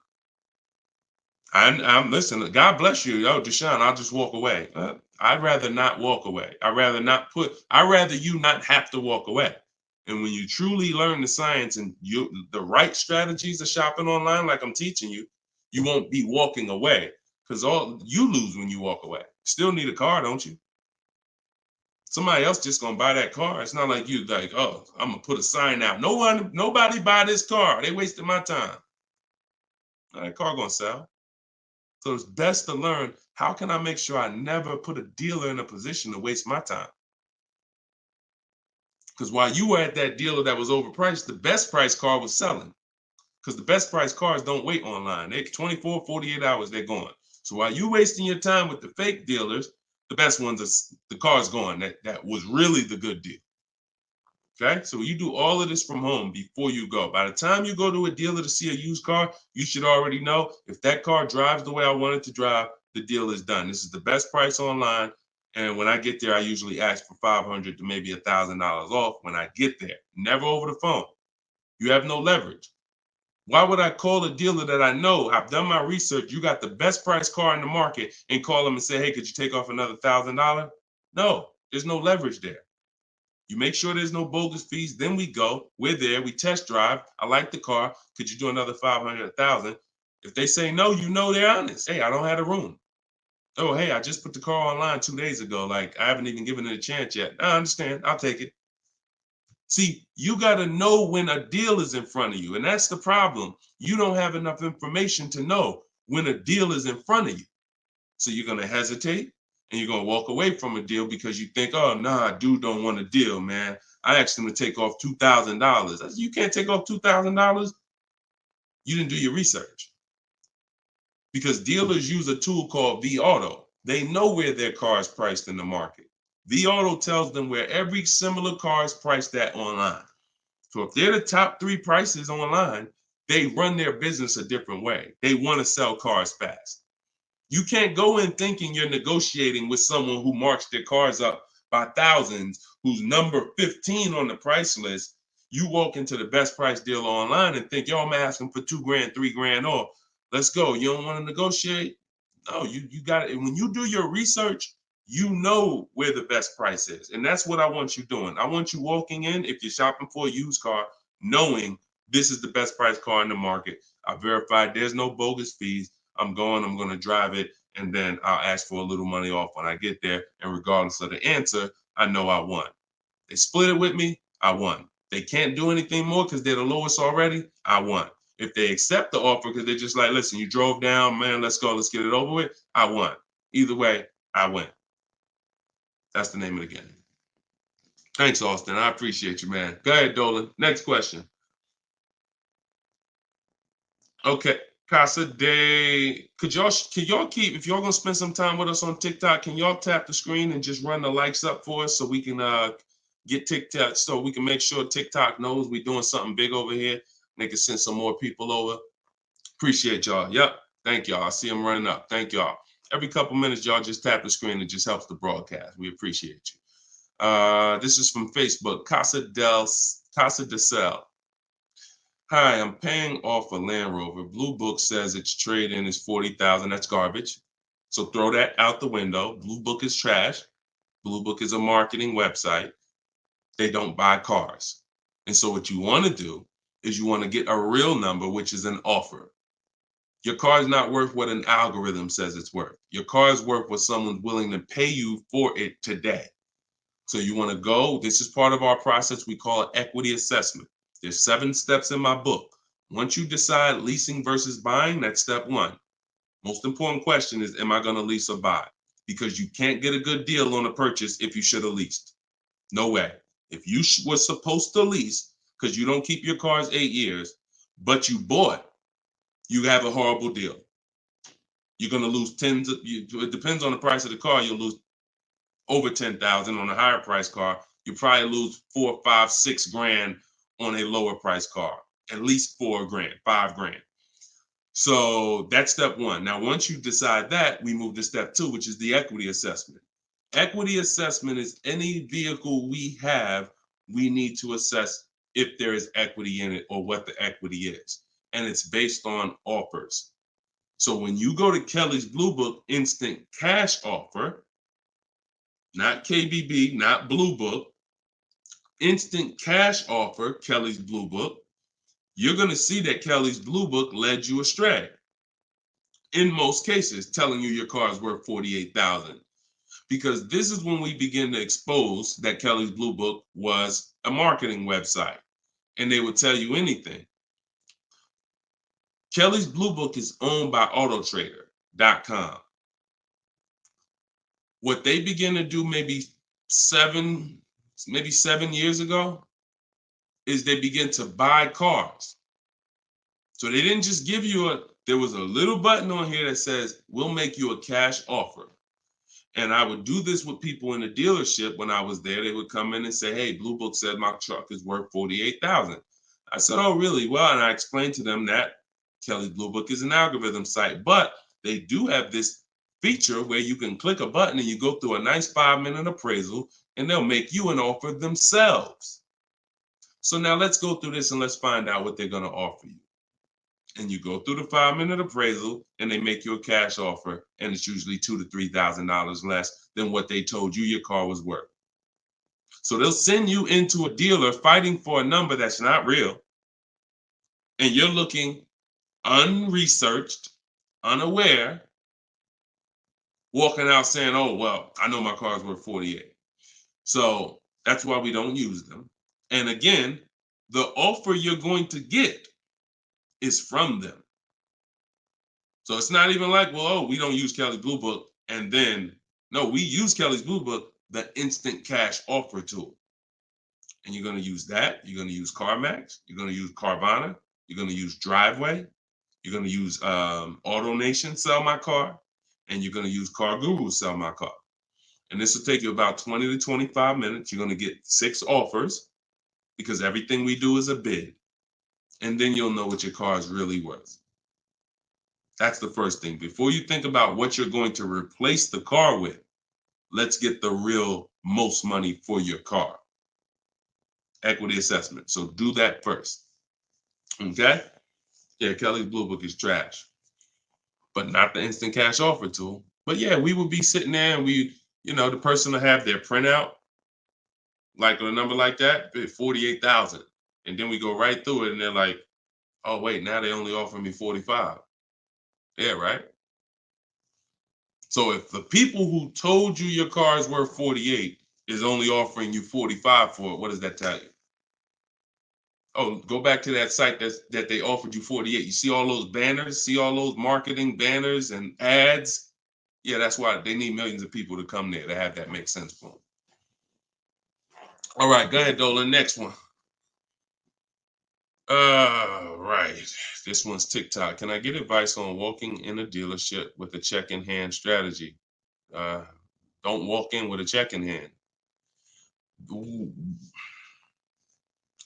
I'm listen, God bless you. Yo, Deshone, I'll just walk away. I'd rather not walk away. I'd rather you not have to walk away. And when you truly learn the science and the right strategies of shopping online, like I'm teaching you, you won't be walking away because all you lose when you walk away. Still need a car, don't you? Somebody else just gonna buy that car. It's not like you like, oh, I'm gonna put a sign out. Nobody buy this car. They wasted my time. That car gonna sell. So it's best to learn, how can I make sure I never put a dealer in a position to waste my time? Because while you were at that dealer that was overpriced, the best price car was selling. Because the best price cars don't wait online. They 24, 48 hours, they're gone. So while you wasting your time with the fake dealers, the best ones are the car's gone. That was really the good deal. Okay, so you do all of this from home before you go. By the time you go to a dealer to see a used car, you should already know if that car drives the way I want it to drive, the deal is done. This is the best price online. And when I get there, I usually ask for $500 to maybe $1,000 off when I get there. Never over the phone. You have no leverage. Why would I call a dealer that I know, I've done my research, you got the best price car in the market, and call them and say, hey, could you take off another $1,000? No, there's no leverage there. You make sure there's no bogus fees. Then we go. We're there. We test drive. I like the car. Could you do another 500, 1,000? If they say no, you know they're honest. Hey, I don't have a room. Oh, hey, I just put the car online 2 days ago. Like, I haven't even given it a chance yet. I understand. I'll take it. See, you got to know when a deal is in front of you. And that's the problem. You don't have enough information to know when a deal is in front of you. So you're going to hesitate. And you're going to walk away from a deal because you think, oh, nah, dude don't want a deal, man. I asked him to take off $2,000. You can't take off $2,000. You didn't do your research. Because dealers use a tool called vAuto. They know where their car is priced in the market. vAuto tells them where every similar car is priced at online. So if they're the top 3 prices online, they run their business a different way. They want to sell cars fast. You can't go in thinking you're negotiating with someone who marks their cars up by thousands, who's number 15 on the price list. You walk into the best price deal online and think, yo, I'm asking for $2,000, $3,000 off. Let's go. You don't want to negotiate? No, you got it. And when you do your research, you know where the best price is. And that's what I want you doing. I want you walking in, if you're shopping for a used car, knowing this is the best price car in the market. I verified there's no bogus fees. I'm going to drive it, and then I'll ask for a little money off when I get there. And regardless of the answer, I know I won. They split it with me, I won. They can't do anything more because they're the lowest already, I won. If they accept the offer because they're just like, listen, you drove down, man, let's go, let's get it over with, I won. Either way, I win. That's the name of the game. Thanks, Austin. I appreciate you, man. Go ahead, Dolan. Next question. Okay. Casa Day, could y'all keep, if y'all gonna spend some time with us on TikTok, can y'all tap the screen and just run the likes up for us so we can get TikTok, so we can make sure TikTok knows we're doing something big over here. They can send some more people over. Appreciate y'all. Yep. Thank y'all. I see them running up. Thank y'all. Every couple minutes, y'all just tap the screen. It just helps the broadcast. We appreciate you. This is from Facebook. Casa de Cel. Hi, I'm paying off a Land Rover. Blue Book says its trade-in is $40,000. That's garbage. So throw that out the window. Blue Book is trash. Blue Book is a marketing website. They don't buy cars. And so what you want to do is you want to get a real number, which is an offer. Your car is not worth what an algorithm says it's worth. Your car is worth what someone's willing to pay you for it today. So you want to go, this is part of our process. We call it equity assessment. There's 7 steps in my book. Once you decide leasing versus buying, that's step 1. Most important question is, am I going to lease or buy? Because you can't get a good deal on a purchase if you should have leased. No way. If you were supposed to lease, because you don't keep your cars 8 years, but you bought, you have a horrible deal. You're going to lose it depends on the price of the car. You'll lose over 10,000 on a higher price car. You probably lose 4, 5, 6 grand on a lower price car, at least 4 grand, 5 grand. So that's step 1. Now, once you decide that, we move to step 2, which is the equity assessment. Equity assessment is any vehicle we have, we need to assess if there is equity in it or what the equity is. And it's based on offers. So when you go to Kelly's Blue Book instant cash offer, not KBB, not Blue Book, instant cash offer, Kelly's Blue Book, you're going to see that Kelly's Blue Book led you astray. In most cases, telling you your car is worth $48,000. Because this is when we begin to expose that Kelly's Blue Book was a marketing website and they would tell you anything. Kelly's Blue Book is owned by Autotrader.com. What they began to do maybe 7 years ago is they begin to buy cars. So they didn't just give you there was a little button on here that says, we'll make you a cash offer. And I would do this with people in the dealership when I was there. They would come in and say, hey, Blue Book said my truck is worth $48,000. I said, oh, really? Well, and I explained to them that Kelly's Blue Book is an algorithm site, but they do have this feature where you can click a button and you go through a nice 5-minute appraisal and they'll make you an offer themselves. So now let's go through this and let's find out what they're going to offer you. And you go through the 5-minute appraisal and they make you a cash offer, and it's usually $2,000 to $3,000 less than what they told you your car was worth. So they'll send you into a dealer fighting for a number that's not real, and you're looking unresearched, unaware, walking out saying, oh, well, I know my car's worth 48. So that's why we don't use them. And again, the offer you're going to get is from them. So it's not even like, well, oh, we don't use Kelly's Blue Book. And then, no, we use Kelly's Blue Book, the instant cash offer tool. And you're going to use that. You're going to use CarMax. You're going to use Carvana. You're going to use Driveway. You're going to use AutoNation, Sell My Car. And you're going to use Car Guru, Sell My Car. And this will take you about 20 to 25 minutes. You're going to get 6 offers because everything we do is a bid. And then you'll know what your car is really worth. That's the first thing. Before you think about what you're going to replace the car with, let's get the real most money for your car. Equity assessment. So do that first. Okay? Yeah, Kelly's Blue Book is trash, but not the instant cash offer tool. But yeah, we would be sitting there and the person will have their printout, like a number like that, 48,000. And then we go right through it and they're like, oh, wait, now they only offer me 45. Yeah, right? So if the people who told you your car is worth 48 is only offering you 45 for it, what does that tell you? Oh, go back to that site that they offered you 48. You see all those banners, see all those marketing banners and ads? Yeah, that's why they need millions of people to come there to have that make sense for them. All right, go ahead, Dolan. Next one. Right. This one's TikTok. Can I get advice on walking in a dealership with a check in hand strategy? Don't walk in with a check in hand.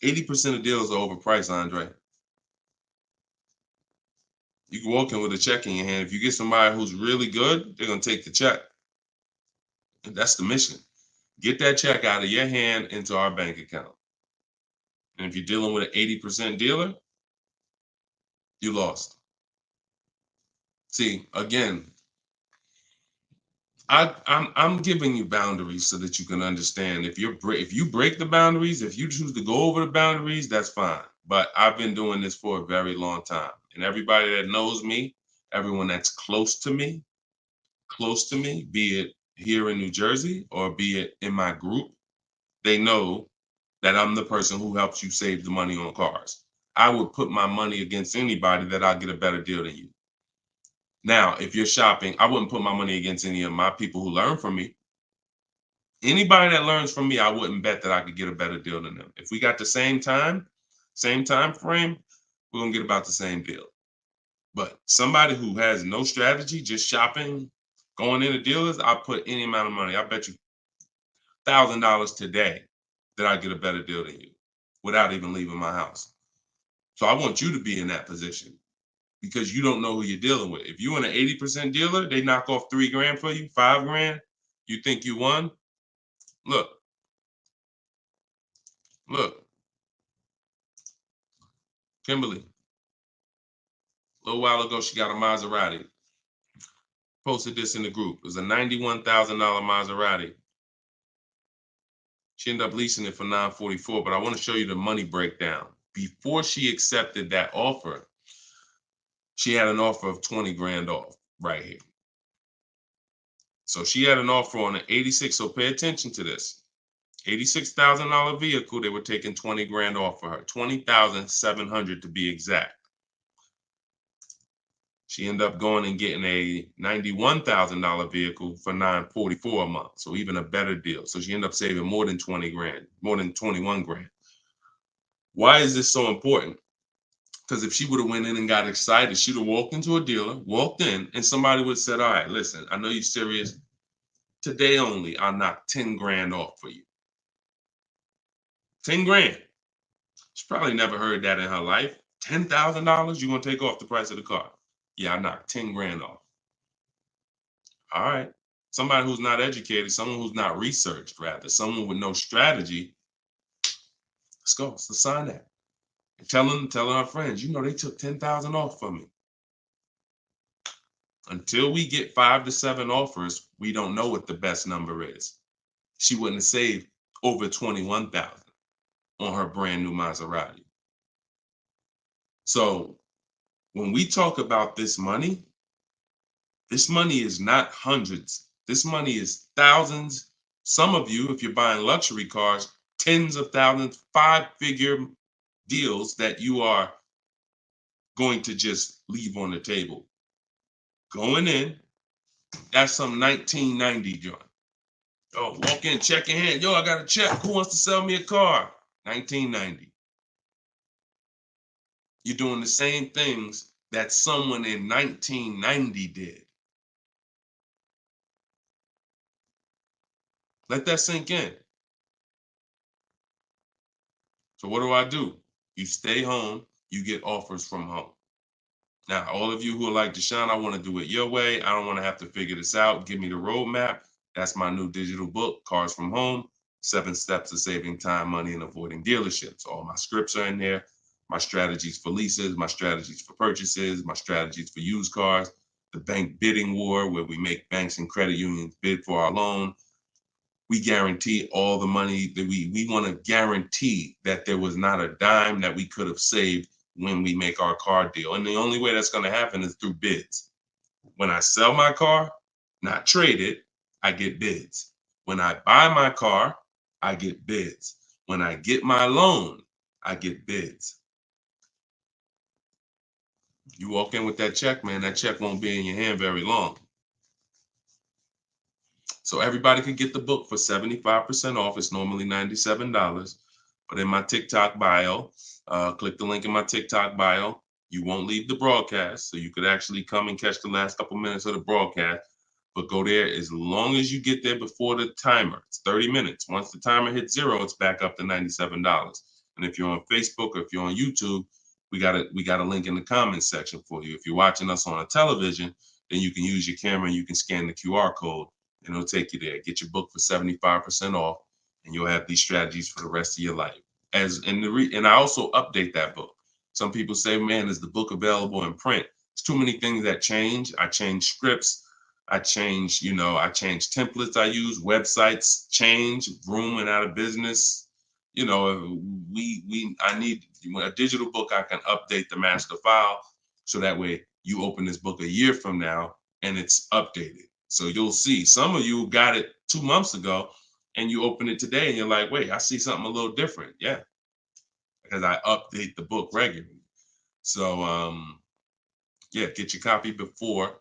80% of deals are overpriced, Andre. You can walk in with a check in your hand. If you get somebody who's really good, they're going to take the check. And that's the mission. Get that check out of your hand into our bank account. And if you're dealing with an 80% dealer, you lost. See, again, I'm giving you boundaries so that you can understand. If you break the boundaries, if you choose to go over the boundaries, that's fine. But I've been doing this for a very long time, and everybody that knows me, everyone that's close to me, be it here in New Jersey or be it in my group, they know that I'm the person who helps you save the money on cars. I would put my money against anybody that I'll get a better deal than you. Now, if you're shopping, I wouldn't put my money against any of my people who learn from me. Anybody that learns from me, I wouldn't bet that I could get a better deal than them. If we got the same time frame, we're gonna get about the same deal. But somebody who has no strategy, just shopping, going into dealers, I'll put any amount of money. I bet you $1,000 today that I get a better deal than you without even leaving my house. So I want you to be in that position because you don't know who you're dealing with. If you're in an 80% dealer, they knock off $3,000 for you, $5,000. You think you won? Look, Kimberly. A little while ago, she got a Maserati. Posted this in the group. It was a $91,000 Maserati. She ended up leasing it for $944, but I want to show you the money breakdown. Before she accepted that offer, she had an offer of 20 grand off right here. So she had an offer on an 86. So pay attention to this. $86,000 vehicle, they were taking 20 grand off for her. 20,700 to be exact. She ended up going and getting a $91,000 vehicle for $944 a month. So even a better deal. So she ended up saving more than 20 grand, more than 21 grand. Why is this so important? Because if she would have went in and got excited, she'd have walked into a dealer, walked in, and somebody would have said, all right, listen, I know you're serious. Today only, I'll knock 10 grand off for you. 10 grand. She probably never heard that in her life. $10,000 you're going to take off the price of the car. Yeah, I knocked 10 grand off. All right. Somebody who's not educated, someone who's not researched, rather, someone with no strategy. Let's go. Let's sign that. And telling our friends, you know, they took 10,000 off from me. Until we get 5 to 7 offers, we don't know what the best number is. She wouldn't have saved over 21,000 on her brand new Maserati. So when we talk about this money is not hundreds. This money is thousands. Some of you, if you're buying luxury cars, tens of thousands, 5-figure deals that you are going to just leave on the table. Going in, that's some 1990 joint. Oh, walk in, check in hand. Yo, I got a check. Who wants to sell me a car? 1990. You're doing the same things that someone in 1990 did. Let that sink in. So what do? You stay home, you get offers from home. Now, all of you who are like, Deshone, I want to do it your way. I don't want to have to figure this out. Give me the roadmap. That's my new digital book, Cars from Home, 7 Steps to Saving Time, Money, and Avoiding Dealerships. All my scripts are in there. My strategies for leases, my strategies for purchases, my strategies for used cars, the bank bidding war, where we make banks and credit unions bid for our loan. We guarantee all the money that we want to guarantee that there was not a dime that we could have saved when we make our car deal. And the only way that's going to happen is through bids. When I sell my car, not trade it, I get bids. When I buy my car, I get bids. When I get my loan, I get bids. You walk in with that check, man, that check won't be in your hand very long. So everybody could get the book for 75% off. It's normally $97. But in my TikTok bio, click the link in my TikTok bio. You won't leave the broadcast, so you could actually come and catch the last couple minutes of the broadcast. But go there as long as you get there before the timer. It's 30 minutes. Once the timer hits 0, it's back up to $97. And if you're on Facebook or if you're on YouTube, we got a link in the comments section for you. If you're watching us on a television, then you can use your camera and you can scan the QR code and it'll take you there. Get your book for 75% off, and you'll have these strategies for the rest of your life. And I also update that book. Some people say, man, is the book available in print? There's too many things that change. I change scripts. I change templates I use, websites change, Vroom went out of business. I need a digital book. I can update the master file so that way you open this book a year from now and it's updated. So you'll see some of you got it 2 months ago and you open it today and you're like, wait, I see something a little different. Yeah, because I update the book regularly. So yeah, get your copy before.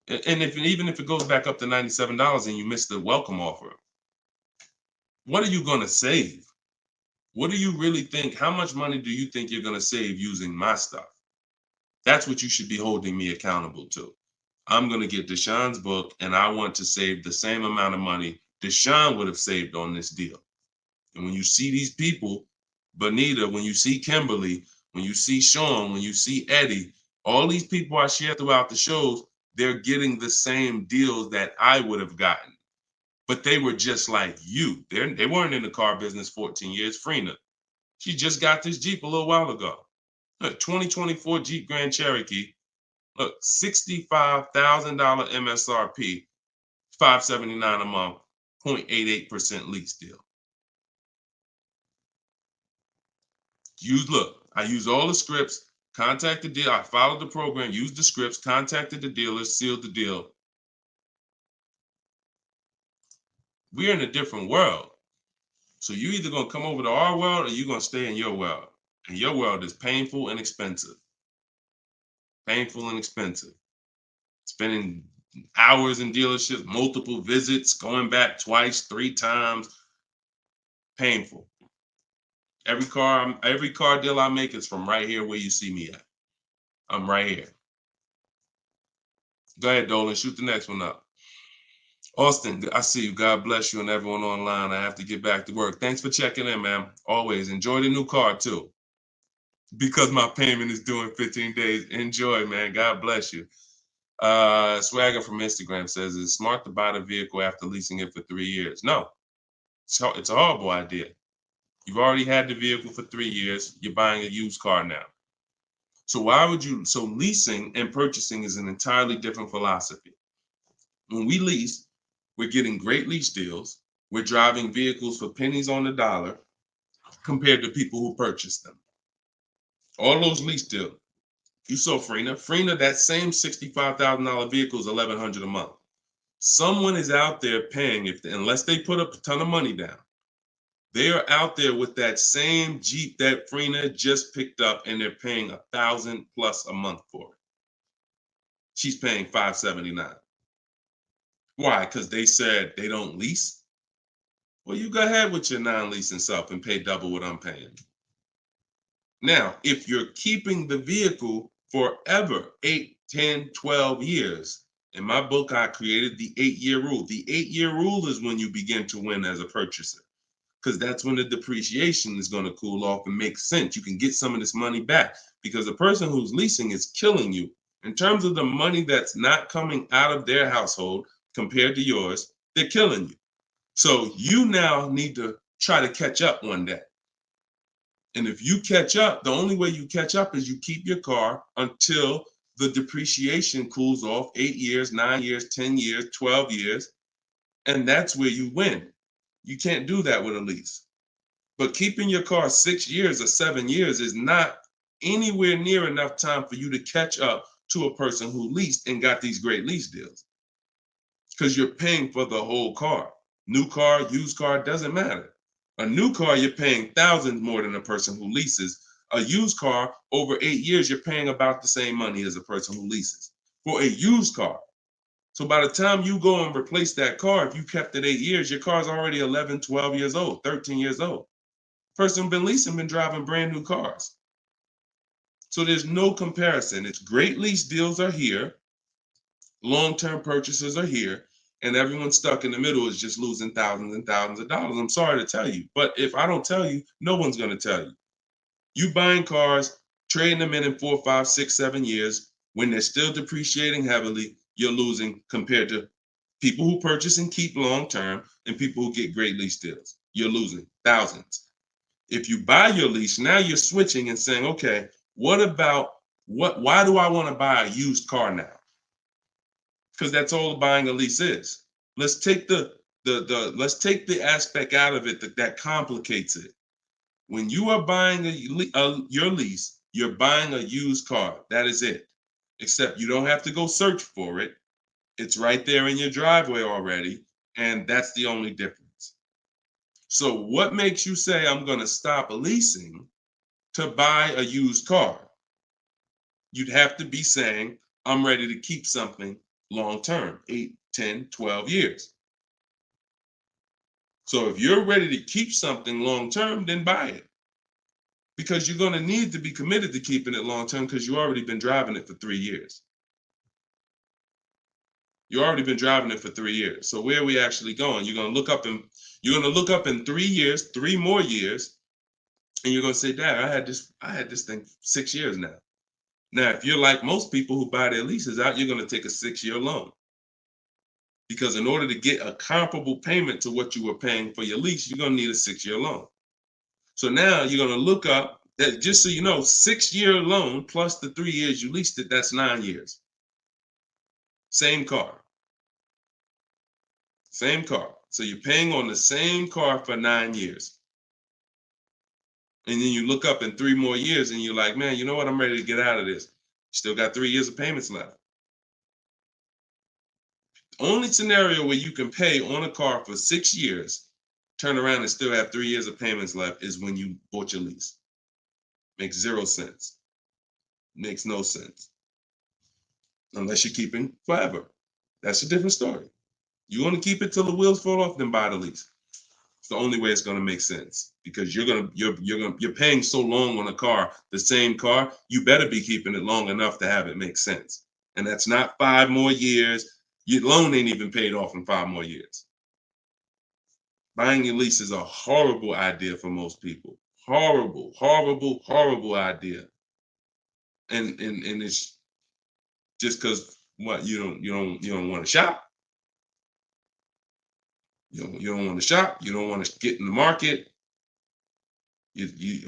And even if it goes back up to $97 and you miss the welcome offer, what are you going to save? What do you really think? How much money do you think you're going to save using my stuff? That's what you should be holding me accountable to. I'm going to get Deshone's book, and I want to save the same amount of money Deshone would have saved on this deal. And when you see these people, Bonita, when you see Kimberly, when you see Sean, when you see Eddie, all these people I share throughout the shows, they're getting the same deals that I would have gotten. But they were just like you. They weren't in the car business 14 years. Frina, she just got this Jeep a little while ago. Look, 2024 Jeep Grand Cherokee. Look, $65,000 MSRP, $579 a month, 0.88% lease deal. I use all the scripts, contacted the dealer, I followed the program, used the scripts, contacted the dealer, sealed the deal. We're in a different world. So you either gonna come over to our world or you're gonna stay in your world. And your world is painful and expensive. Painful and expensive. Spending hours in dealerships, multiple visits, going back twice, 3 times. Painful. Every car deal I make is from right here where you see me at. I'm right here. Go ahead, Dolan, shoot the next one up. Austin, I see you. God bless you and everyone online. I have to get back to work. Thanks for checking in, man. Always enjoy the new car too. Because my payment is due in 15 days. Enjoy, man. God bless you. Swagger from Instagram says, it's smart to buy the vehicle after leasing it for 3 years. No, it's a horrible idea. You've already had the vehicle for 3 years. You're buying a used car now. So leasing and purchasing is an entirely different philosophy. When we lease, we're getting great lease deals. We're driving vehicles for pennies on the dollar compared to people who purchase them. All those lease deals. You saw Frina, that same $65,000 vehicle is $1,100 a month. Someone is out there paying, unless they put up a ton of money down, they are out there with that same Jeep that Frina just picked up and they're paying $1,000 plus a month for it. She's paying $579. Why? Because they said they don't lease? Well, you go ahead with your non-leasing stuff and pay double what I'm paying. Now, if you're keeping the vehicle forever, 8, 10, 12 years, in my book, I created the 8-year rule. The 8-year rule is when you begin to win as a purchaser, because that's when the depreciation is going to cool off and make sense. You can get some of this money back because the person who's leasing is killing you. In terms of the money that's not coming out of their household compared to yours, they're killing you. So you now need to try to catch up one day. And if you catch up, the only way you catch up is you keep your car until the depreciation cools off 8 years, 9 years, 10 years, 12 years. And that's where you win. You can't do that with a lease. But keeping your car 6 years or 7 years is not anywhere near enough time for you to catch up to a person who leased and got these great lease deals. Because you're paying for the whole car. New car, used car, doesn't matter. A new car, you're paying thousands more than a person who leases. A used car, over 8 years, you're paying about the same money as a person who leases for a used car. So by the time you go and replace that car, if you kept it 8 years, your car's already 11, 12 years old, 13 years old. Person been leasing, been driving brand new cars. So there's no comparison. It's great lease deals are here, long-term purchases are here, and everyone stuck in the middle is just losing thousands and thousands of dollars. I'm sorry to tell you, but if I don't tell you, no one's going to tell you. You buying cars, trading them in 4, 5, 6, 7 years, when they're still depreciating heavily, you're losing compared to people who purchase and keep long-term and people who get great lease deals. You're losing thousands. If you buy your lease, now you're switching and saying, okay, why do I want to buy a used car now? Because that's all buying a lease is. Let's take let's take the aspect out of it that complicates it. When you are buying your lease, you're buying a used car. That is it. Except you don't have to go search for it. It's right there in your driveway already, and that's the only difference. So what makes you say I'm going to stop leasing to buy a used car? You'd have to be saying I'm ready to keep something long term, 8, 10, 12 years. So if you're ready to keep something long term, then buy it. Because you're going to need to be committed to keeping it long term because you've already been driving it for 3 years. You've already been driving it for 3 years. So where are we actually going? You're going to look up in 3 years, 3 more years, and you're going to say, Dad, I had this thing 6 years now. Now, if you're like most people who buy their leases out, you're going to take a 6-year loan. Because in order to get a comparable payment to what you were paying for your lease, you're going to need a 6-year loan. So now you're going to look up that, just so you know, 6-year loan plus the 3 years you leased it, that's 9 years. Same car. Same car. So you're paying on the same car for 9 years. And then you look up in 3 more years and you're like, man, you know what? I'm ready to get out of this. Still got 3 years of payments left. Only scenario where you can pay on a car for 6 years, turn around and still have 3 years of payments left is when you bought your lease. Makes 0 sense. Makes no sense. Unless you're keeping forever. That's a different story. You want to keep it till the wheels fall off, then buy the lease. It's the only way it's going to make sense because you're paying so long on a car, the same car, you better be keeping it long enough to have it make sense. And that's not 5 more years. Your loan ain't even paid off in 5 more years. Buying your lease is a horrible idea for most people. Horrible, horrible, horrible idea. And it's just because what you don't want to shop. You don't want to shop. You don't want to get in the market.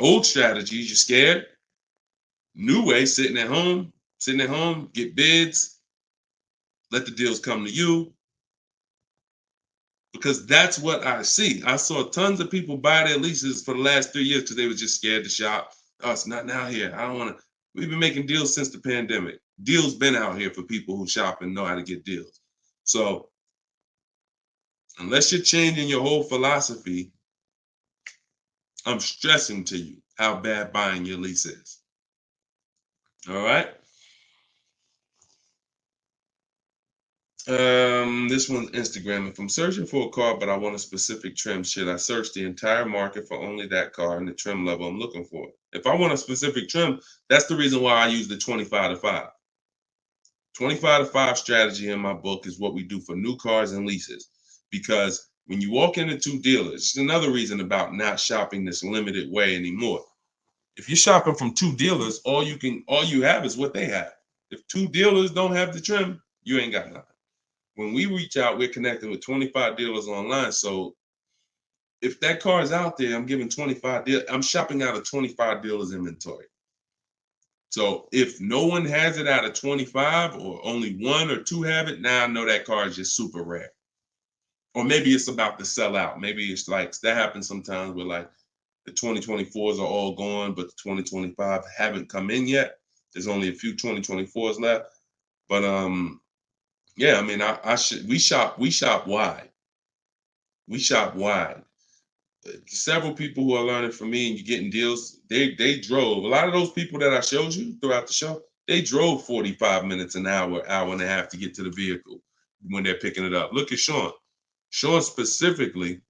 Old strategies, you're scared. New way, sitting at home, get bids, let the deals come to you. Because that's what I see. I saw tons of people buy their leases for the last 3 years because they were just scared to shop. Oh, it's not now here. I don't want to. We've been making deals since the pandemic. Deals been out here for people who shop and know how to get deals. So unless you're changing your whole philosophy, I'm stressing to you how bad buying your lease is. All right. This one's Instagram. If I'm searching for a car, but I want a specific trim, should I search the entire market for only that car and the trim level I'm looking for? If I want a specific trim, that's the reason why I use the 25 to 5. 25 to 5 strategy in my book is what we do for new cars and leases. Because when you walk into 2 dealers, it's another reason about not shopping this limited way anymore. If you're shopping from 2 dealers, all you have is what they have. If 2 dealers don't have the trim, you ain't got nothing. When we reach out, we're connecting with 25 dealers online. So if that car is out there, I'm giving 25 dealers. I'm shopping out of 25 dealers inventory. So if no one has it out of 25 or only 1 or 2 have it, now I know that car is just super rare. Or maybe it's about to sell out. Maybe it's like that happens sometimes where like the 2024s are all gone, but the 2025 haven't come in yet. There's only a few 2024s left. But yeah, I mean, we shop wide. We shop wide. Several people who are learning from me and you're getting deals, they drove. A lot of those people that I showed you throughout the show, they drove 45 minutes, an hour and a half to get to the vehicle when they're picking it up. Look at Sean. Sean specifically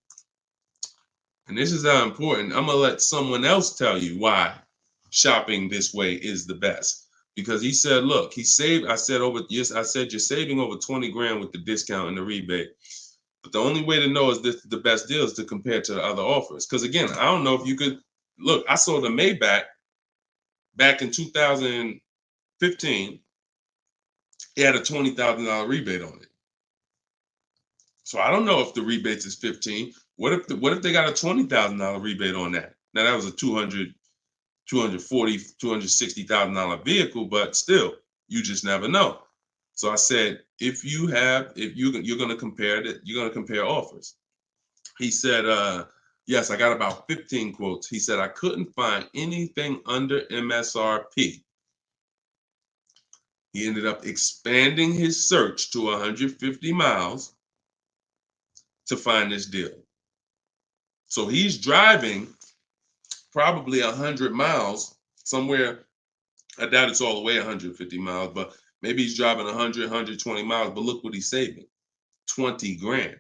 And this is how important. I'm gonna let someone else tell you why shopping this way is the best. Because he said, look, he saved. I said I said you're saving over 20 grand with the discount and the rebate. But the only way to know is this the best deal is to compare to the other offers. Because again, I don't know if you could look. I sold a Maybach back in 2015. It had a $20,000 rebate on it. So I don't know if the rebates is 15. What if they got a $20,000 rebate on that? Now that was a $260,000 vehicle, but still, you just never know. So I said, if you're gonna compare it, you're gonna compare offers. He said, yes, I got about 15 quotes. He said I couldn't find anything under MSRP. He ended up expanding his search to 150 miles to find this deal. So he's driving probably 100 miles somewhere. I doubt it's all the way 150 miles, but maybe he's driving 100, 120 miles. But look what he's saving, 20 grand.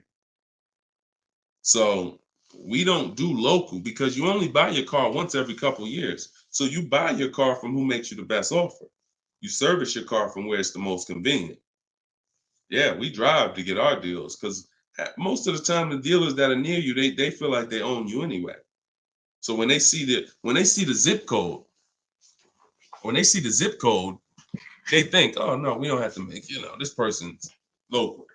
So we don't do local because you only buy your car once every couple of years. So you buy your car from who makes you the best offer. You service your car from where it's the most convenient. Yeah, we drive to get our deals because most of the time the dealers that are near you, they feel like they own you anyway. So when they see the zip code, they think, oh no, we don't have to make, this person's local.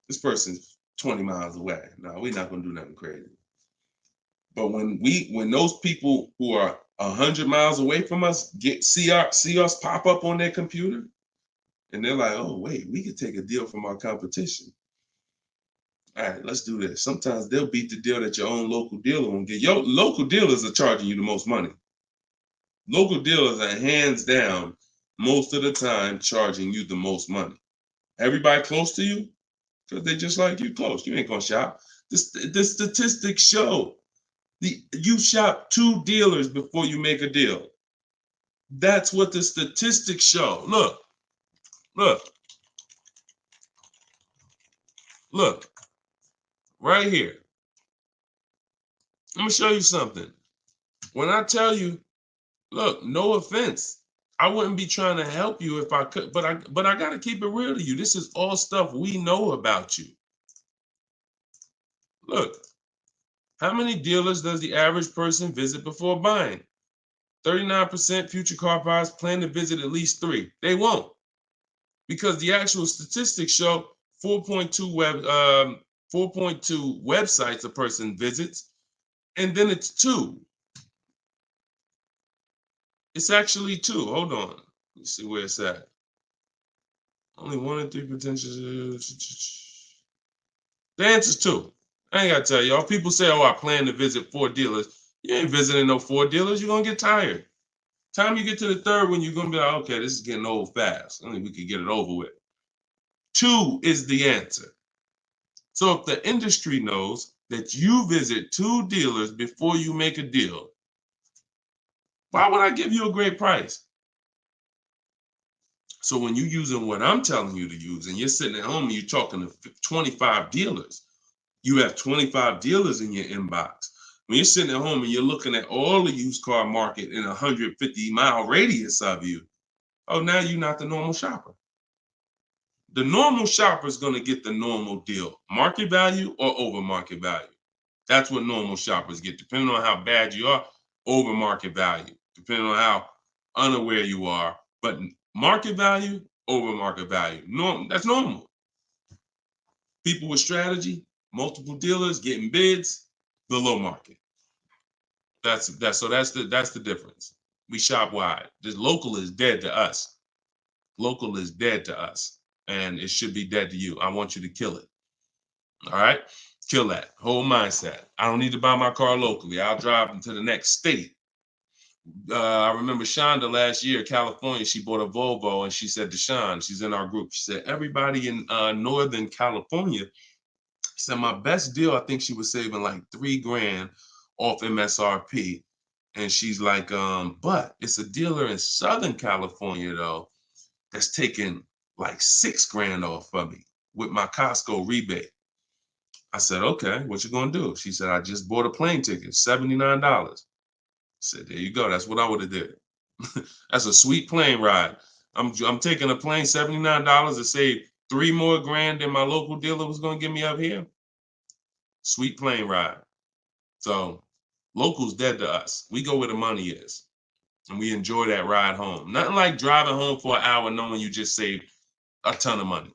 This person's 20 miles away. No, we're not gonna do nothing crazy. But when those people who are 100 miles away from us see us pop up on their computer, and they're like, oh wait, we could take a deal from our competition. All right, let's do this. Sometimes they'll beat the deal that your own local dealer won't get. Your local dealers are charging you the most money. Local dealers are hands down most of the time charging you the most money. Everybody close to you, because they just like you close. You ain't gonna shop. The statistics show you shop 2 dealers before you make a deal. That's what the statistics show. Look, right here. Let me show you something. When I tell you, look, no offense, I wouldn't be trying to help you if I could, but I gotta keep it real to you. This is all stuff we know about you. Look, how many dealers does the average person visit before buying? 39% future car buyers plan to visit at least 3. They won't, because the actual statistics show 4.2 websites a person visits, and then it's 2. It's actually 2. Hold on. Let's see where it's at. Only 1 in 3 potential. The answer's 2. I ain't got to tell y'all. People say, oh, I plan to visit 4 dealers. You ain't visiting no 4 dealers. You're going to get tired. Time you get to the 3rd one, you're going to be like, okay, this is getting old fast. I think we could get it over with. 2 is the answer. So if the industry knows that you visit 2 dealers before you make a deal, why would I give you a great price? So when you're using what I'm telling you to use and you're sitting at home and you're talking to 25 dealers, you have 25 dealers in your inbox. When you're sitting at home and you're looking at all the used car market in a 150-mile radius of you, oh, now you're not the normal shopper. The normal shopper is going to get the normal deal, market value or over market value. That's what normal shoppers get, depending on how bad you are, over market value, depending on how unaware you are. But market value, over market value, that's normal. People with strategy, multiple dealers getting bids, below market. That's the difference. We shop wide. This local is dead to us. Local is dead to us, and it should be dead to you. I want you to kill it. All right, kill that whole mindset. I don't need to buy my car locally. I'll drive into the next state. I remember Shonda last year, California. She bought a Volvo, and she said to Sean, she's in our group. She said everybody in Northern California. She said my best deal. I think she was saving like $3 grand off MSRP. And she's like, but it's a dealer in Southern California, though, that's taking like $6 grand off of me with my Costco rebate. I said, okay, what you gonna do? She said, I just bought a plane ticket, $79. I said, there you go. That's what I would have did. That's a sweet plane ride. I'm taking a plane, $79 to save 3 more grand than my local dealer was gonna give me up here. Sweet plane ride. So local's dead to us. We go where the money is. And we enjoy that ride home. Nothing like driving home for an hour knowing you just saved a ton of money.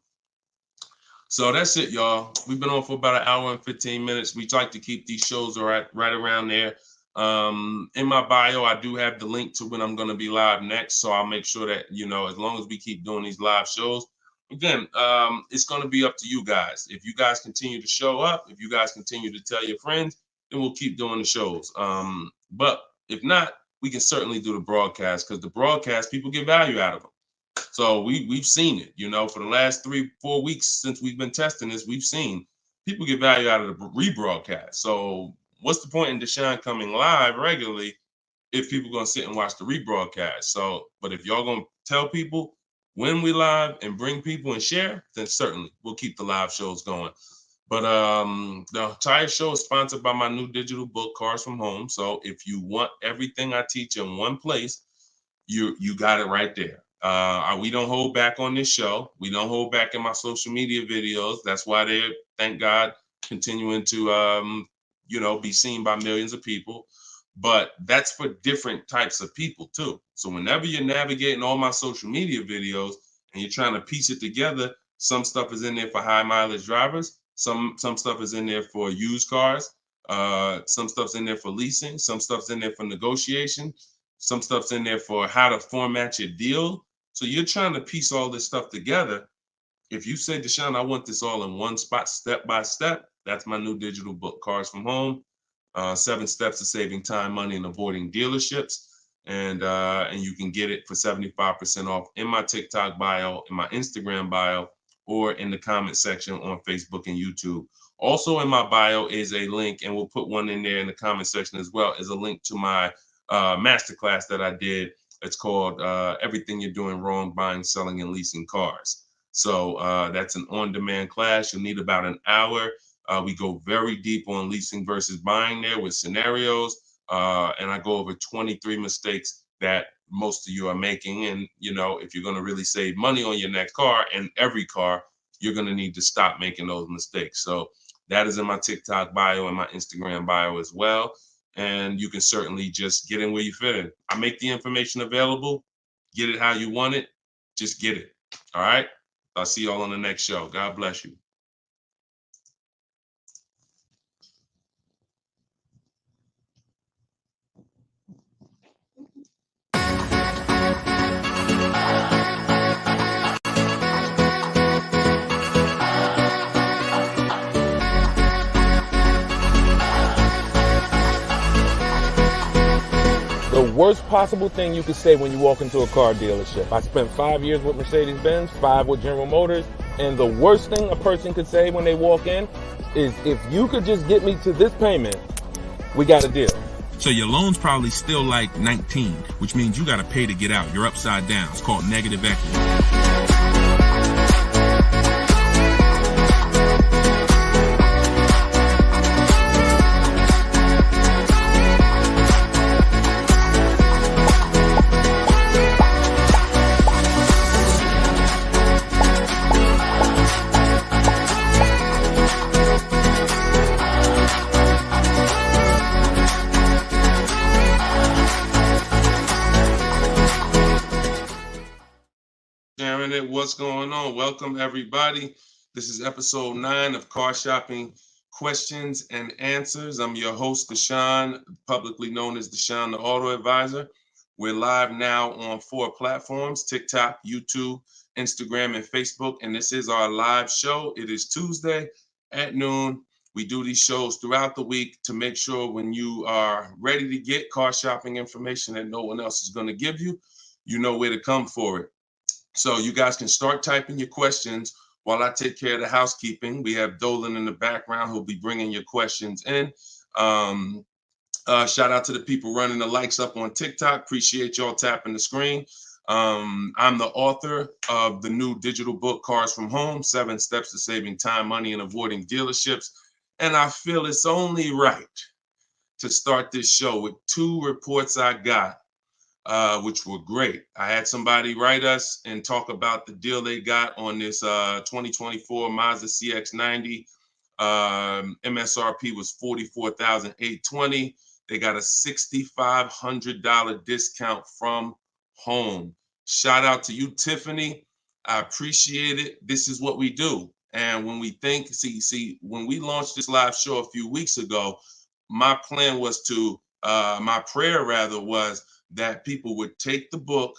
So that's it, y'all. We've been on for about an hour and 15 minutes. We like to keep these shows right around there. In my bio, I do have the link to when I'm going to be live next. So I'll make sure that, as long as we keep doing these live shows, again, it's going to be up to you guys. If you guys continue to show up, if you guys continue to tell your friends, then we'll keep doing the shows. But if not, we can certainly do the broadcast, because the broadcast, people get value out of them. So we've seen it, for the last 3-4 weeks since we've been testing this, we've seen people get value out of the rebroadcast. So what's the point in Deshone coming live regularly if people are going to sit and watch the rebroadcast? So, but if y'all going to tell people when we live and bring people and share, then certainly we'll keep the live shows going. But the entire show is sponsored by my new digital book, Cars from Home. So if you want everything I teach in one place, you got it right there. We don't hold back on this show. We don't hold back in my social media videos. That's why they're, thank God, continuing to be seen by millions of people. But that's for different types of people too. So whenever you're navigating all my social media videos and you're trying to piece it together, some stuff is in there for high mileage drivers. Some stuff is in there for used cars. Some stuff's in there for leasing. Some stuff's in there for negotiation. Some stuff's in there for how to format your deal. So you're trying to piece all this stuff together. If you say, Deshone, I want this all in one spot, step by step, that's my new digital book, Cars from Home. 7 steps to saving time, money, and avoiding dealerships. And you can get it for 75% off in my TikTok bio, in my Instagram bio, or in the comment section on Facebook and YouTube. Also in my bio is a link, and we'll put one in there in the comment section as well, is a link to my masterclass that I did. It's called Everything You're Doing Wrong Buying, Selling, and Leasing Cars. So that's an on-demand class. You'll need about an hour. We go very deep on leasing versus buying there with scenarios. And I go over 23 mistakes that most of you are making. And, if you're going to really save money on your next car and every car, you're going to need to stop making those mistakes. So that is in my TikTok bio and my Instagram bio as well. And you can certainly just get in where you fit in. I make the information available. Get it how you want it. Just get it. All right. I'll see y'all on the next show. God bless you. The worst possible thing you could say when you walk into a car dealership. I spent 5 years with Mercedes-Benz, 5 with General Motors, and the worst thing a person could say when they walk in is, if you could just get me to this payment, we got a deal. So your loan's probably still like 19, which means you got to pay to get out. You're upside down. It's called negative equity. What's going on? Welcome, everybody. This is episode 9 of Car Shopping Questions and Answers. I'm your host, Deshone, publicly known as Deshone the Auto Advisor. We're live now on 4 platforms: TikTok, YouTube, Instagram, and Facebook. And this is our live show. It is Tuesday at noon. We do these shows throughout the week to make sure when you are ready to get car shopping information that no one else is going to give you, you know where to come for it. So you guys can start typing your questions while I take care of the housekeeping. We have Dolan in the background who'll be bringing your questions in. Shout out to the people running the likes up on TikTok. Appreciate y'all tapping the screen. I'm the author of the new digital book, Cars from Home, 7 Steps to Saving Time, Money, and Avoiding Dealerships. And I feel it's only right to start this show with 2 reports I got, which were great. I had somebody write us and talk about the deal they got on this 2024 Mazda CX-90. MSRP was $44,820. They got a $6,500 discount from home. Shout out to you, Tiffany. I appreciate it. This is what we do. And when we think, when we launched this live show a few weeks ago, my plan was my prayer rather was that people would take the book,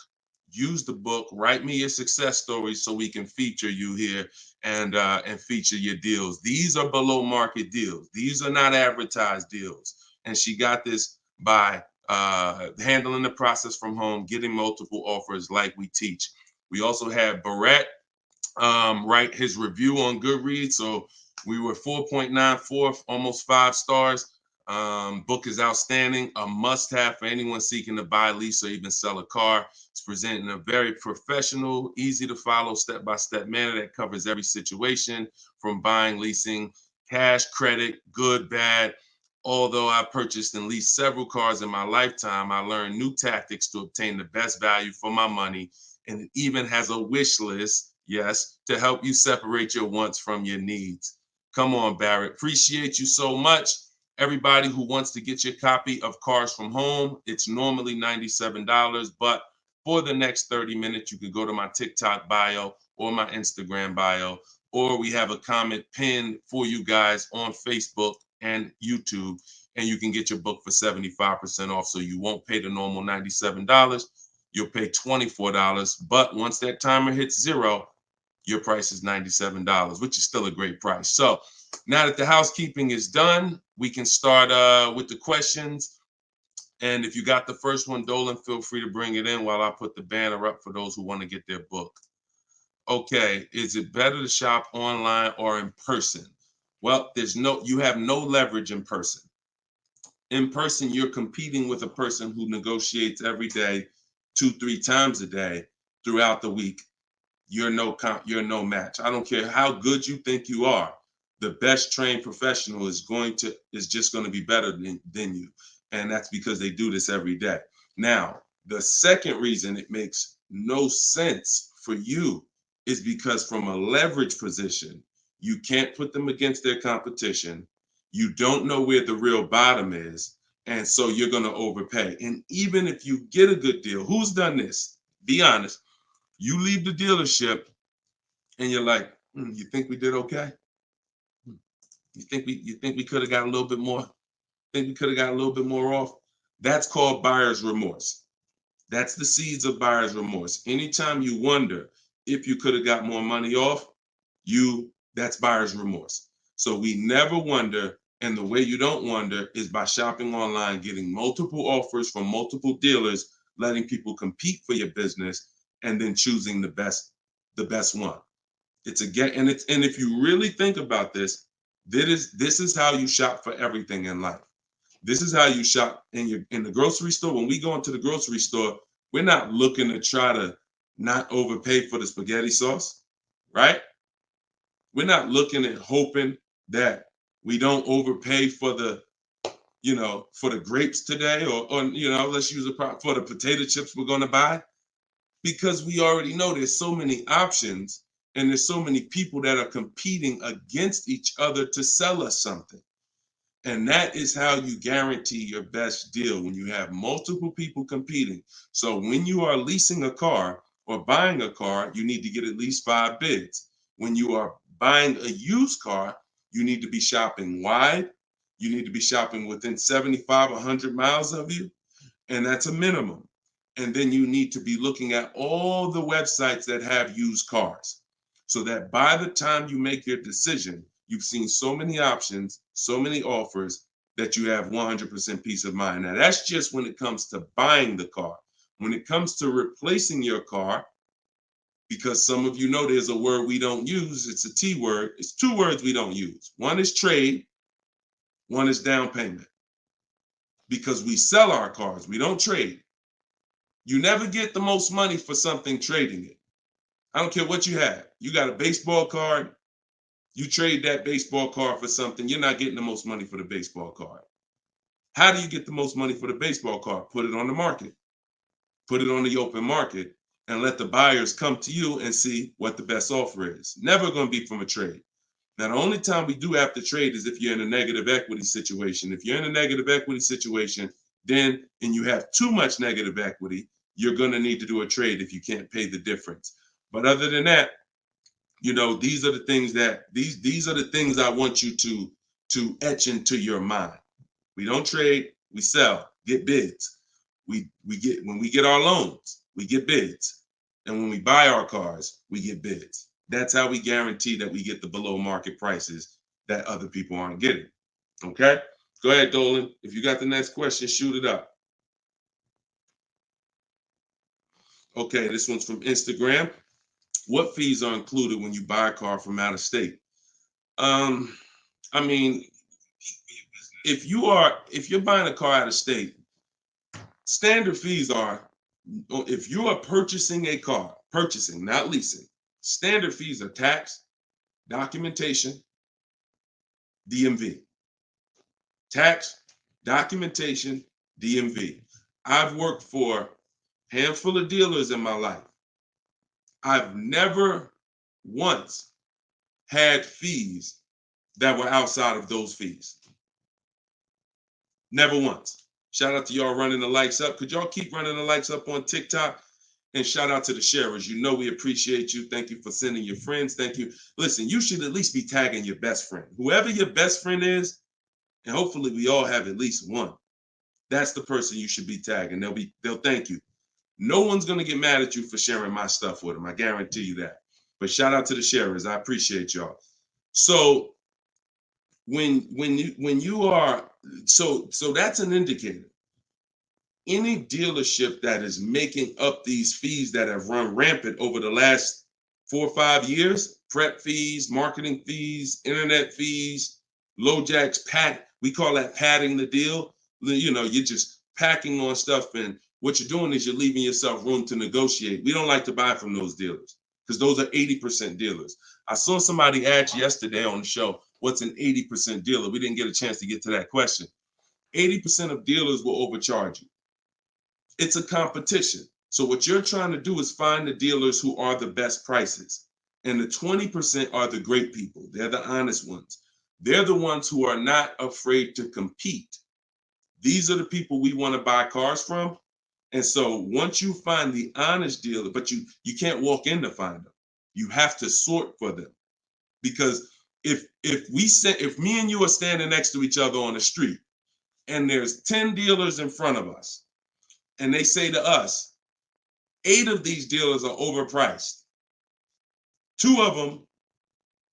use the book, write me your success stories so we can feature you here and feature your deals. These are below market deals. These are not advertised deals. And she got this by handling the process from home, getting multiple offers like we teach. We also had Barrett write his review on Goodreads. So we were 4.94, almost 5 stars. Book is outstanding, a must-have for anyone seeking to buy, lease, or even sell a car. It's presented in a very professional, easy-to-follow, step-by-step manner that covers every situation from buying, leasing, cash, credit, good, bad. Although I've purchased and leased several cars in my lifetime, I learned new tactics to obtain the best value for my money, and it even has a wish list, yes, to help you separate your wants from your needs. Come on, Barrett. Appreciate you so much. Everybody who wants to get your copy of Cars from Home, it's normally $97, but for the next 30 minutes, you can go to my TikTok bio or my Instagram bio, or we have a comment pinned for you guys on Facebook and YouTube, and you can get your book for 75% off. So you won't pay the normal $97. You'll pay $24. But once that timer hits 0, your price is $97, which is still a great price. So now that the housekeeping is done, we can start with the questions. And if you got the first one, Dolan, feel free to bring it in while I put the banner up for those who want to get their book. Okay, is it better to shop online or in person? Well, you have no leverage in person. In person, you're competing with a person who negotiates every day, 2-3 times a day throughout the week. You're no match. I don't care how good you think you are. The best trained professional is just going to be better than you. And that's because they do this every day. Now, the second reason it makes no sense for you is because from a leverage position, you can't put them against their competition. You don't know where the real bottom is. And so you're going to overpay. And even if you get a good deal, who's done this? Be honest. You leave the dealership and you're like, you think we did okay? You think we could have got a little bit more? Think we could have got a little bit more off? That's called buyer's remorse. That's the seeds of buyer's remorse. Anytime you wonder if you could have got more money off, that's buyer's remorse. So we never wonder, and the way you don't wonder is by shopping online, getting multiple offers from multiple dealers, letting people compete for your business, and then choosing the best one. And if you really think about this, this is how you shop for everything in life. This is how you shop in the grocery store. When we go into the grocery store, we're not looking to try to not overpay for the spaghetti sauce, right? We're not looking at hoping that we don't overpay for the grapes today, or let's use for the potato chips we're going to buy, because we already know there's so many options and there's so many people that are competing against each other to sell us something. And that is how you guarantee your best deal, when you have multiple people competing. So when you are leasing a car or buying a car, you need to get at least 5 bids. When you are buying a used car, you need to be shopping wide. You need to be shopping within 75, 100 miles of you. And that's a minimum. And then you need to be looking at all the websites that have used cars, so that by the time you make your decision, you've seen so many options, so many offers, that you have 100% peace of mind. Now, that's just when it comes to buying the car. When it comes to replacing your car, because some of you know there's a word we don't use, it's a T word. It's 2 words we don't use. One is trade, one is down payment. Because we sell our cars, we don't trade. You never get the most money for something trading it. I don't care what you have. You got a baseball card, You trade that baseball card for something, you're not getting the most money for the baseball card. How do you get the most money for the baseball card? Put it on the market. Put it on the open market and let the buyers come to you and see what the best offer is. Never going to be from a trade. Now, the only time we do have to trade is if you're in a negative equity situation. If you're in a negative equity situation, then, and you have too much negative equity, you're going to need to do a trade if you can't pay the difference. But other than that, you know, these are the things that these are the things I want you to etch into your mind. We don't trade, we sell, get bids. We get, when we get our loans, we get bids. And when we buy our cars, we get bids. That's how we guarantee that we get the below market prices that other people aren't getting. Okay? Go ahead, Dolan. If you got the next question, shoot it up. Okay, this one's from Instagram. What fees are included when you buy a car from out of state? I mean, if you're buying a car out of state, standard fees are, if you are purchasing a car, purchasing, not leasing, standard fees are tax, documentation, DMV. Tax, documentation, DMV. I've worked for a handful of dealers in my life. I've never once had fees that were outside of those fees. Never once. Shout out to y'all running the likes up. Could y'all keep running the likes up on TikTok? And shout out to the sharers. You know we appreciate you. Thank you for sending your friends. Thank you. Listen, you should at least be tagging your best friend. Whoever your best friend is, and hopefully we all have at least one. That's the person you should be tagging. They'll thank you. No one's gonna get mad at you for sharing my stuff with them. I guarantee you that. But shout out to the sharers. I appreciate y'all. So when you are, so that's an indicator. Any dealership that is making up these fees that have run rampant over the last 4 or 5 years, prep fees, marketing fees, internet fees, low jacks, we call that padding the deal. You know, you're just packing on stuff, and what you're doing is you're leaving yourself room to negotiate. We don't like to buy from those dealers because those are 80% dealers. I saw somebody ask yesterday on the show, what's an 80% dealer? We didn't get a chance to get to that question. 80% of dealers will overcharge you. It's a competition. So what you're trying to do is find the dealers who are the best prices. And the 20% are the great people. They're the honest ones. They're the ones who are not afraid to compete. These are the people we want to buy cars from. And so once you find the honest dealer, but you can't walk in to find them. You have to sort for them. Because if me and you are standing next to each other on the street and there's 10 dealers in front of us, and they say to us, 8 of these dealers are overpriced. 2 of them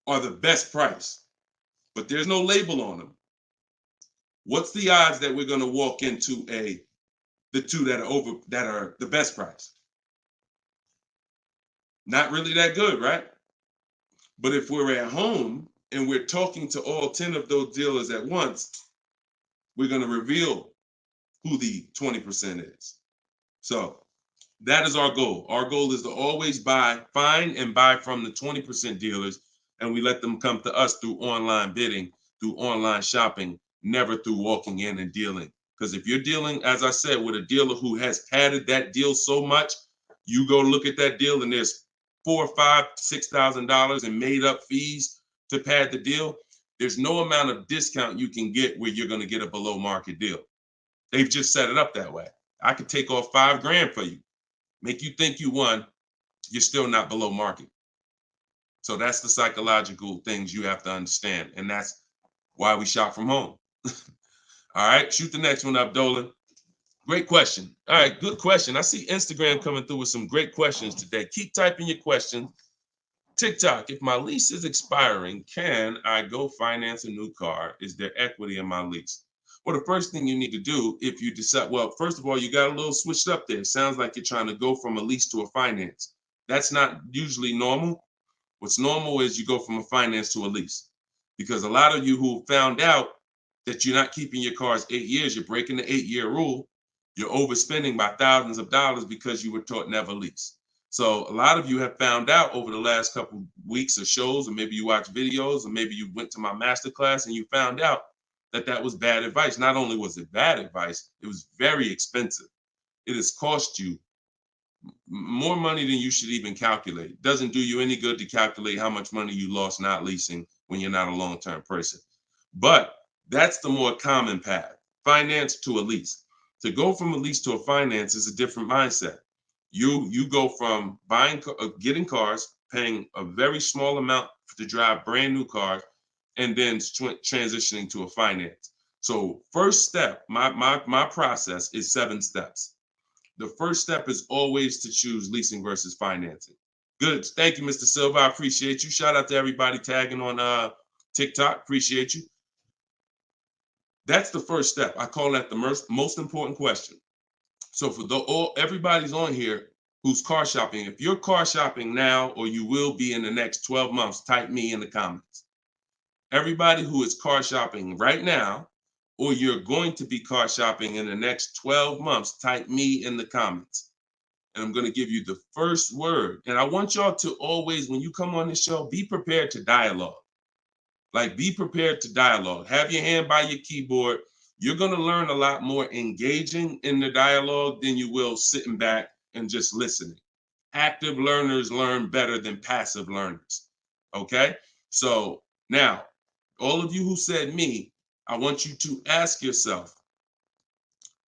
are the best price, but there's no label on them. What's the odds that we're going to walk into the 2 that are the best price? Not really that good, right? But if we're at home and we're talking to all 10 of those dealers at once, we're going to reveal who the 20% is. So that is our goal. Our goal is to always find and buy from the 20% dealers, and we let them come to us through online bidding, through online shopping, never through walking in and dealing. Because if you're dealing, as I said, with a dealer who has padded that deal so much, you go look at that deal and there's $4,000, $5,000, $6,000 in made up fees to pad the deal. There's no amount of discount you can get where you're going to get a below market deal. They've just set it up that way. I could take off $5,000 for you, make you think you won. You're still not below market. So that's the psychological things you have to understand. And that's why we shop from home. All right, shoot the next one up, Dolan. Great question. All right, good question. I see Instagram coming through with some great questions today. Keep typing your questions. TikTok, if my lease is expiring, can I go finance a new car? Is there equity in my lease? Well, the first thing you need to do if you decide, well, first of all, you got a little switched up there. It sounds like you're trying to go from a lease to a finance. That's not usually normal. What's normal is you go from a finance to a lease. Because a lot of you who found out that you're not keeping your cars 8 years, you're breaking the 8-year rule, you're overspending by thousands of dollars because you were taught never lease. So a lot of you have found out over the last couple weeks of shows, or maybe you watch videos, or maybe you went to my masterclass and you found out that that was bad advice. Not only was it bad advice, it was very expensive. It has cost you more money than you should even calculate. It doesn't do you any good to calculate how much money you lost not leasing when you're not a long-term person. But that's the more common path, finance to a lease. To go from a lease to a finance is a different mindset. You go from getting cars, paying a very small amount to drive brand new cars, and then transitioning to a finance. So first step, my process is 7 steps. The first step is always to choose leasing versus financing. Good. Thank you, Mr. Silva. I appreciate you. Shout out to everybody tagging on TikTok. Appreciate you. That's the first step. I call that the most important question. So for everybody's on here who's car shopping, if you're car shopping now or you will be in the next 12 months, type me in the comments. Everybody who is car shopping right now, or you're going to be car shopping in the next 12 months, type me in the comments. And I'm going to give you the first word. And I want y'all to always, when you come on this show, be prepared to dialogue. Like, be prepared to dialogue. Have your hand by your keyboard. You're going to learn a lot more engaging in the dialogue than you will sitting back and just listening. Active learners learn better than passive learners. Okay? So now, all of you who said me, I want you to ask yourself,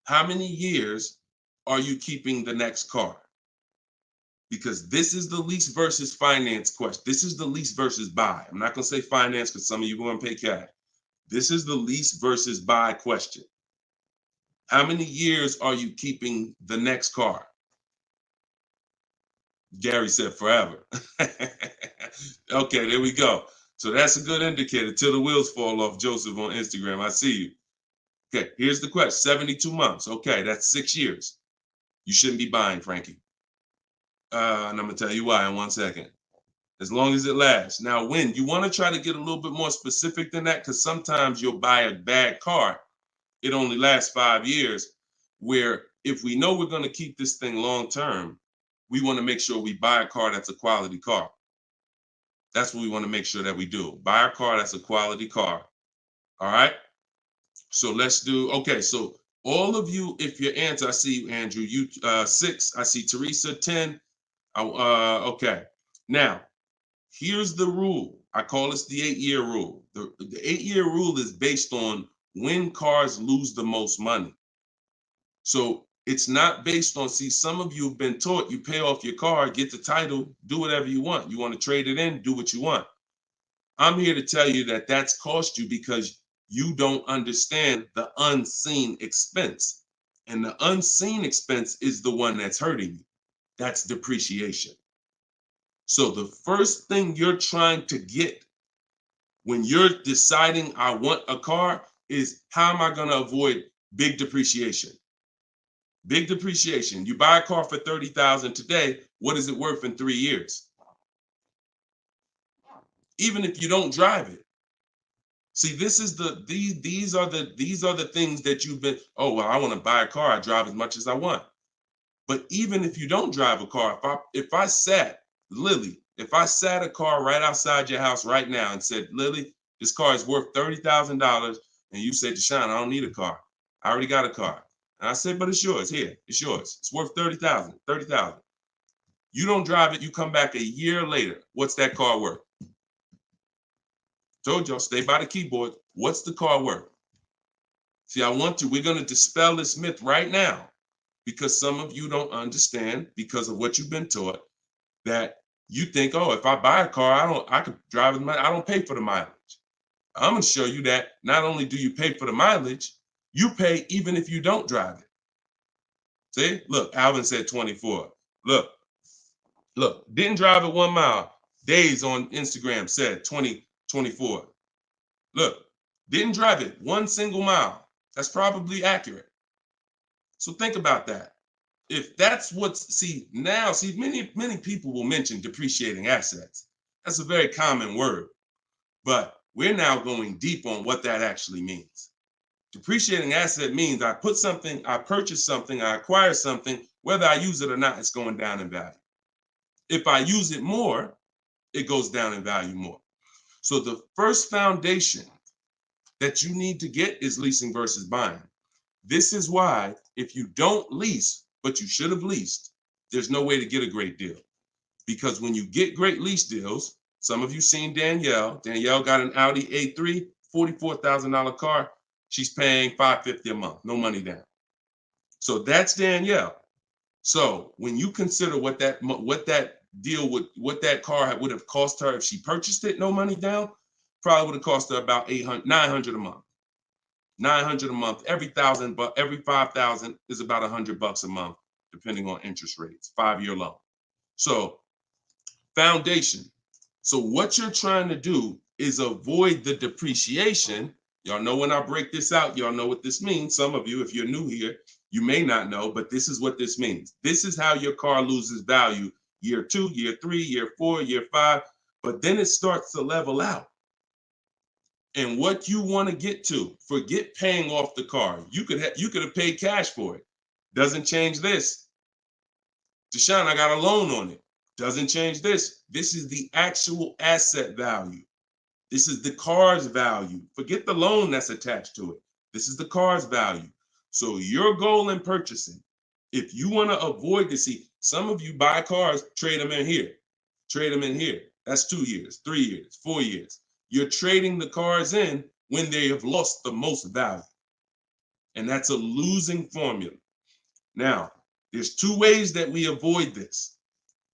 how many years are you keeping the next car? Because this is the lease versus finance question. This is the lease versus buy. I'm not going to say finance because some of you are going to pay cash. This is the lease versus buy question. How many years are you keeping the next car? Gary said forever. Okay, there we go. So that's a good indicator till the wheels fall off, Joseph on Instagram. I see you. Okay, here's the question. 72 months. Okay, that's 6 years. You shouldn't be buying, Frankie. And I'm going to tell you why in 1 second. As long as it lasts. Now, when you want to try to get a little bit more specific than that, because sometimes you'll buy a bad car. It only lasts 5 years, where if we know we're going to keep this thing long term, we want to make sure we buy a car that's a quality car. That's what we want to make sure that we do. Buy a car that's a quality car. All right. So let's do, okay. So all of you, if your answer, I see you, Andrew, you 6, I see Teresa 10. Okay. Now, here's the rule. I call this the 8-year rule. The 8-year rule is based on when cars lose the most money. So it's not based on, see, some of you have been taught you pay off your car, get the title, do whatever you want. You want to trade it in, do what you want. I'm here to tell you that that's cost you because you don't understand the unseen expense. And the unseen expense is the one that's hurting you. That's depreciation. So the first thing you're trying to get when you're deciding I want a car is, how am I going to avoid big depreciation? Big depreciation. You buy a car for $30,000 today. What is it worth in 3 years? Even if you don't drive it. See, this is these are the things that you've been, oh, well, I want to buy a car. I drive as much as I want. But even if you don't drive a car, if I sat a car right outside your house right now and said, Lily, this car is worth $30,000, and you said, Deshone, I don't need a car. I already got a car. And I said, but it's yours. Here, it's yours. It's worth $30,000. You don't drive it. You come back a year later. What's that car worth? Told y'all, stay by the keyboard. What's the car worth? See, we're going to dispel this myth right now, because some of you don't understand, because of what you've been taught, that you think, oh, if I buy a car, I could drive it. I don't pay for the mileage. I'm going to show you that not only do you pay for the mileage, you pay even if you don't drive it. See, look, Alvin said 24. Look, didn't drive it 1 mile. Days on Instagram said 24. Look, didn't drive it 1 single mile. That's probably accurate. So think about that. If that's many people will mention depreciating assets. That's a very common word, but we're now going deep on what that actually means. Depreciating asset means I purchase something, I acquire something, whether I use it or not, it's going down in value. If I use it more, it goes down in value more. So the first foundation that you need to get is leasing versus buying. This is why if you don't lease, but you should have leased, there's no way to get a great deal. Because when you get great lease deals, some of you seen Danielle. Danielle got an Audi A3, $44,000 car. She's paying $550 a month, no money down. So that's Danielle. So when you consider what that deal would, what that car would have cost her if she purchased it, no money down, probably would have cost her about $900 a month. $900 a month. Every 1,000, but every 5,000 is about $100 a month, depending on interest rates. 5-year loan. So foundation. So what you're trying to do is avoid the depreciation. Y'all know when I break this out, y'all know what this means. Some of you, if you're new here, you may not know, but this is what this means. This is how your car loses value year 2, year 3, year 4, year 5, but then it starts to level out. And what you want to get to, forget paying off the car. You could have paid cash for it. Doesn't change this. Deshone, I got a loan on it. Doesn't change this. This is the actual asset value. This is the car's value. Forget the loan that's attached to it. This is the car's value. So your goal in purchasing, if you want to avoid this, see, some of you buy cars, trade them in here. Trade them in here. That's 2 years, 3 years, 4 years. You're trading the cars in when they have lost the most value. And that's a losing formula. Now, there's 2 ways that we avoid this.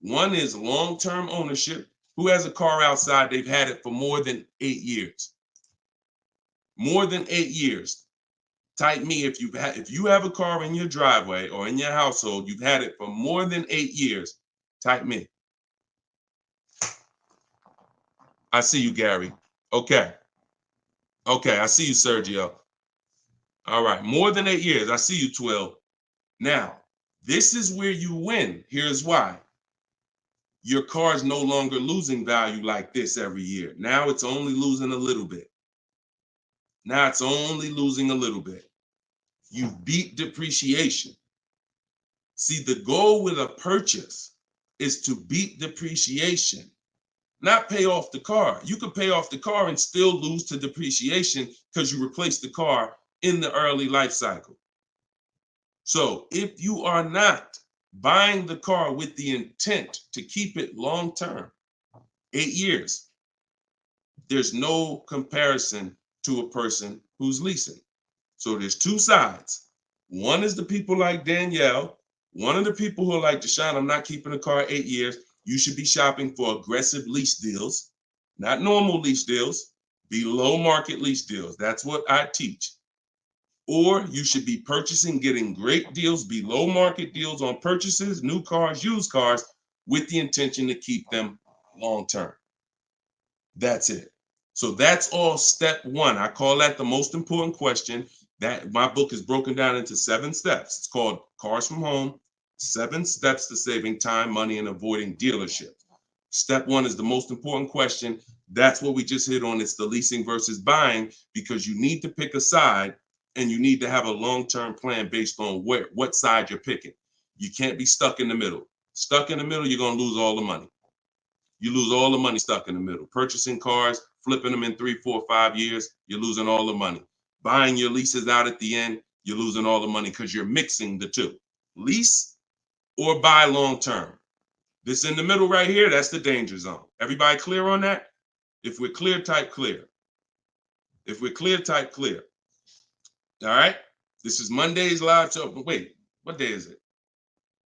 One is long-term ownership. Who has a car outside? They've had it for more than 8 years. More than 8 years. Type me if you have a car in your driveway or in your household, you've had it for more than 8 years. Type me. I see you, Gary. Okay. Okay, I see you, Sergio. All right, more than 8 years. I see you, Twill. Now, this is where you win. Here's why. Your car is no longer losing value like this every year. Now it's only losing a little bit. Now it's only losing a little bit. You beat depreciation. See, the goal with a purchase is to beat depreciation, not pay off the car. You could pay off the car and still lose to depreciation because you replaced the car in the early life cycle. So if you are not buying the car with the intent to keep it long term, 8 years, there's no comparison to a person who's leasing. So there's 2 sides. One is the people like Danielle. One of the people who are like, Deshone, I'm not keeping a car 8 years. You should be shopping for aggressive lease deals, not normal lease deals, below market lease deals. That's what I teach. Or you should be purchasing, getting great deals, below market deals on purchases, new cars, used cars, with the intention to keep them long term. That's it. So that's all step 1. I call that the most important question. That my book is broken down into 7 steps. It's called Cars from Home, 7 Steps to Saving Time, Money, and Avoiding Dealership. Step 1 is the most important question. That's what we just hit on. It's the leasing versus buying, because you need to pick a side and you need to have a long-term plan based on what side you're picking. You can't be stuck in the middle. Stuck in the middle, you're going to lose all the money. You lose all the money stuck in the middle. Purchasing cars, flipping them in 3, 4, 5 years, you're losing all the money. Buying your leases out at the end, you're losing all the money because you're mixing the 2. Lease or buy long-term. This in the middle right here, that's the danger zone. Everybody clear on that? If we're clear, type clear. If we're clear, type clear. All right? This is Monday's live show. But wait, what day is it?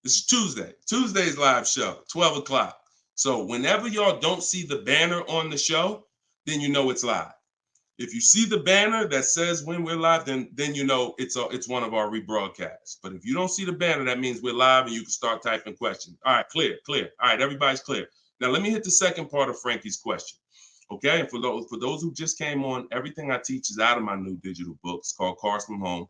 This is Tuesday. Tuesday's live show, 12 o'clock. So whenever y'all don't see the banner on the show, then you know it's live. If you see the banner that says when we're live, then you know it's one of our rebroadcasts. But if you don't see the banner, that means we're live and you can start typing questions. All right, clear. All right, everybody's clear. Now let me hit the second part of Frankie's question. Okay, and for those who just came on, everything I teach is out of my new digital book. It's called Cars from Home.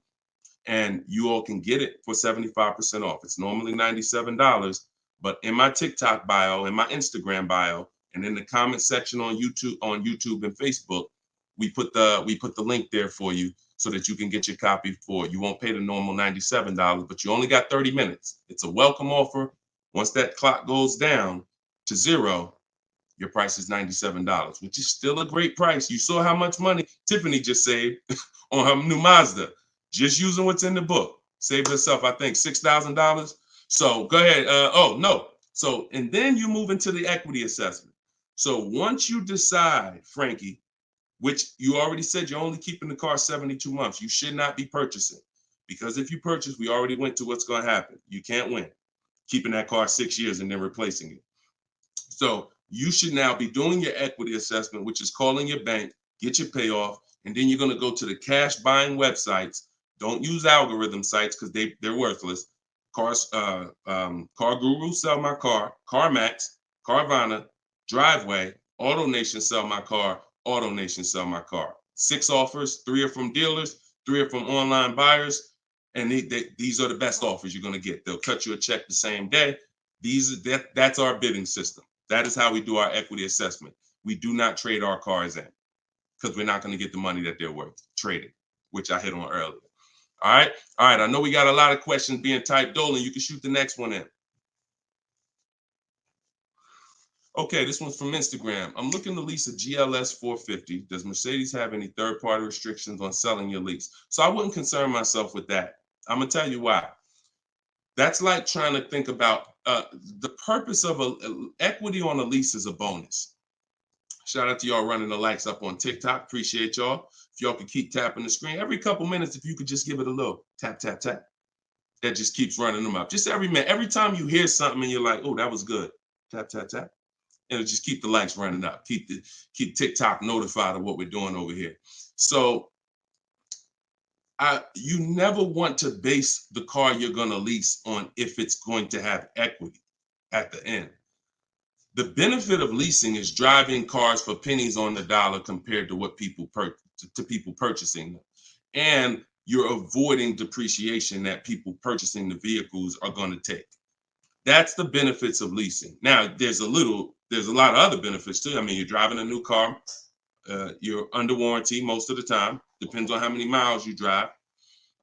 And you all can get it for 75% off. It's normally $97, but in my TikTok bio, in my Instagram bio, and in the comment section on YouTube and Facebook, we put the link there for you so that you can get your copy for it. You won't pay the normal $97, but you only got 30 minutes. It's a welcome offer. Once that clock goes down, to 0, your price is $97, which is still a great price. You saw how much money Tiffany just saved on her new Mazda, just using what's in the book. Saved herself, I think, $6,000. So go ahead. Oh, no. So, and then you move into the equity assessment. So once you decide, Frankie, which you already said you're only keeping the car 72 months, you should not be purchasing. Because if you purchase, we already went to what's going to happen. You can't win keeping that car 6 years and then replacing it. So you should now be doing your equity assessment, which is calling your bank, get your payoff, and then you're going to go to the cash buying websites. Don't use algorithm sites because they're worthless. Car Guru, Sell My Car, CarMax, Carvana, Driveway, AutoNation, Sell My Car, AutoNation, Sell My Car. 6 offers, 3 are from dealers, 3 are from online buyers, and these are the best offers you're going to get. They'll cut you a check the same day. That's our bidding system. That is how we do our equity assessment. We do not trade our cars in because we're not going to get the money that they're worth trading, which I hit on earlier. All right. I know we got a lot of questions being typed. Dolan, you can shoot the next one in. Okay, this one's from Instagram. I'm looking to lease a GLS 450. Does Mercedes have any third-party restrictions on selling your lease? So I wouldn't concern myself with that. I'm going to tell you why. That's like trying to think about the purpose of equity on a lease is a bonus. Shout out to y'all running the likes up on TikTok. Appreciate y'all. If y'all could keep tapping the screen every couple minutes, if you could just give it a little tap, tap, tap. That just keeps running them up. Just every minute. Every time you hear something and you're like, oh, that was good. Tap, tap, tap. And it'll just keep the likes running up. Keep TikTok notified of what we're doing over here. So you never want to base the car you're going to lease on if it's going to have equity at the end. The benefit of leasing is driving cars for pennies on the dollar compared to what people purchasing them. And you're avoiding depreciation that people purchasing the vehicles are going to take. That's the benefits of leasing. Now, there's a lot of other benefits too. I mean, you're driving a new car. You're under warranty most of the time. Depends on how many miles you drive.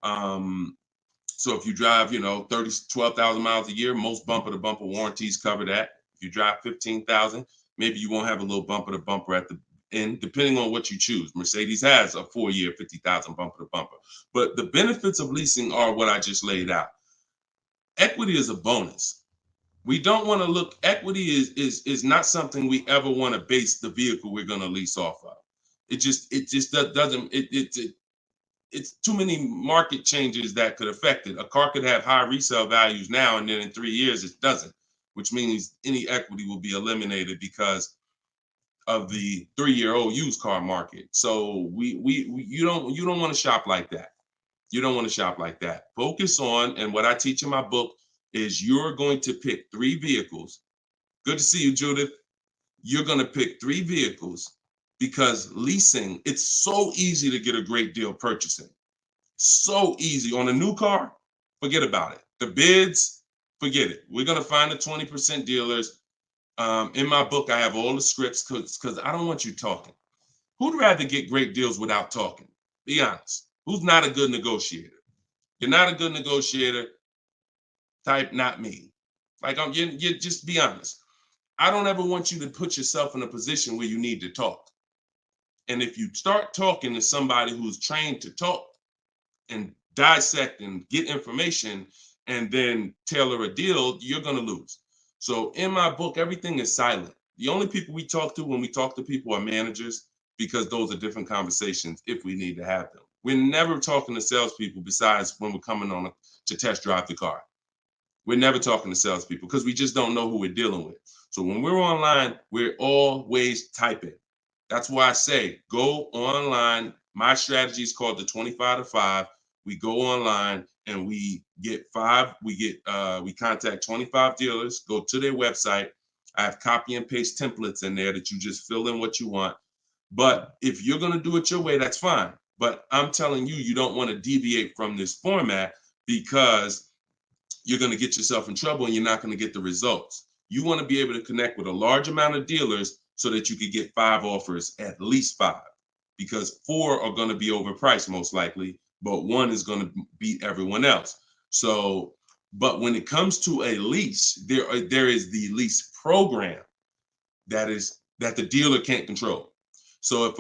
So if you drive, 12,000 miles a year, most bumper to bumper warranties cover that. If you drive 15,000, maybe you won't have a little bumper to bumper at the end, depending on what you choose. Mercedes has a 4-year 50,000 bumper to bumper. But the benefits of leasing are what I just laid out. Equity is a bonus. We don't want to look, equity is not something we ever want to base the vehicle we're going to lease off of. It just doesn't, it's too many market changes that could affect it. A car could have high resale values now, and then in 3 years it doesn't, which means any equity will be eliminated because of the 3-year-old used car market. So you don't want to shop like that. You don't want to shop like that. Focus on, and what I teach in my book is you're going to pick 3 vehicles. Good to see you, Judith. You're going to pick 3 vehicles because leasing, it's so easy to get a great deal purchasing. So easy. On a new car, forget about it. The bids, forget it. We're going to find the 20% dealers. In my book, I have all the scripts because I don't want you talking. Who'd rather get great deals without talking? Be honest. Who's not a good negotiator? You're not a good negotiator. Type not me. Like you just be honest. I don't ever want you to put yourself in a position where you need to talk. And if you start talking to somebody who's trained to talk and dissect and get information and then tailor a deal, you're going to lose. So in my book, everything is silent. The only people we talk to when we talk to people are managers, because those are different conversations if we need to have them. We're never talking to salespeople besides when we're coming on to test drive the car. We're never talking to salespeople because we just don't know who we're dealing with. So when we're online, we're always typing. That's why I say go online. My strategy is called the 25 to 5. We go online and we contact 25 dealers, go to their website. I have copy and paste templates in there that you just fill in what you want. But if you're going to do it your way, that's fine. But I'm telling you, you don't want to deviate from this format because you're going to get yourself in trouble and you're not going to get the results. You want to be able to connect with a large amount of dealers so that you could get 5 offers, at least 5, because 4 are going to be overpriced most likely, but 1 is going to beat everyone else. So, but when it comes to a lease, there is the lease program. that the dealer can't control. So if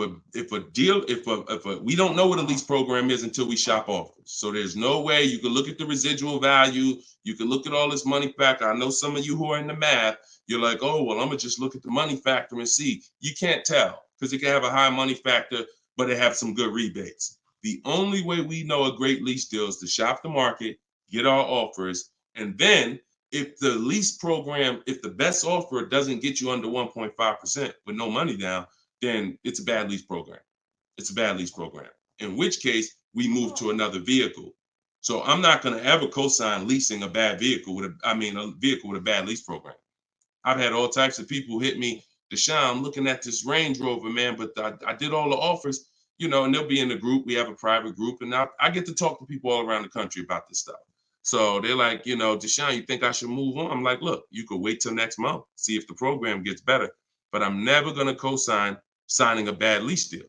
we don't know what a lease program is until we shop offers. So there's no way you can look at the residual value. You can look at all this money factor. I know some of you who are in the math, you're like, oh, well, I'm gonna just look at the money factor and see. You can't tell because it can have a high money factor, but it have some good rebates. The only way we know a great lease deal is to shop the market, get our offers, and then if the lease program, if the best offer doesn't get you under 1.5% with no money down, then it's a bad lease program. It's a bad lease program. In which case, we move to another vehicle. So I'm not going to ever co-sign leasing a bad vehicle a vehicle with a bad lease program. I've had all types of people hit me, Deshone, I'm looking at this Range Rover, man, but I did all the offers, and they'll be in the group. We have a private group, and I get to talk to people all around the country about this stuff. So they're like, Deshone, you think I should move on? I'm like, look, you could wait till next month, see if the program gets better, but I'm never going to co-sign signing a bad lease deal.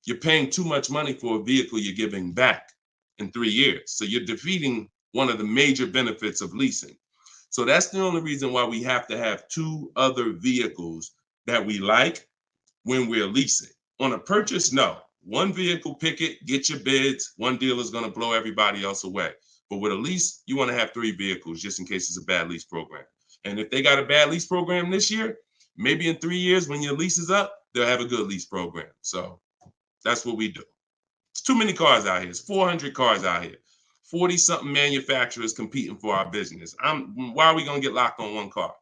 You're paying too much money for a vehicle you're giving back in 3 years. So you're defeating one of the major benefits of leasing. So that's the only reason why we have to have 2 other vehicles that we like when we're leasing. On a purchase, no. One vehicle, pick it, get your bids. One dealer is going to blow everybody else away. But with a lease, you want to have 3 vehicles just in case it's a bad lease program. And if they got a bad lease program this year, maybe in 3 years when your lease is up, they'll have a good lease program. So that's what we do. It's too many cars out here. It's 400 cars out here. 40-something manufacturers competing for our business. Why are we going to get locked on one car?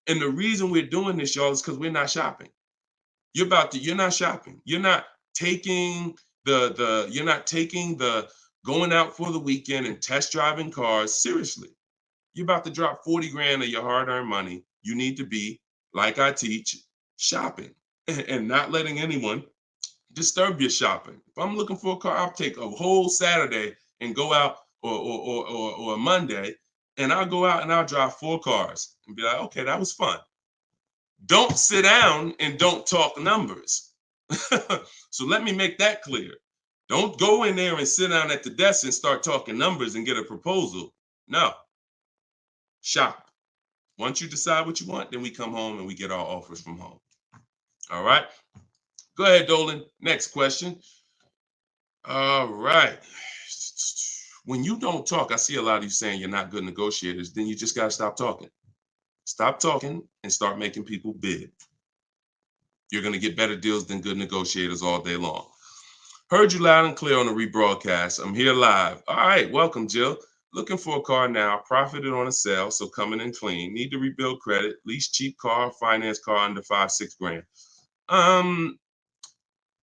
And the reason we're doing this, y'all, is because we're not shopping. You're not shopping. You're not taking the going out for the weekend and test driving cars seriously. You're about to drop 40 grand of your hard-earned money. You need to be, like I teach, shopping and not letting anyone disturb your shopping. If I'm looking for a car, I'll take a whole Saturday and go out or a Monday, and I'll go out and I'll drive 4 cars and be like, okay, that was fun. Don't sit down and don't talk numbers. So let me make that clear. Don't go in there and sit down at the desk and start talking numbers and get a proposal. No. Shop. Once you decide what you want, then we come home and we get our offers from home. All right. Go ahead, Dolan. Next question. All right. When you don't talk, I see a lot of you saying you're not good negotiators. Then you just got to stop talking. Stop talking and start making people bid. You're going to get better deals than good negotiators all day long. Heard you loud and clear on the rebroadcast. I'm here live. All right. Welcome, Jill. Looking for a car now. Profited on a sale, so coming in clean. Need to rebuild credit. Lease cheap car, finance car under 5-6 grand.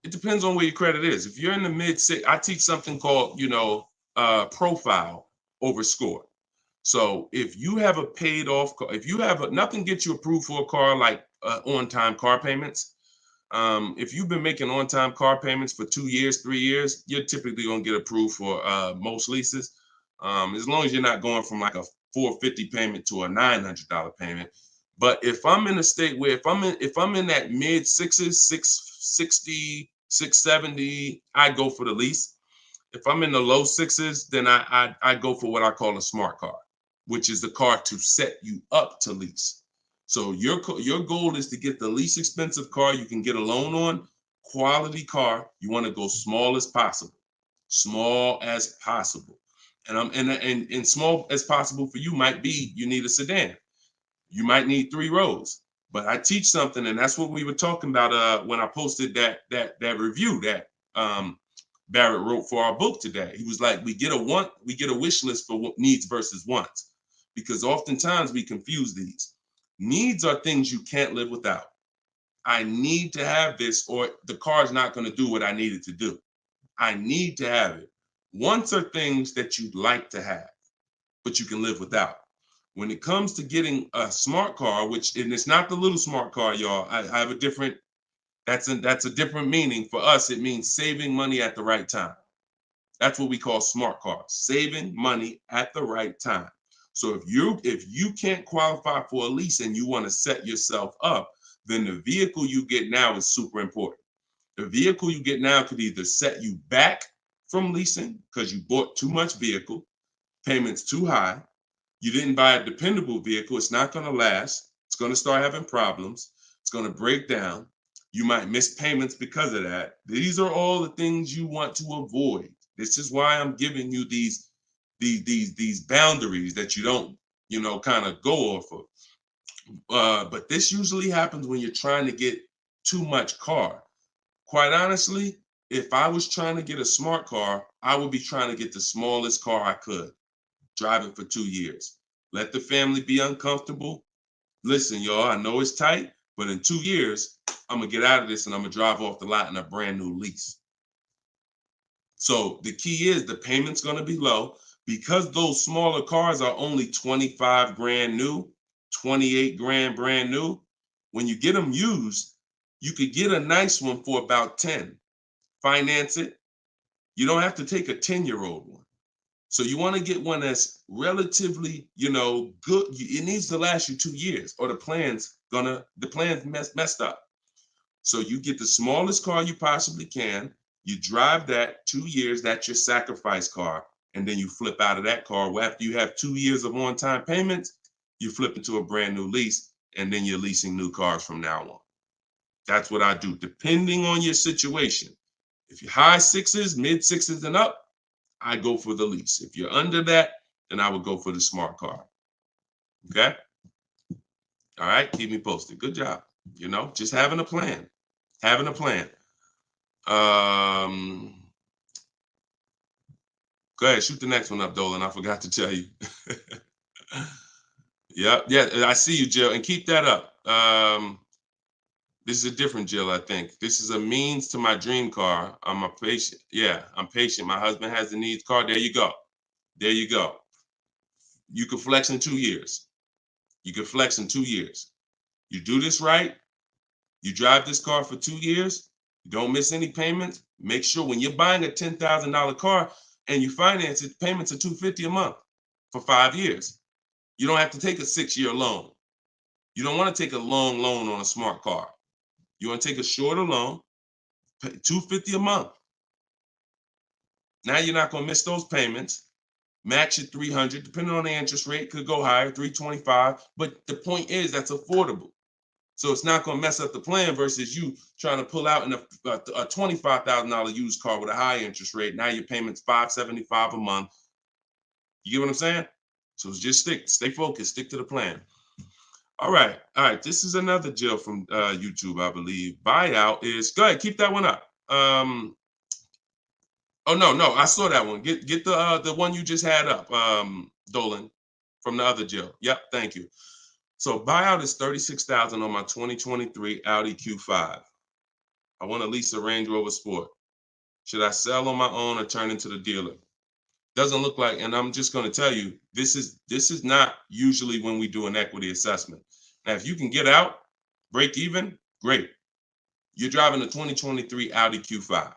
It depends on where your credit is. If you're in the mid-6, I teach something called, profile over score. So if you have a paid off car, if you have nothing gets you approved for a car like on-time car payments. If you've been making on-time car payments for 2 years, 3 years, you're typically gonna get approved for most leases. As long as you're not going from like a $450 payment to a $900 payment. But if I'm in a state where if I'm in that mid-6s, 660, 670, I go for the lease. If I'm in the low 6s, then I go for what I call a smart car, which is the car to set you up to lease. So your goal is to get the least expensive car you can get a loan on, quality car. You want to go small as possible, and small as possible for you might be you need a sedan. You might need 3 rows. But I teach something, and that's what we were talking about when I posted that review that Barrett wrote for our book today. He was like, we get a wish list for needs versus wants, because oftentimes we confuse these. Needs are things you can't live without. I need to have this, or the car's not going to do what I need it to do. I need to have it. Wants are things that you'd like to have, but you can live without. When it comes to getting a smart car, and it's not the little smart car, y'all. I have a different. That's a different meaning for us. It means saving money at the right time. That's what we call smart cars. Saving money at the right time. So if you can't qualify for a lease and you want to set yourself up, then the vehicle you get now is super important. The vehicle you get now could either set you back from leasing because you bought too much vehicle, payments too high. You didn't buy a dependable vehicle. It's not going to last. It's going to start having problems. It's going to break down. You might miss payments because of that. These are all the things you want to avoid. This is why I'm giving you these boundaries that you don't, kind of go off of. But this usually happens when you're trying to get too much car. Quite honestly, if I was trying to get a smart car, I would be trying to get the smallest car I could, drive it for 2 years. Let the family be uncomfortable. Listen, y'all, I know it's tight, but in 2 years, I'm gonna get out of this and I'm gonna drive off the lot in a brand new lease. So the key is the payment's gonna be low because those smaller cars are only 25 grand new, 28 grand brand new. When you get them used, you could get a nice one for about 10. Finance it. You don't have to take a 10-year-old one. So you want to get one that's relatively, good. It needs to last you 2 years, or the plan's messed up. So you get the smallest car you possibly can. You drive that 2 years. That's your sacrifice car, and then you flip out of that car. Well, after you have 2 years of on-time payments, you flip into a brand new lease, and then you're leasing new cars from now on. That's what I do, depending on your situation. If you're high sixes, mid sixes, and up, I go for the lease. If you're under that, then I would go for the smart car. Okay? All right, keep me posted. Good job. Just having a plan. Having a plan. Go ahead, shoot the next one up, Dolan. I forgot to tell you. Yeah, I see you, Jill, and keep that up. This is a different Jill, I think. This is a means to my dream car. I'm a patient. Yeah, I'm patient. My husband has the needs car. There you go. There you go. You can flex in 2 years. You can flex in 2 years. You do this right. You drive this car for 2 years. You don't miss any payments. Make sure when you're buying a $10,000 car and you finance it, payments are $250 a month for 5 years. You don't have to take a 6-year loan. You don't want to take a long loan on a smart car. You want to take a shorter loan, pay $250 a month. Now you're not going to miss those payments. Max at 300, depending on the interest rate, could go higher, 325. But the point is that's affordable. So it's not going to mess up the plan versus you trying to pull out in a $25,000 used car with a high interest rate. Now your payment's $575 a month. You get what I'm saying? So just stay focused, stick to the plan. All right. This is another Jill from YouTube, I believe. Buyout is, go ahead, keep that one up. Oh no, I saw that one. Get the one you just had up, Dolan, from the other Jill. Yep, thank you. So buyout is $36,000 on my 2023 Audi Q5. I want to lease a Range Rover Sport. Should I sell on my own or turn into the dealer? Doesn't look like, and I'm just going to tell you, this is not usually when we do an equity assessment. Now, if you can get out, break even, great. You're driving a 2023 Audi Q5.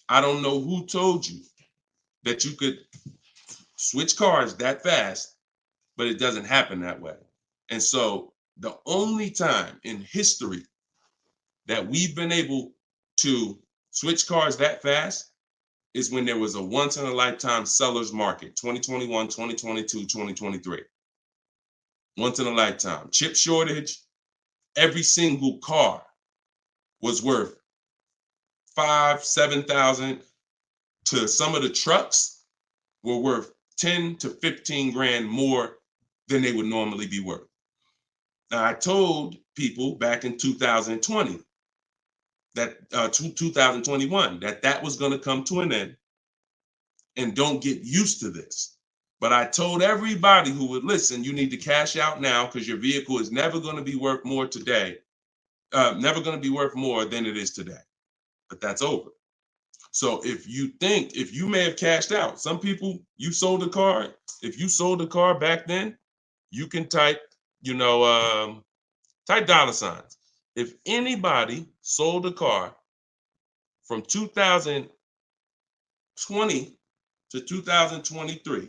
I don't know who told you that you could switch cars that fast, but it doesn't happen that way. And so the only time in history that we've been able to switch cars that fast is when there was a once in a lifetime seller's market, 2021, 2022, 2023. Once in a lifetime. Chip shortage, every single car was worth 5,000, 7,000. To some of the trucks were worth 10 to 15 grand more than they would normally be worth. Now, I told people back in 2020 that 2021 that was going to come to an end, and don't get used to this. But I told everybody who would listen, you need to cash out now because your vehicle is never going to be worth more today, never going to be worth more than it is today. But that's over. So if you may have cashed out, some people, you sold a car. If you sold a car back then, you can type, type dollar signs. If anybody sold a car from 2020 to 2023,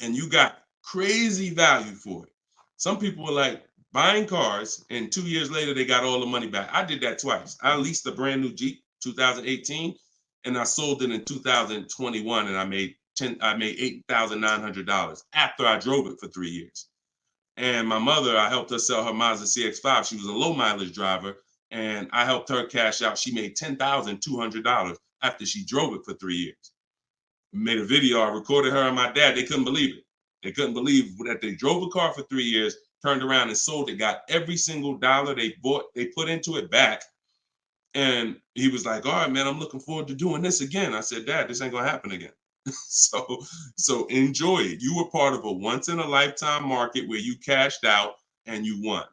and you got crazy value for it. Some people were like buying cars, and 2 years later, they got all the money back. I did that twice. I leased a brand new Jeep, 2018, and I sold it in 2021, and I made $8,900 after I drove it for 3 years. And my mother, I helped her sell her Mazda CX-5. She was a low mileage driver, and I helped her cash out. She made $10,200 after she drove it for 3 years. Made a video. I recorded her and my dad. They couldn't believe it. They couldn't believe that they drove a car for 3 years, turned around and sold it, got every single dollar they put into it back. And he was like, all right, man, I'm looking forward to doing this again. I said, Dad, this ain't gonna happen again. So enjoy it. You were part of a once in a lifetime market where you cashed out and you won.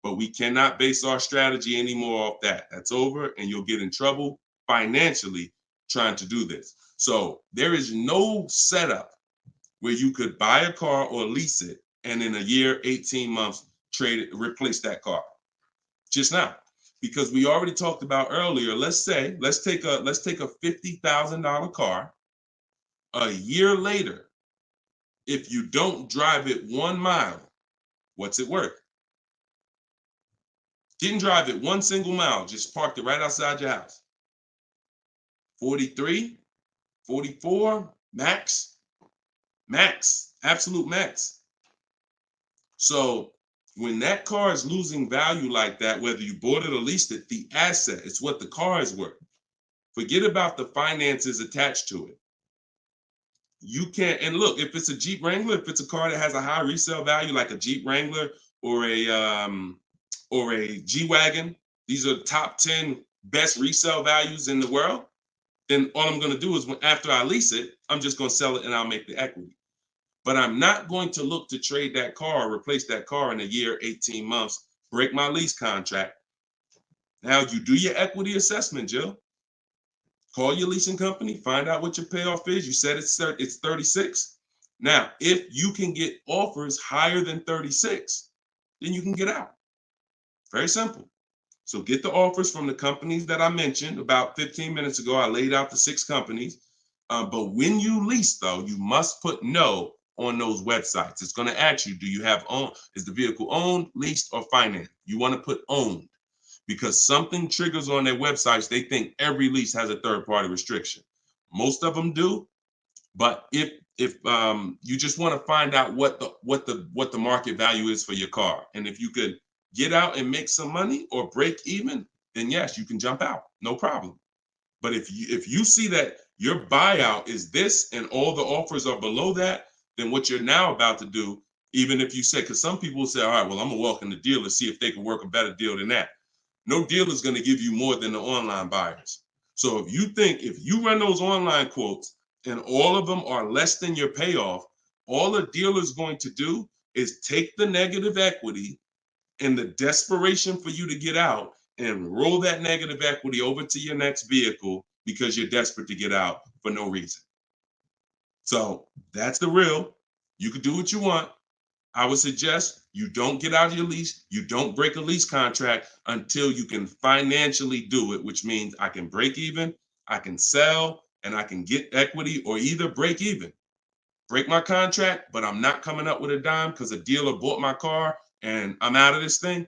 But we cannot base our strategy anymore off that. That's over, and you'll get in trouble financially trying to do this. So there is no setup where you could buy a car or lease it and in a year, 18 months, trade it, replace that car. Just not. Because we already talked about earlier, let's take a $50,000 car. A year later, if you don't drive it 1 mile, what's it worth? Didn't drive it 1 single mile, just parked it right outside your house. 43, 44, max, absolute max. So when that car is losing value like that, whether you bought it or leased it, the asset, it's what the car is worth. Forget about the finances attached to it. You can't, and look, if it's a Jeep Wrangler, if it's a car that has a high resale value, like a Jeep Wrangler or a G-Wagon, these are top 10 best resale values in the world, then all I'm gonna do is after I lease it, I'm just gonna sell it and I'll make the equity. But I'm not going to look to trade that car or replace that car in a year, 18 months, break my lease contract. Now you do your equity assessment, Jill. Call your leasing company, find out what your payoff is. You said it's 36. Now, if you can get offers higher than 36, then you can get out. Very simple. So get the offers from the companies that I mentioned about 15 minutes ago. I laid out the 6 companies. But when you lease, though, you must put no on those websites. It's going to ask you, do you have is the vehicle owned, leased, or financed? You want to put owned, because something triggers on their websites. They think every lease has a third-party restriction. Most of them do, but if you just want to find out what the market value is for your car, and if you could get out and make some money or break even, then yes, you can jump out, no problem. But if you see that your buyout is this and all the offers are below that, then what you're now about to do, even if you say, because some people will say, all right, well, I'm gonna walk in the dealer, see if they can work a better deal than that. No dealer is going to give you more than the online buyers. So if you run those online quotes and all of them are less than your payoff, all a dealer is going to do is take the negative equity and the desperation for you to get out and roll that negative equity over to your next vehicle because you're desperate to get out for no reason. So that's the real. You can do what you want. I would suggest you don't get out of your lease. You don't break a lease contract until you can financially do it, which means I can break even, I can sell, and I can get equity, or either break even. Break my contract, but I'm not coming up with a dime because a dealer bought my car and I'm out of this thing.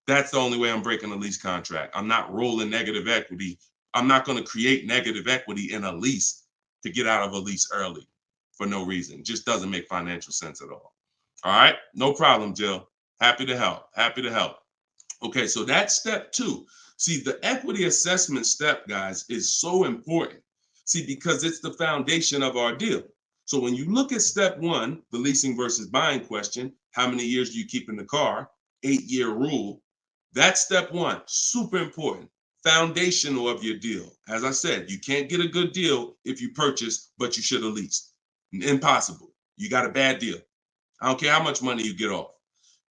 That's the only way I'm breaking a lease contract. I'm not rolling negative equity. I'm not going to create negative equity in a lease to get out of a lease early for no reason. It just doesn't make financial sense at all. All right, no problem, Jill. Happy to help. Happy to help. Okay, so that's step 2. See, the equity assessment step, guys, is so important. See, because it's the foundation of our deal. So when you look at step 1, the leasing versus buying question, how many years do you keep in the car? 8-year rule. That's step 1, super important. Foundational of your deal. As I said, you can't get a good deal if you purchase, but you should have leased. Impossible. You got a bad deal. I don't care how much money you get off.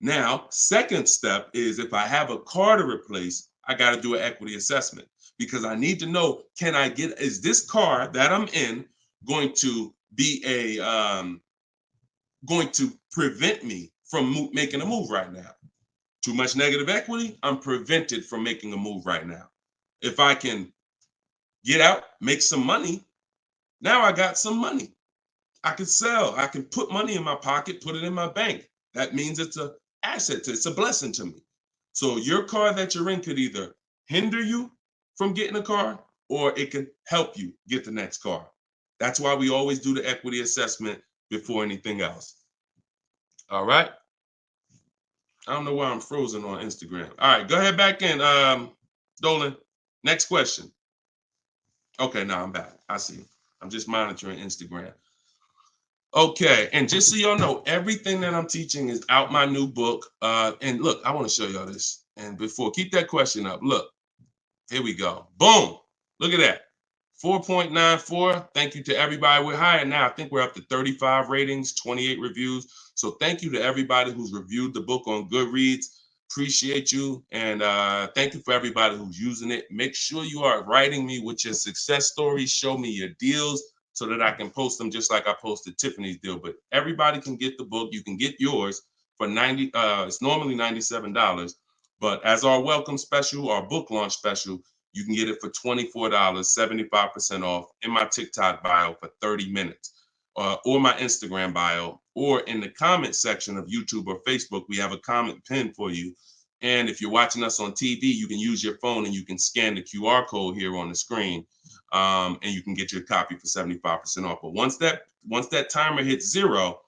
Now, second step is if I have a car to replace, I got to do an equity assessment because I need to know, is this car that I'm in going to be going to prevent me from making a move right now? Too much negative equity, I'm prevented from making a move right now. If I can get out, make some money, now I got some money. I can sell. I can put money in my pocket, put it in my bank. That means it's an asset. It's a blessing to me. So your car that you're in could either hinder you from getting a car or it can help you get the next car. That's why we always do the equity assessment before anything else. All right. I don't know why I'm frozen on Instagram. All right, go ahead back in, Dolan. Next question. Okay, now I'm back. I see. I'm just monitoring Instagram. Okay, and just so y'all know, everything that I'm teaching is out my new book. And look, I want to show y'all this. And before, keep that question up. Look, here we go. Boom. Look at that. 4.94. Thank you to everybody. We're higher now. I think we're up to 35 ratings, 28 reviews. So thank you to everybody who's reviewed the book on Goodreads. Appreciate you. And thank you for everybody who's using it. Make sure you are writing me with your success stories. Show me your deals so that I can post them just like I posted Tiffany's deal. But everybody can get the book. You can get yours for $90. It's normally $97. But as our welcome special, our book launch special, you can get it for $24, 75% off in my TikTok bio for 30 minutes, or my Instagram bio, or in the comment section of YouTube or Facebook. We have a comment pin for you. And if you're watching us on TV, you can use your phone and you can scan the QR code here on the screen, and you can get your copy for 75% off. But once that timer hits 0,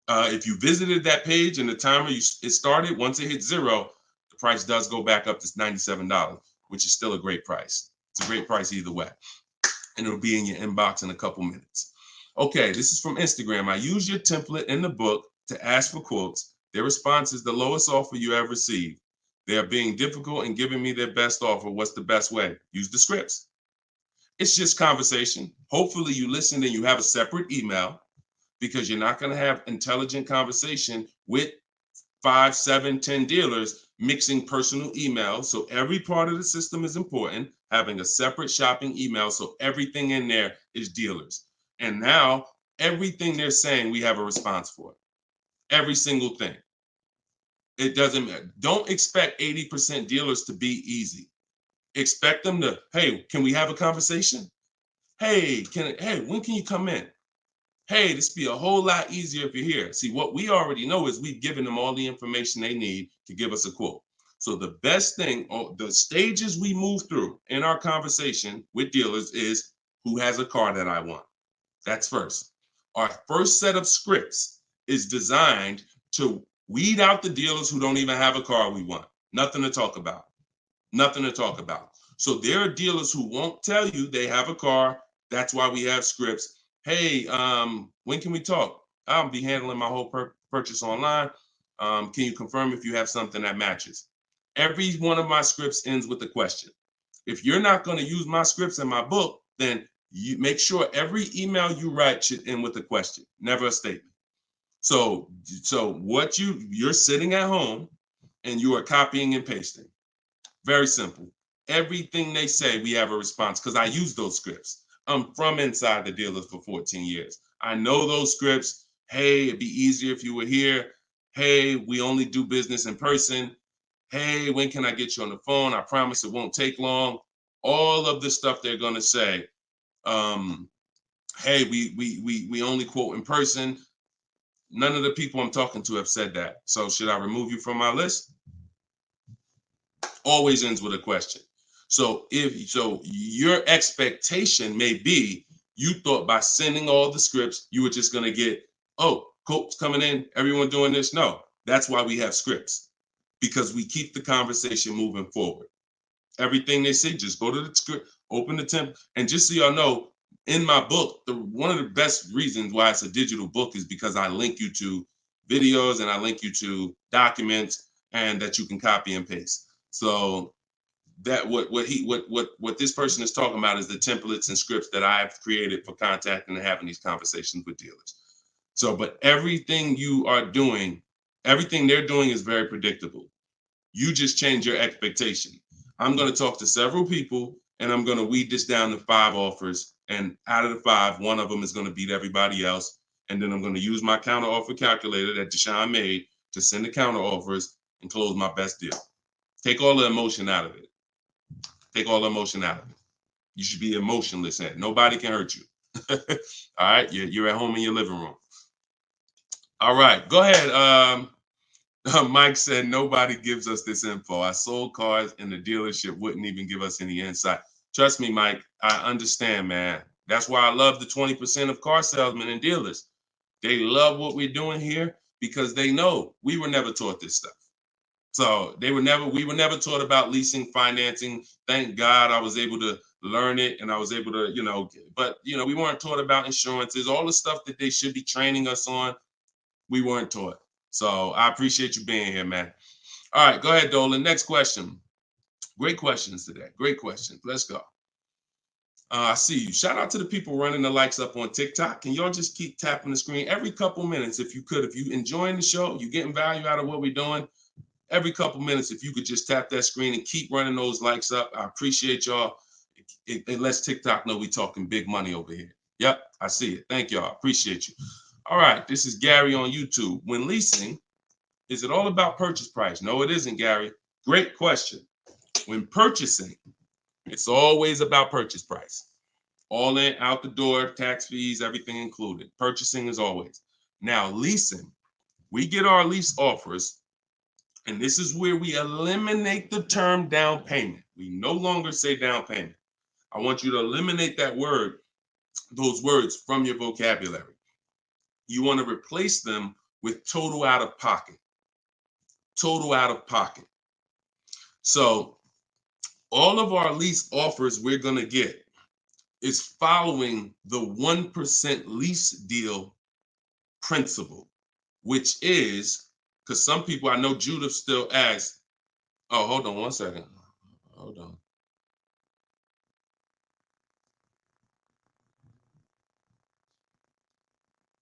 if you visited that page and the timer it started, once it hits 0, the price does go back up to $97, which is still a great price. It's a great price either way. And it'll be in your inbox in a couple minutes. Okay, this is from Instagram. I use your template in the book to ask for quotes. Their response is the lowest offer you ever received. They are being difficult and giving me their best offer. What's the best way? Use the scripts. It's just conversation. Hopefully you listen and you have a separate email, because you're not going to have intelligent conversation with 5, 7, 10 dealers mixing personal emails. So every part of the system is important, having a separate shopping email. So everything in there is dealers. And now everything they're saying, we have a response for. Every single thing. It doesn't matter. Don't expect 80% dealers to be easy. Expect them to, hey, can we have a conversation? Hey, when can you come in? Hey, this be a whole lot easier if you're here. See, what we already know is we've given them all the information they need to give us a quote. So the best thing, or the stages we move through in our conversation with dealers, is who has a car that I want. That's first. Our first set of scripts is designed to weed out the dealers who don't even have a car we want. Nothing to talk about. Nothing to talk about. So there are dealers who won't tell you they have a car. That's why we have scripts. Hey, when can we talk? I'll be handling my whole purchase online. Can you confirm if you have something that matches? Every one of my scripts ends with a question. If you're not going to use my scripts in my book, then you make sure every email you write should end with a question, never a statement. So what you're sitting at home and you are copying and pasting. Very simple. Everything they say, we have a response, because I use those scripts. I'm from inside the dealers for 14 years. I know those scripts. Hey, it'd be easier if you were here. Hey, we only do business in person. Hey, when can I get you on the phone? I promise it won't take long. All of the stuff they're going to say. Hey, we only quote in person. None of the people I'm talking to have said that. So should I remove you from my list? Always ends with a question. So your expectation may be, you thought by sending all the scripts, you were just going to get, oh, quotes coming in, everyone doing this. No, that's why we have scripts, because we keep the conversation moving forward. Everything they say, just go to the script, open the template. And just so y'all know, in my book, one of the best reasons why it's a digital book is because I link you to videos and I link you to documents, and that you can copy and paste. So that what this person is talking about is the templates and scripts that I've created for contacting and having these conversations with dealers. So, but everything you are doing, everything they're doing is very predictable. You just change your expectation. I'm going to talk to several people and I'm going to weed this down to 5 offers. And out of the 5, one of them is going to beat everybody else. And then I'm going to use my counter offer calculator that Deshone made to send the counter offers and close my best deal. Take all the emotion out of it. Take all the emotion out of it. You should be emotionless. Nobody can hurt you. All right, you're at home in your living room. All right, go ahead. Mike said nobody gives us this info. I sold cars and the dealership wouldn't even give us any insight. Trust me, Mike, I understand, man. That's why I love the 20% of car salesmen and dealers. They love what we're doing here because they know we were never taught this stuff. So we were never taught about leasing, financing. Thank God I was able to learn it, and I was able to, but we weren't taught about insurances, all the stuff that they should be training us on. We weren't taught. So I appreciate you being here, man. All right, go ahead, Dolan. Next question. Great questions today. Great questions. Let's go. I see you. Shout out to the people running the likes up on TikTok. Can y'all just keep tapping the screen every couple minutes if you could? If you enjoying the show, you getting value out of what we're doing, every couple minutes, if you could just tap that screen and keep running those likes up. I appreciate y'all. It lets TikTok know we talking big money over here. Yep, I see it. Thank y'all. Appreciate you. All right, this is Gary on YouTube. When leasing, is it all about purchase price? No, it isn't, Gary. Great question. When purchasing, it's always about purchase price. All in, out the door, tax fees, everything included. Purchasing is always. Now, leasing, we get our lease offers, and this is where we eliminate the term down payment. We no longer say down payment. I want you to eliminate that word, those words from your vocabulary. You want to replace them with total out of pocket. Total out of pocket. So all of our lease offers we're going to get is following the 1% lease deal principle, which is, because some people, I know Judith still asks, oh, hold on one second. Hold on.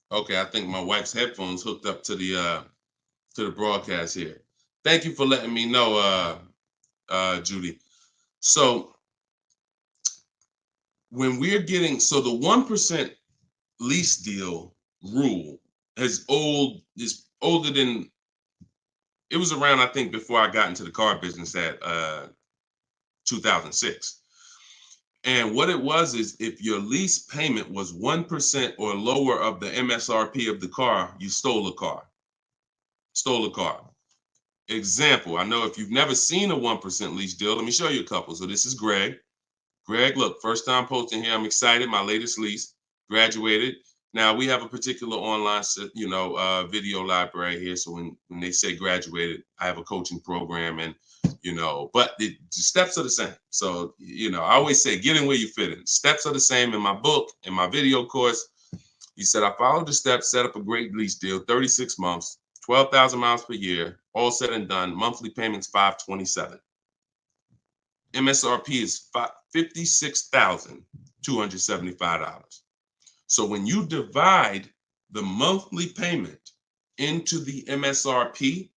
Okay, I think my wife's headphones hooked up to the broadcast here. Thank you for letting me know, Judy. So when we're getting, so the 1% lease deal rule is older than, it was around, I think, before I got into the car business at 2006. And what it was is if your lease payment was 1% or lower of the MSRP of the car, you stole a car. Stole a car. Example, I know if you've never seen a 1% lease deal, let me show you a couple. So this is Greg. Greg, look, first time posting here. I'm excited. My latest lease, graduated. Now we have a particular online, video library here. So when they say graduated, I have a coaching program, and but the steps are the same. So I always say, get in where you fit in. Steps are the same in my book, in my video course. He said, I followed the steps, set up a great lease deal, 36 months, 12,000 miles per year, all said and done. Monthly payments $527. MSRP is $56,275. So when you divide the monthly payment into the MSRP,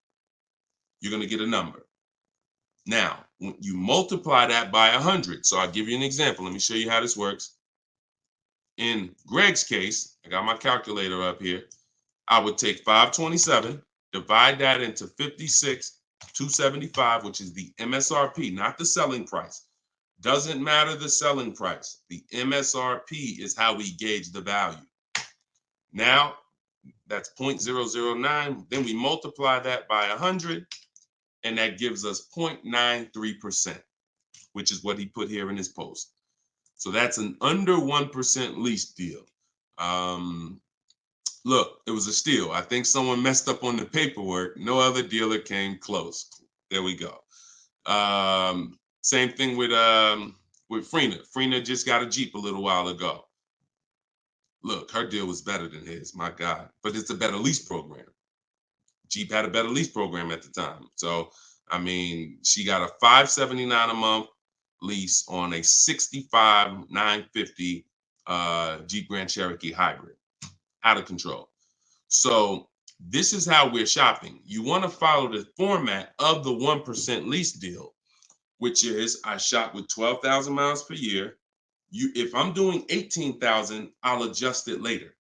you're going to get a number. Now, when you multiply that by 100, so I'll give you an example. Let me show you how this works. In Greg's case, I got my calculator up here. I would take 527, divide that into 56,275, which is the MSRP, not the selling price. Doesn't matter the selling price. The MSRP is how we gauge the value. Now, that's 0.009. Then we multiply that by 100, and that gives us 0.93%, which is what he put here in his post. So that's an under 1% lease deal. Look, it was a steal. I think someone messed up on the paperwork. No other dealer came close. There we go. Same thing with Freena. Freena just got a Jeep a little while ago. Look, her deal was better than his, my God. But it's a better lease program. Jeep had a better lease program at the time. So, I mean, she got a $579 a month lease on a 65,950 Jeep Grand Cherokee hybrid. Out of control. So this is how we're shopping. You want to follow the format of the 1% lease deal, which is I shop with 12,000 miles per year. If I'm doing 18,000, I'll adjust it later.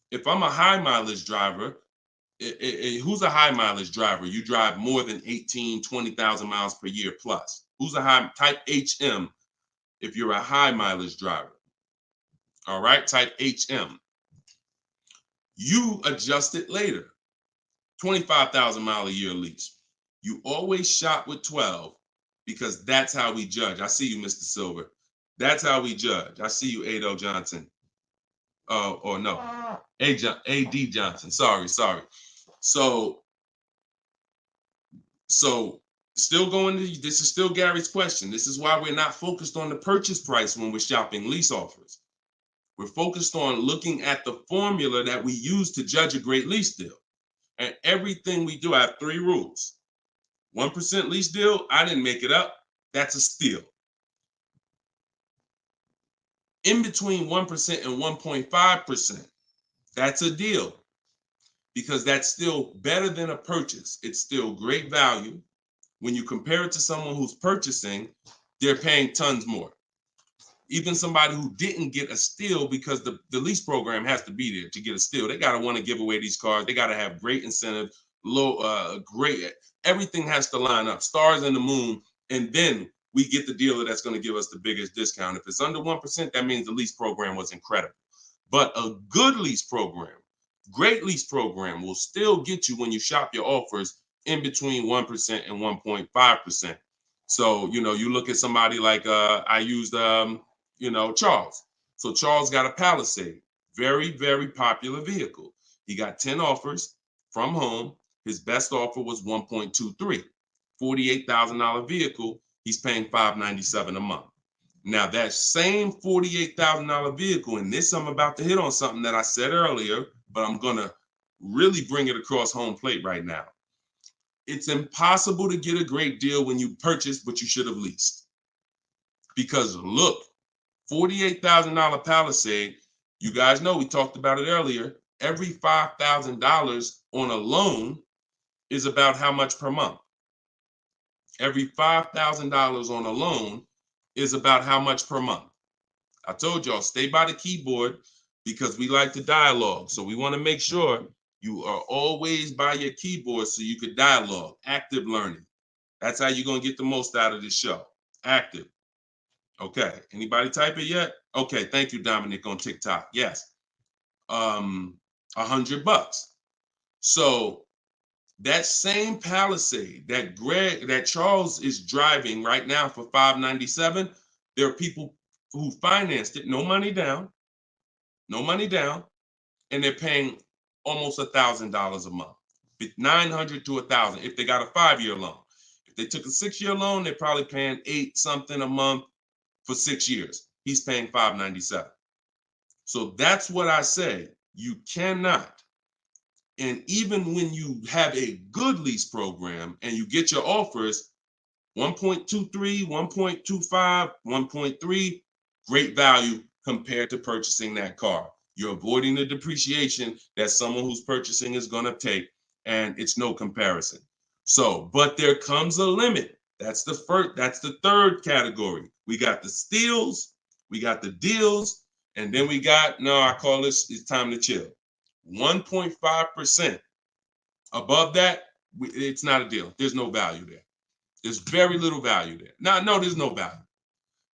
If I'm a high mileage driver, who's a high mileage driver? You drive more than 20,000 miles per year plus. Who's a high type HM if you're a high mileage driver? All right, type HM. You adjust it later. 25,000 mile a year lease. You always shop with 12 because that's how we judge. I see you, Mr. Silver. That's how we judge. I see you, Ado Johnson. Or no, AD Johnson. Sorry. So still going to, this is still Gary's question. This is why we're not focused on the purchase price when we're shopping lease offers. We're focused on looking at the formula that we use to judge a great lease deal. And everything we do, I have 3 rules. 1% lease deal, I didn't make it up. That's a steal. In between 1% and 1.5%, that's a deal, because that's still better than a purchase. It's still great value. When you compare it to someone who's purchasing, they're paying tons more. Even somebody who didn't get a steal, because the lease program has to be there to get a steal. They got to want to give away these cars. They got to have great incentive, great, everything has to line up, stars in the moon, and then we get the dealer that's going to give us the biggest discount. If it's under 1%, that means the lease program was incredible. But a good lease program, great lease program, will still get you, when you shop your offers, in between 1% and 1.5%. So, you look at somebody like, I used, Charles. So Charles got a Palisade, very, very popular vehicle. He got 10 offers from home. His best offer was 1.23, $48,000 vehicle. He's paying $597 a month. Now that same $48,000 vehicle, and this, I'm about to hit on something that I said earlier, but I'm gonna really bring it across home plate right now. It's impossible to get a great deal when you purchase, but you should have leased. Because look, $48,000 Palisade, you guys know, we talked about it earlier, every $5,000 on a loan is about how much per month? Every $5,000 on a loan is about how much per month? I told y'all, stay by the keyboard, because we like to dialogue. So we want to make sure you are always by your keyboard so you could dialogue. Active learning. That's how you're going to get the most out of this show. Active. Okay. Anybody type it yet? Okay. Thank you, Dominic, on TikTok. Yes. $100. So that same Palisade that Charles is driving right now for $597, there are people who financed it, no money down, and they're paying almost $1,000 a month, $900 to $1,000 if they got a 5-year loan. If they took a 6-year loan, they're probably paying $8 something a month for 6 years. He's paying $597. So that's what I say. You cannot. And even when you have a good lease program and you get your offers, 1.23, 1.25, 1.3, great value compared to purchasing that car. You're avoiding the depreciation that someone who's purchasing is going to take, and it's no comparison. So, but there comes a limit. That's the third category. We got the steals, we got the deals, and then we got, I call this, it's time to chill. 1.5%. Above that, it's not a deal. There's no value there. There's very little value there. Now, no, there's no value.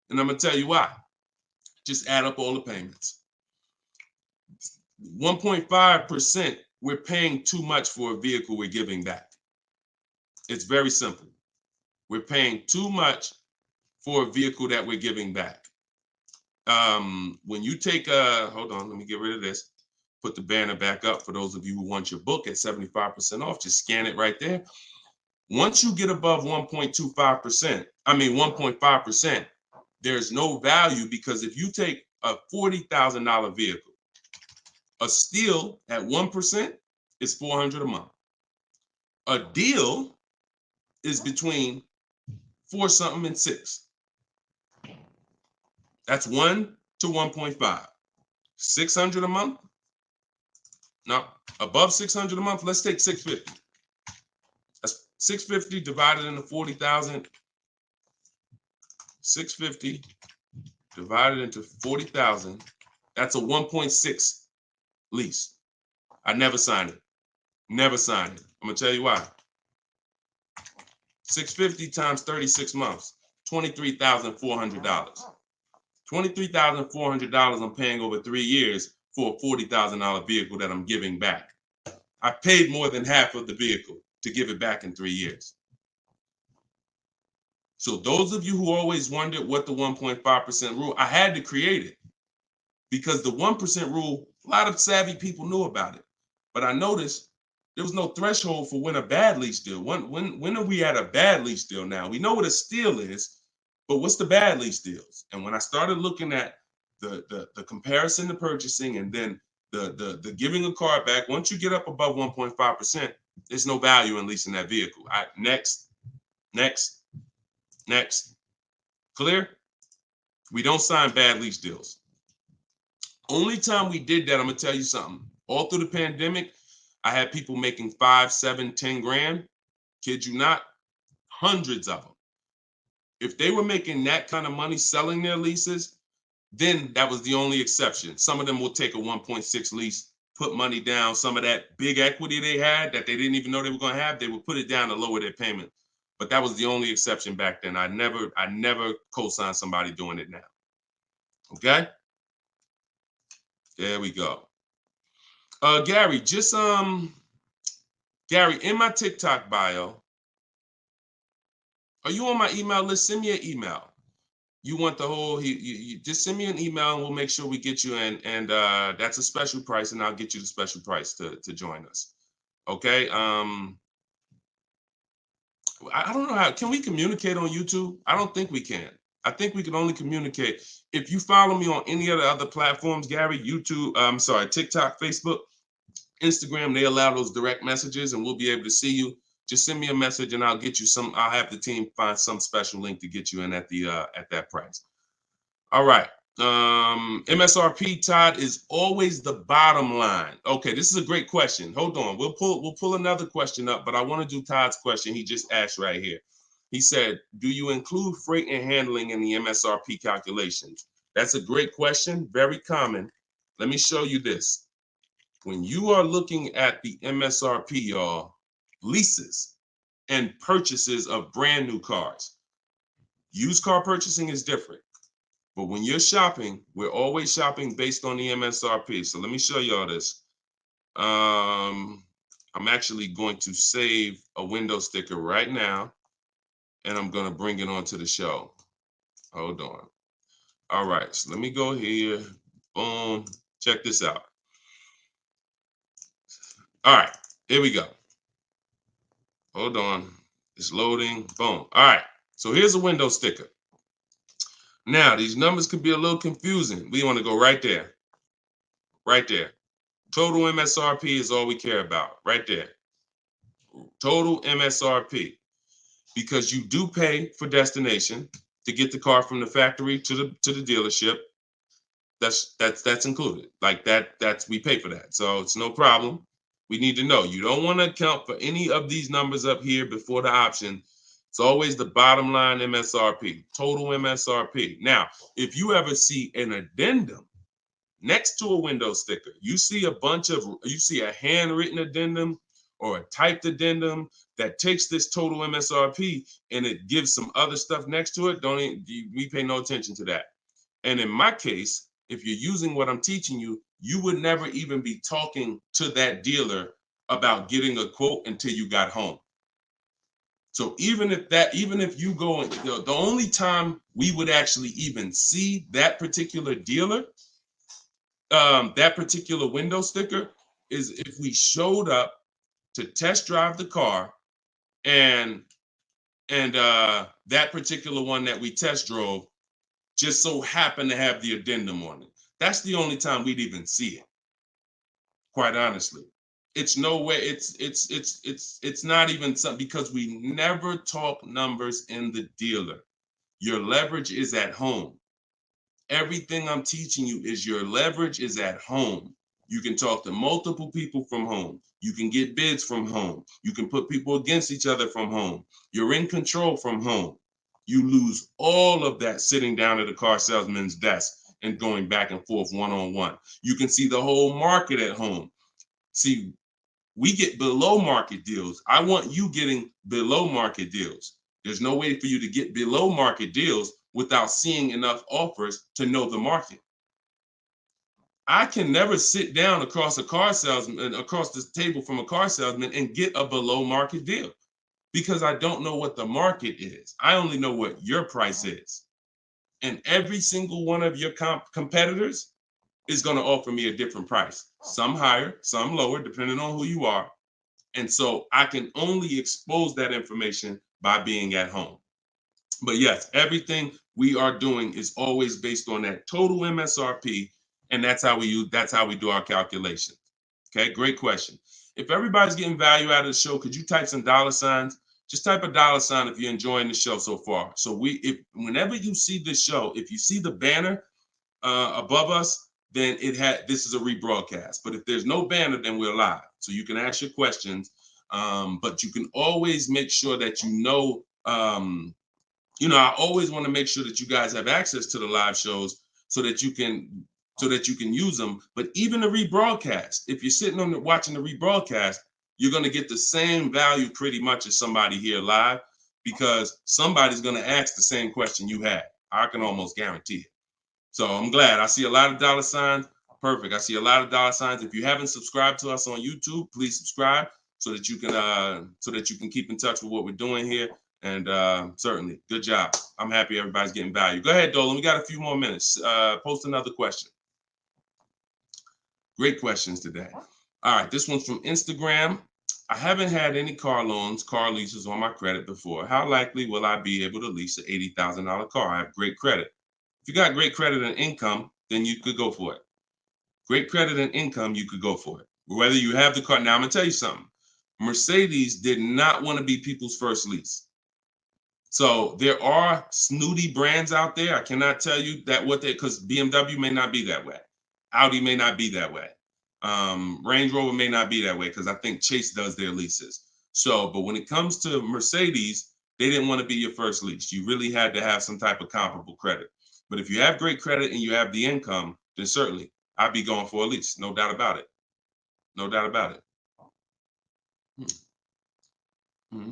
And I'm going to tell you why. Just add up all the payments. 1.5%, we're paying too much for a vehicle we're giving back. It's very simple. We're paying too much for a vehicle that we're giving back. When you take hold on, let me get rid of this. Put the banner back up for those of you who want your book at 75% off. Just scan it right there. Once you get above 1.5%, there's no value, because if you take a $40,000 vehicle, a steal at 1% is $400 a month. A deal is between 4 something and 6. That's 1 to 1.5. 600 a month. Now, above 600 a month, let's take 650. That's 650 divided into 40,000. 650 divided into 40,000. That's a 1.6 lease. I never signed it. Never signed it. I'm gonna tell you why. 650 times 36 months, $23,400. $23,400 I'm paying over 3 years for a $40,000 vehicle that I'm giving back. I paid more than half of the vehicle to give it back in 3 years. So those of you who always wondered what the 1.5% rule, I had to create it, because the 1% rule, a lot of savvy people knew about it. But I noticed There was no threshold for when a bad lease deal. When are we at a bad lease deal now? We know what a steal is, but what's the bad lease deals? And when I started looking at the comparison to purchasing and then the giving a car back, once you get up above 1.5%, there's no value in leasing that vehicle. Next. Clear? We don't sign bad lease deals. Only time we did that, I'm gonna tell you something. All through the pandemic, I had people making 5, 7, 10 grand. Kid you not, hundreds of them. If they were making that kind of money selling their leases, then that was the only exception. Some of them will take a 1.6 lease, put money down. Some of that big equity they had that they didn't even know they were going to have, they would put it down to lower their payment. But that was the only exception back then. I never co-signed somebody doing it now. Okay? There we go. Gary, Gary, in my TikTok bio, are you on my email list? Send me an email. You want the whole, you just send me an email and we'll make sure we get you in. And that's a special price, and I'll get you the special price to join us. Okay. I don't know how, can we communicate on YouTube? I don't think we can. I think we can only communicate. If you follow me on any of the other platforms, Gary, YouTube, TikTok, Facebook, Instagram, they allow those direct messages and we'll be able to see you. Just send me a message and I'll get you I'll have the team find some special link to get you in at that price. All right. MSRP, Todd, is always the bottom line. Okay, this is a great question. Hold on. We'll pull another question up, but I want to do Todd's question he just asked right here. He said, do you include freight and handling in the MSRP calculations? That's a great question. Very common. Let me show you this. When you are looking at the MSRP, y'all, leases and purchases of brand new cars, used car purchasing is different. But when you're shopping, we're always shopping based on the MSRP. So let me show y'all this. I'm actually going to save a window sticker right now, and I'm going to bring it onto the show. Hold on. All right, so let me go here. Boom. Check this out. All right, here we go. Hold on. It's loading. Boom. All right, so here's a window sticker. Now, these numbers can be a little confusing. We want to go right there. Right there. Total MSRP is all we care about. Right there. Total MSRP. Because you do pay for destination to get the car from the factory to the dealership. That's included. Like that's we pay for that. So it's no problem. We need to know. You don't want to account for any of these numbers up here before the option. It's always the bottom line MSRP, total MSRP. Now, if you ever see an addendum next to a window sticker, you see a handwritten addendum or a typed addendum that takes this total MSRP and it gives some other stuff next to it, we pay no attention to that. And in my case, if you're using what I'm teaching you, you would never even be talking to that dealer about getting a quote until you got home. So even if you go, the only time we would actually even see that particular dealer, that particular window sticker, is if we showed up to test drive the car and that particular one that we test drove just so happened to have the addendum on it. That's the only time we'd even see it. Quite honestly. It's no way, it's not even something, because we never talk numbers in the dealer. Your leverage is at home. Everything I'm teaching you is your leverage is at home. You can talk to multiple people from home. You can get bids from home. You can put people against each other from home. You're in control from home. You lose all of that sitting down at a car salesman's desk and going back and forth one-on-one. You can see the whole market at home. See, we get below market deals. I want you getting below market deals. There's no way for you to get below market deals without seeing enough offers to know the market. I can never sit down across the table from a car salesman and get a below market deal because I don't know what the market is. I only know what your price is. And every single one of your competitors is going to offer me a different price. Some higher, some lower, depending on who you are. And so I can only expose that information by being at home. But yes, everything we are doing is always based on that total MSRP, and that's how we do our calculations. Okay, great question. If everybody's getting value out of the show, could you type some dollar signs? Just type a dollar sign if you're enjoying the show so far. So if whenever you see this show, if you see the banner above us, then this is a rebroadcast. But if there's no banner, then we're live. So you can ask your questions, but you can always make sure that I always want to make sure that you guys have access to the live shows so that you can use them. But even the rebroadcast, if you're sitting on watching the rebroadcast, you're going to get the same value pretty much as somebody here live, because somebody's going to ask the same question you had. I can almost guarantee it. So I'm glad. I see a lot of dollar signs. Perfect. I see a lot of dollar signs. If you haven't subscribed to us on YouTube, please subscribe so that you can keep in touch with what we're doing here. And certainly, good job. I'm happy everybody's getting value. Go ahead, Dolan. We got a few more minutes. Post another question. Great questions today. All right, this one's from Instagram. I haven't had any car leases on my credit before. How likely will I be able to lease an $80,000 car? I have great credit. If you got great credit and income, then you could go for it. Great credit and income, you could go for it. Whether you have the car. Now, I'm going to tell you something. Mercedes did not want to be people's first lease. So there are snooty brands out there. I cannot tell you that because BMW may not be that way. Audi may not be that way. Range Rover may not be that way, because I think Chase does their leases. So, but when it comes to Mercedes, they didn't want to be your first lease. You really had to have some type of comparable credit. But if you have great credit and you have the income, then certainly I'd be going for a lease. No doubt about it. No doubt about it.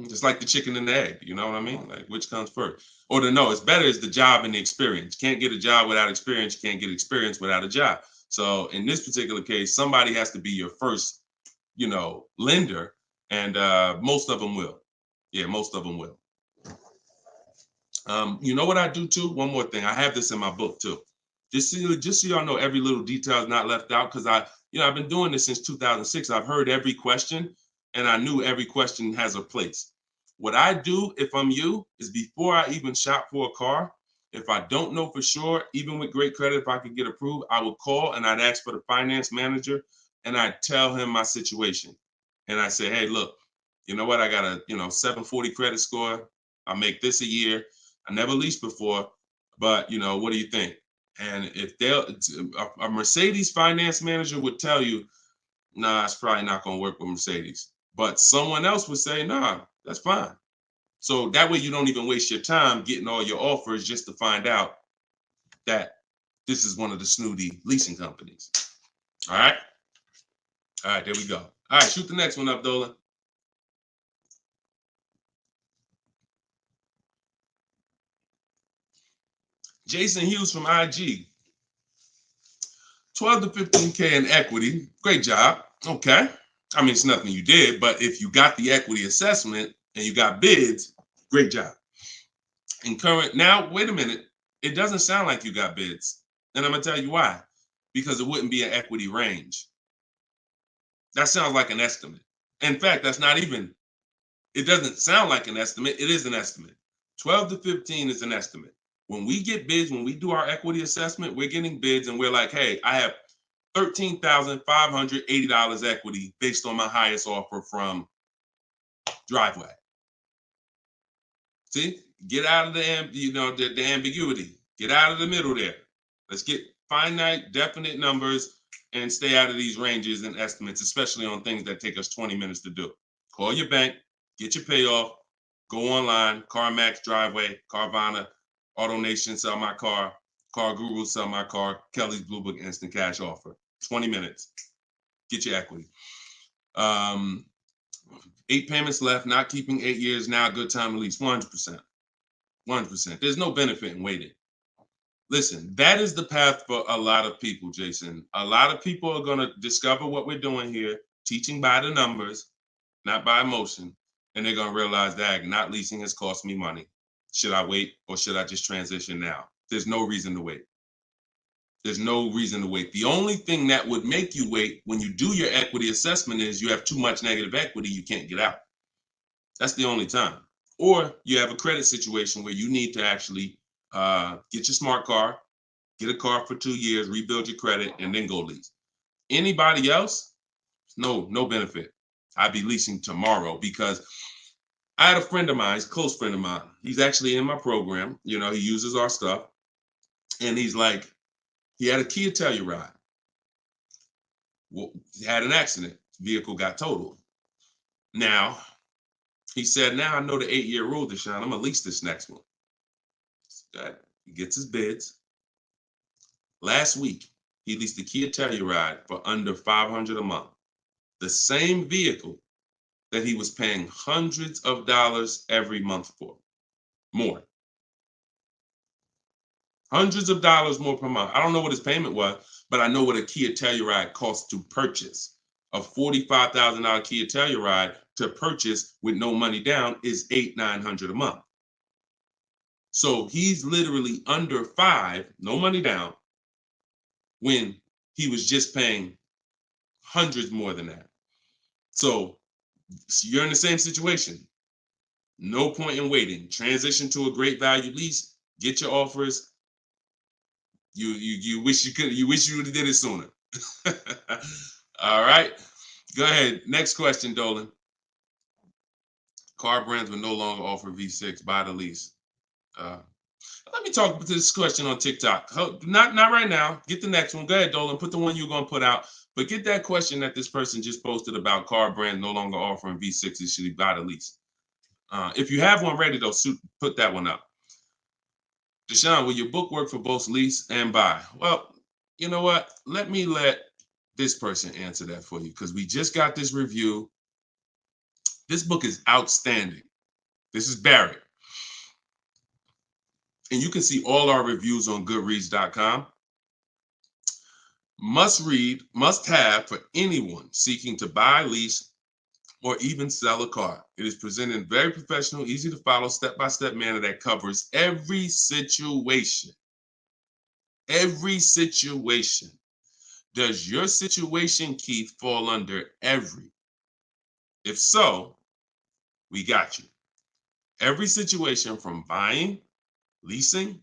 Just like the chicken and the egg, you know what I mean? Like, which comes first? Or it's better is the job and the experience. You can't get a job without experience. You can't get experience without a job. So in this particular case, somebody has to be your first, lender, and most of them will. Yeah, most of them will. You know what I do too? One more thing. I have this in my book too. Just so y'all know, every little detail is not left out, because I've been doing this since 2006. I've heard every question, and I knew every question has a place. What I do, if I'm you, is before I even shop for a car, if I don't know for sure, even with great credit, if I could get approved, I would call and I'd ask for the finance manager, and I'd tell him my situation. And I say, hey, look, you know what? I got a 740 credit score. I make this a year. I never leased before, but what do you think? And if a Mercedes finance manager would tell you, nah, it's probably not going to work with Mercedes. But someone else would say, nah, that's fine. So that way you don't even waste your time getting all your offers just to find out that this is one of the snooty leasing companies. All right. All right, there we go. All right, shoot the next one up, Dolan. Jason Hughes from IG. 12 to 15K in equity. Great job. Okay. I mean, it's nothing you did, but if you got the equity assessment and you got bids, great job. Now, wait a minute. It doesn't sound like you got bids. And I'm going to tell you why. Because it wouldn't be an equity range. That sounds like an estimate. In fact, it doesn't sound like an estimate. It is an estimate. 12 to 15 is an estimate. When we get bids, when we do our equity assessment, we're getting bids and we're like, hey, I have $13,580 equity based on my highest offer from Driveway. See, get out of the ambiguity. Get out of the middle there. Let's get finite, definite numbers and stay out of these ranges and estimates, especially on things that take us 20 minutes to do. Call your bank, get your payoff, go online, CarMax, Driveway, Carvana, AutoNation, sell my car, Car Guru, sell my car, Kelly's Blue Book, instant cash offer. 20 minutes. Get your equity. 8 payments left, not keeping 8 years, now a good time to lease. 100%. 100%. There's no benefit in waiting. Listen, that is the path for a lot of people, Jason. A lot of people are going to discover what we're doing here, teaching by the numbers, not by emotion. And they're going to realize that not leasing has cost me money. Should I wait or should I just transition now? There's no reason to wait. There's no reason to wait. The only thing that would make you wait when you do your equity assessment is you have too much negative equity, you can't get out. That's the only time. Or you have a credit situation where you need to actually get your smart car, get a car for 2 years, rebuild your credit, and then go lease. Anybody else, no benefit. I'd be leasing tomorrow because I had a friend of mine, he's a close friend of mine. He's actually in my program. You know, he uses our stuff. And he's like, he had a Kia Telluride. Well, he had an accident. Vehicle got totaled. Now, he said, now I know the 8-year rule, Deshone. I'm going to lease this next one. He gets his bids. Last week, he leased the Kia Telluride for under $500 a month. The same vehicle that he was paying hundreds of dollars every month for. More. Hundreds of dollars more per month. I don't know what his payment was, but I know what a Kia Telluride costs to purchase. A $45,000 Kia Telluride to purchase with no money down is $800-900 a month. So he's literally under $5, no money down, when he was just paying hundreds more than that. So you're in the same situation. No point in waiting. Transition to a great value lease. Get your offers. You wish you could. You wish you would have did it sooner. All right. Go ahead. Next question, Dolan. Car brands will no longer offer V6. Buy the lease. Let me talk to this question on TikTok. Not right now. Get the next one. Go ahead, Dolan. Put the one you're going to put out. But get that question that this person just posted about car brands no longer offering V6s. Should he buy the lease? If you have one ready, though, put that one up. Deshone, will your book work for both lease and buy? Well, you know what? Let this person answer that for you because we just got this review. This book is outstanding. This is Barrett. And you can see all our reviews on goodreads.com. Must read, must have for anyone seeking to buy, lease, or even sell a car. It is presented in very professional, easy to follow, step-by-step manner that covers every situation. Every situation. Does your situation, Keith, fall under every? If so, we got you. Every situation from buying, leasing,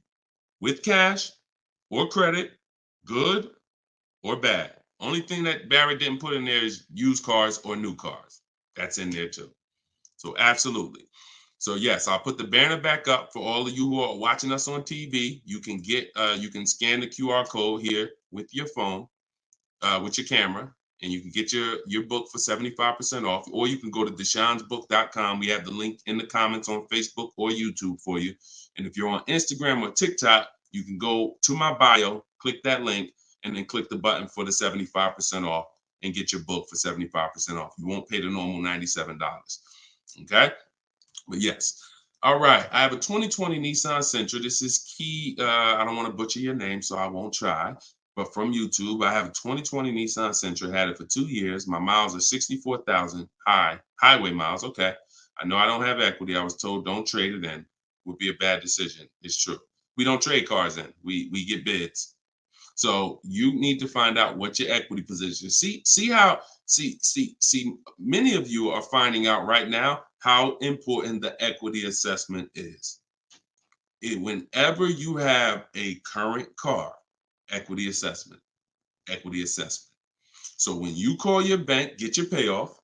with cash or credit, good or bad. Only thing that Barrett didn't put in there is used cars or new cars. That's in there too. So absolutely. So yes, I'll put the banner back up for all of you who are watching us on TV. You can you can scan the QR code here with your phone, with your camera, and you can get your book for 75% off, or you can go to deshonesbook.com. We have the link in the comments on Facebook or YouTube for you. And if you're on Instagram or TikTok, you can go to my bio, click that link, and then click the button for the 75% off and get your book for 75% off. You won't pay the normal $97. Okay? But yes. All right. I have a 2020 Nissan Sentra. This is Key. I don't want to butcher your name, so I won't try. But from YouTube, I have a 2020 Nissan Sentra. Had it for 2 years. My miles are 64,000 highway miles. Okay. I know I don't have equity. I was told don't trade it in. Would be a bad decision. It's true. We don't trade cars in. We get bids. So you need to find out what your equity position is. See, many of you are finding out right now how important the equity assessment is. Whenever you have a current car, equity assessment. So when you call your bank, get your payoff,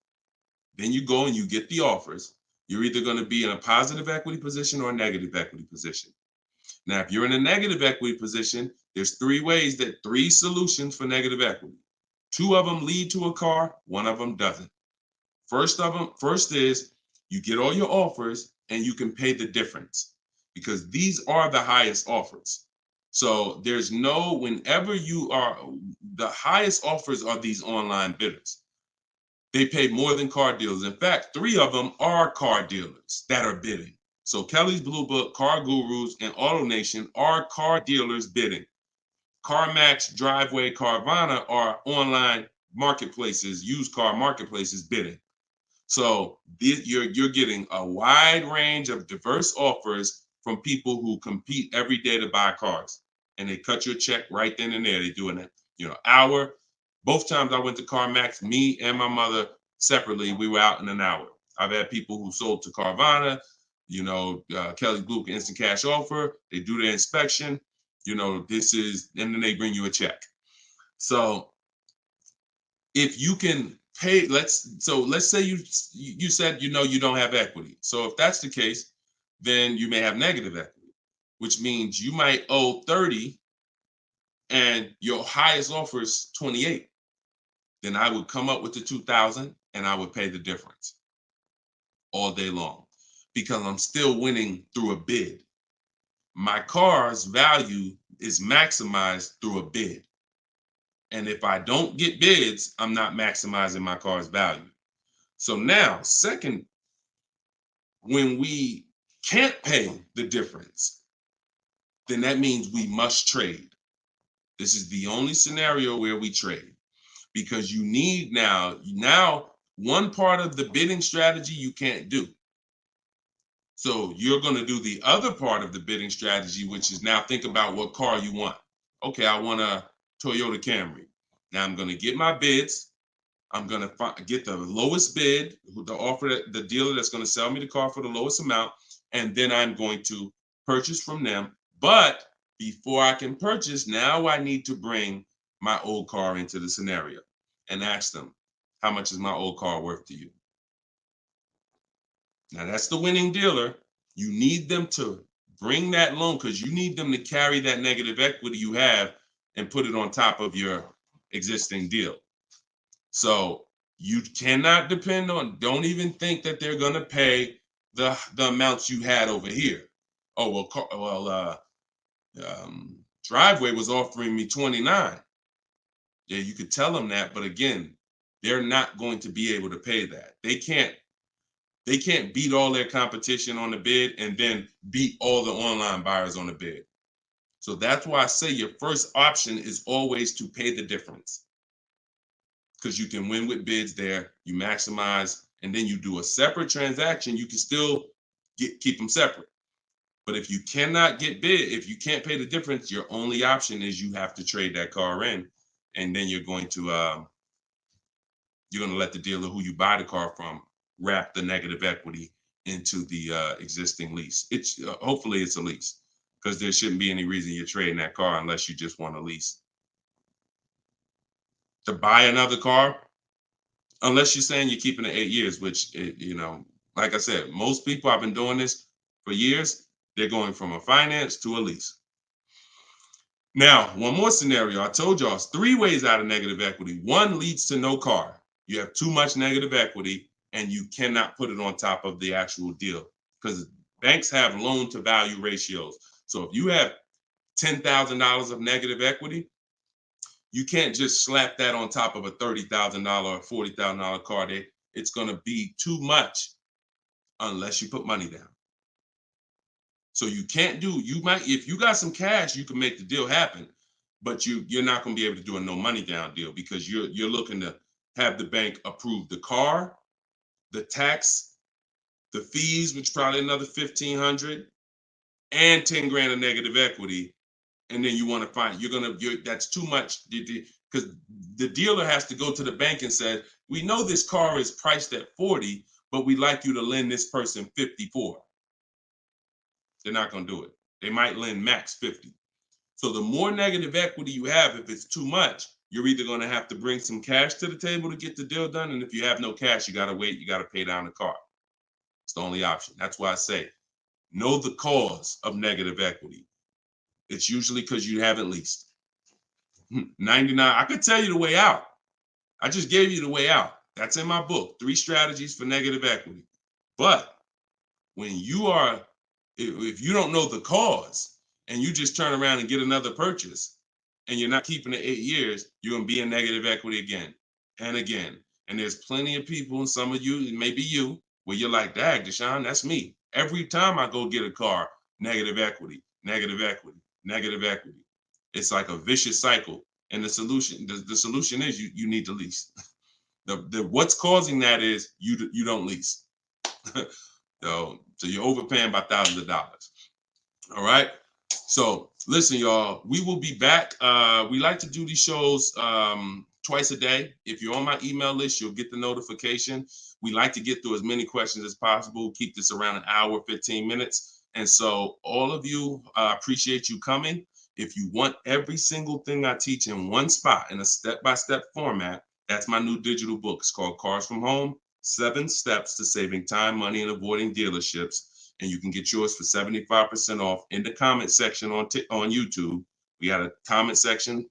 then you go and you get the offers, you're either going to be in a positive equity position or a negative equity position. Now, if you're in a negative equity position, there's three solutions for negative equity. 2 of them lead to a car, 1 of them doesn't. First is you get all your offers and you can pay the difference because these are the highest offers. So whenever you are, the highest offers are these online bidders. They pay more than car dealers. In fact, 3 of them are car dealers that are bidding. So Kelly's Blue Book, Car Gurus, and AutoNation are car dealers bidding. CarMax, Driveway, Carvana are online marketplaces, used car marketplaces bidding. So you're getting a wide range of diverse offers from people who compete every day to buy cars. and they cut your check right then and there. They do an hour. Both times I went to CarMax, me and my mother separately, we were out in an hour. I've had people who sold to Carvana, Kelly Blue Instant Cash Offer. They do their inspection. And then they bring you a check. So if you can pay, let's say you said you don't have equity. So if that's the case, then you may have negative equity, which means you might owe 30 and your highest offer is 28. Then I would come up with the 2,000 and I would pay the difference all day long because I'm still winning through a bid. My car's value is maximized through a bid. And if I don't get bids, I'm not maximizing my car's value. So now, second, when we can't pay the difference, then that means we must trade. This is the only scenario where we trade because you need now one part of the bidding strategy you can't do. So you're going to do the other part of the bidding strategy, which is now think about what car you want. Okay, I want a Toyota Camry. Now I'm going to get my bids. I'm going to get the lowest bid, the dealer that's going to sell me the car for the lowest amount, and then I'm going to purchase from them. But before I can purchase, now I need to bring my old car into the scenario and ask them, how much is my old car worth to you? Now that's the winning dealer. You need them to bring that loan because you need them to carry that negative equity you have and put it on top of your existing deal. So you cannot depend on, don't even think that they're going to pay the amounts you had over here. Oh, Driveway was offering me 29. Yeah, you could tell them that, but again, they're not going to be able to pay that. They can't beat all their competition on the bid and then beat all the online buyers on the bid. So that's why I say your first option is always to pay the difference. Because you can win with bids there, you maximize, and then you do a separate transaction, you can still keep them separate. But if you cannot get bid, if you can't pay the difference, your only option is you have to trade that car in, and then you're going to let the dealer who you buy the car from wrap the negative equity into the existing lease. It's hopefully it's a lease because there shouldn't be any reason you're trading that car unless you just want a lease. To buy another car, unless you're saying you're keeping it 8 years, which, like I said, most people, I've been doing this for years, they're going from a finance to a lease. Now, one more scenario. I told y'all it's 3 ways out of negative equity. One leads to no car. You have too much negative equity and you cannot put it on top of the actual deal because banks have loan to value ratios. So if you have $10,000 of negative equity, you can't just slap that on top of a $30,000 or $40,000 car. It's going to be too much unless you put money down. So you can't if you got some cash, you can make the deal happen, but you're not going to be able to do a no money down deal because you're looking to have the bank approve the car, the tax, the fees, which probably another $1,500, and 10 grand of negative equity. And then you want to find that's too much because the dealer has to go to the bank and say, we know this car is priced at 40, but we'd like you to lend this person 54. They're not going to do it. They might lend max 50. So the more negative equity you have, if it's too much, you're either going to have to bring some cash to the table to get the deal done. And if you have no cash, you got to wait. You got to pay down the car. It's the only option. That's why I say, know the cause of negative equity. It's usually because you haven't leased. 99, I could tell you the way out. I just gave you the way out. That's in my book, 3 strategies for negative equity. But when if you don't know the cause and you just turn around and get another purchase and you're not keeping it 8 years, you're going to be in negative equity again and again. And there's plenty of people, and some of you, it may be you, where you're like, dag, Deshone, that's me. Every time I go get a car, negative equity, negative equity, negative equity. It's like a vicious cycle. And the solution is you need to lease. What's causing that is you don't lease. So you're overpaying by thousands of dollars. All right. So listen, y'all, we will be back. We like to do these shows twice a day. If you're on my email list, you'll get the notification. We like to get through as many questions as possible, keep this around an hour, 15 minutes. And so all of you, appreciate you coming. If you want every single thing I teach in one spot in a step-by-step format, that's my new digital book. It's called Cars from Home, 7 Steps to Saving Time, Money, and Avoiding Dealerships. And you can get yours for 75% off in the comment section on YouTube. We got a comment section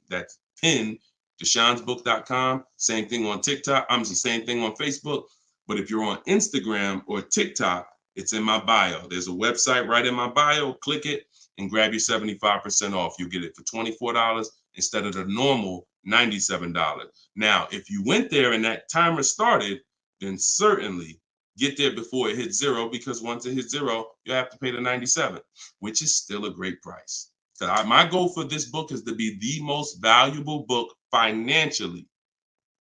that's pinned, deshonsbook.com. Same thing on TikTok. I'm the same thing on Facebook. But if you're on Instagram or TikTok, it's in my bio. There's a website right in my bio. Click it and grab your 75% off. You'll get it for $24 instead of the normal $97. Now, if you went there and that timer started, then certainly get there before it hits zero, because once it hits zero, you have to pay the $97, which is still a great price. So my goal for this book is to be the most valuable book financially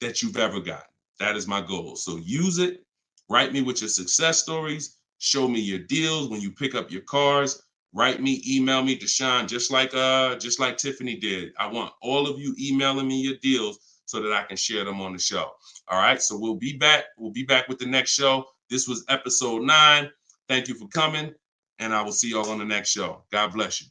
that you've ever gotten. That is my goal. So use it. Write me with your success stories. Show me your deals when you pick up your cars. Write me, email me, Deshone, just like Tiffany did. I want all of you emailing me your deals so that I can share them on the show. All right. So we'll be back. We'll be back with the next show. This was episode 9. Thank you for coming, and I will see y'all on the next show. God bless you.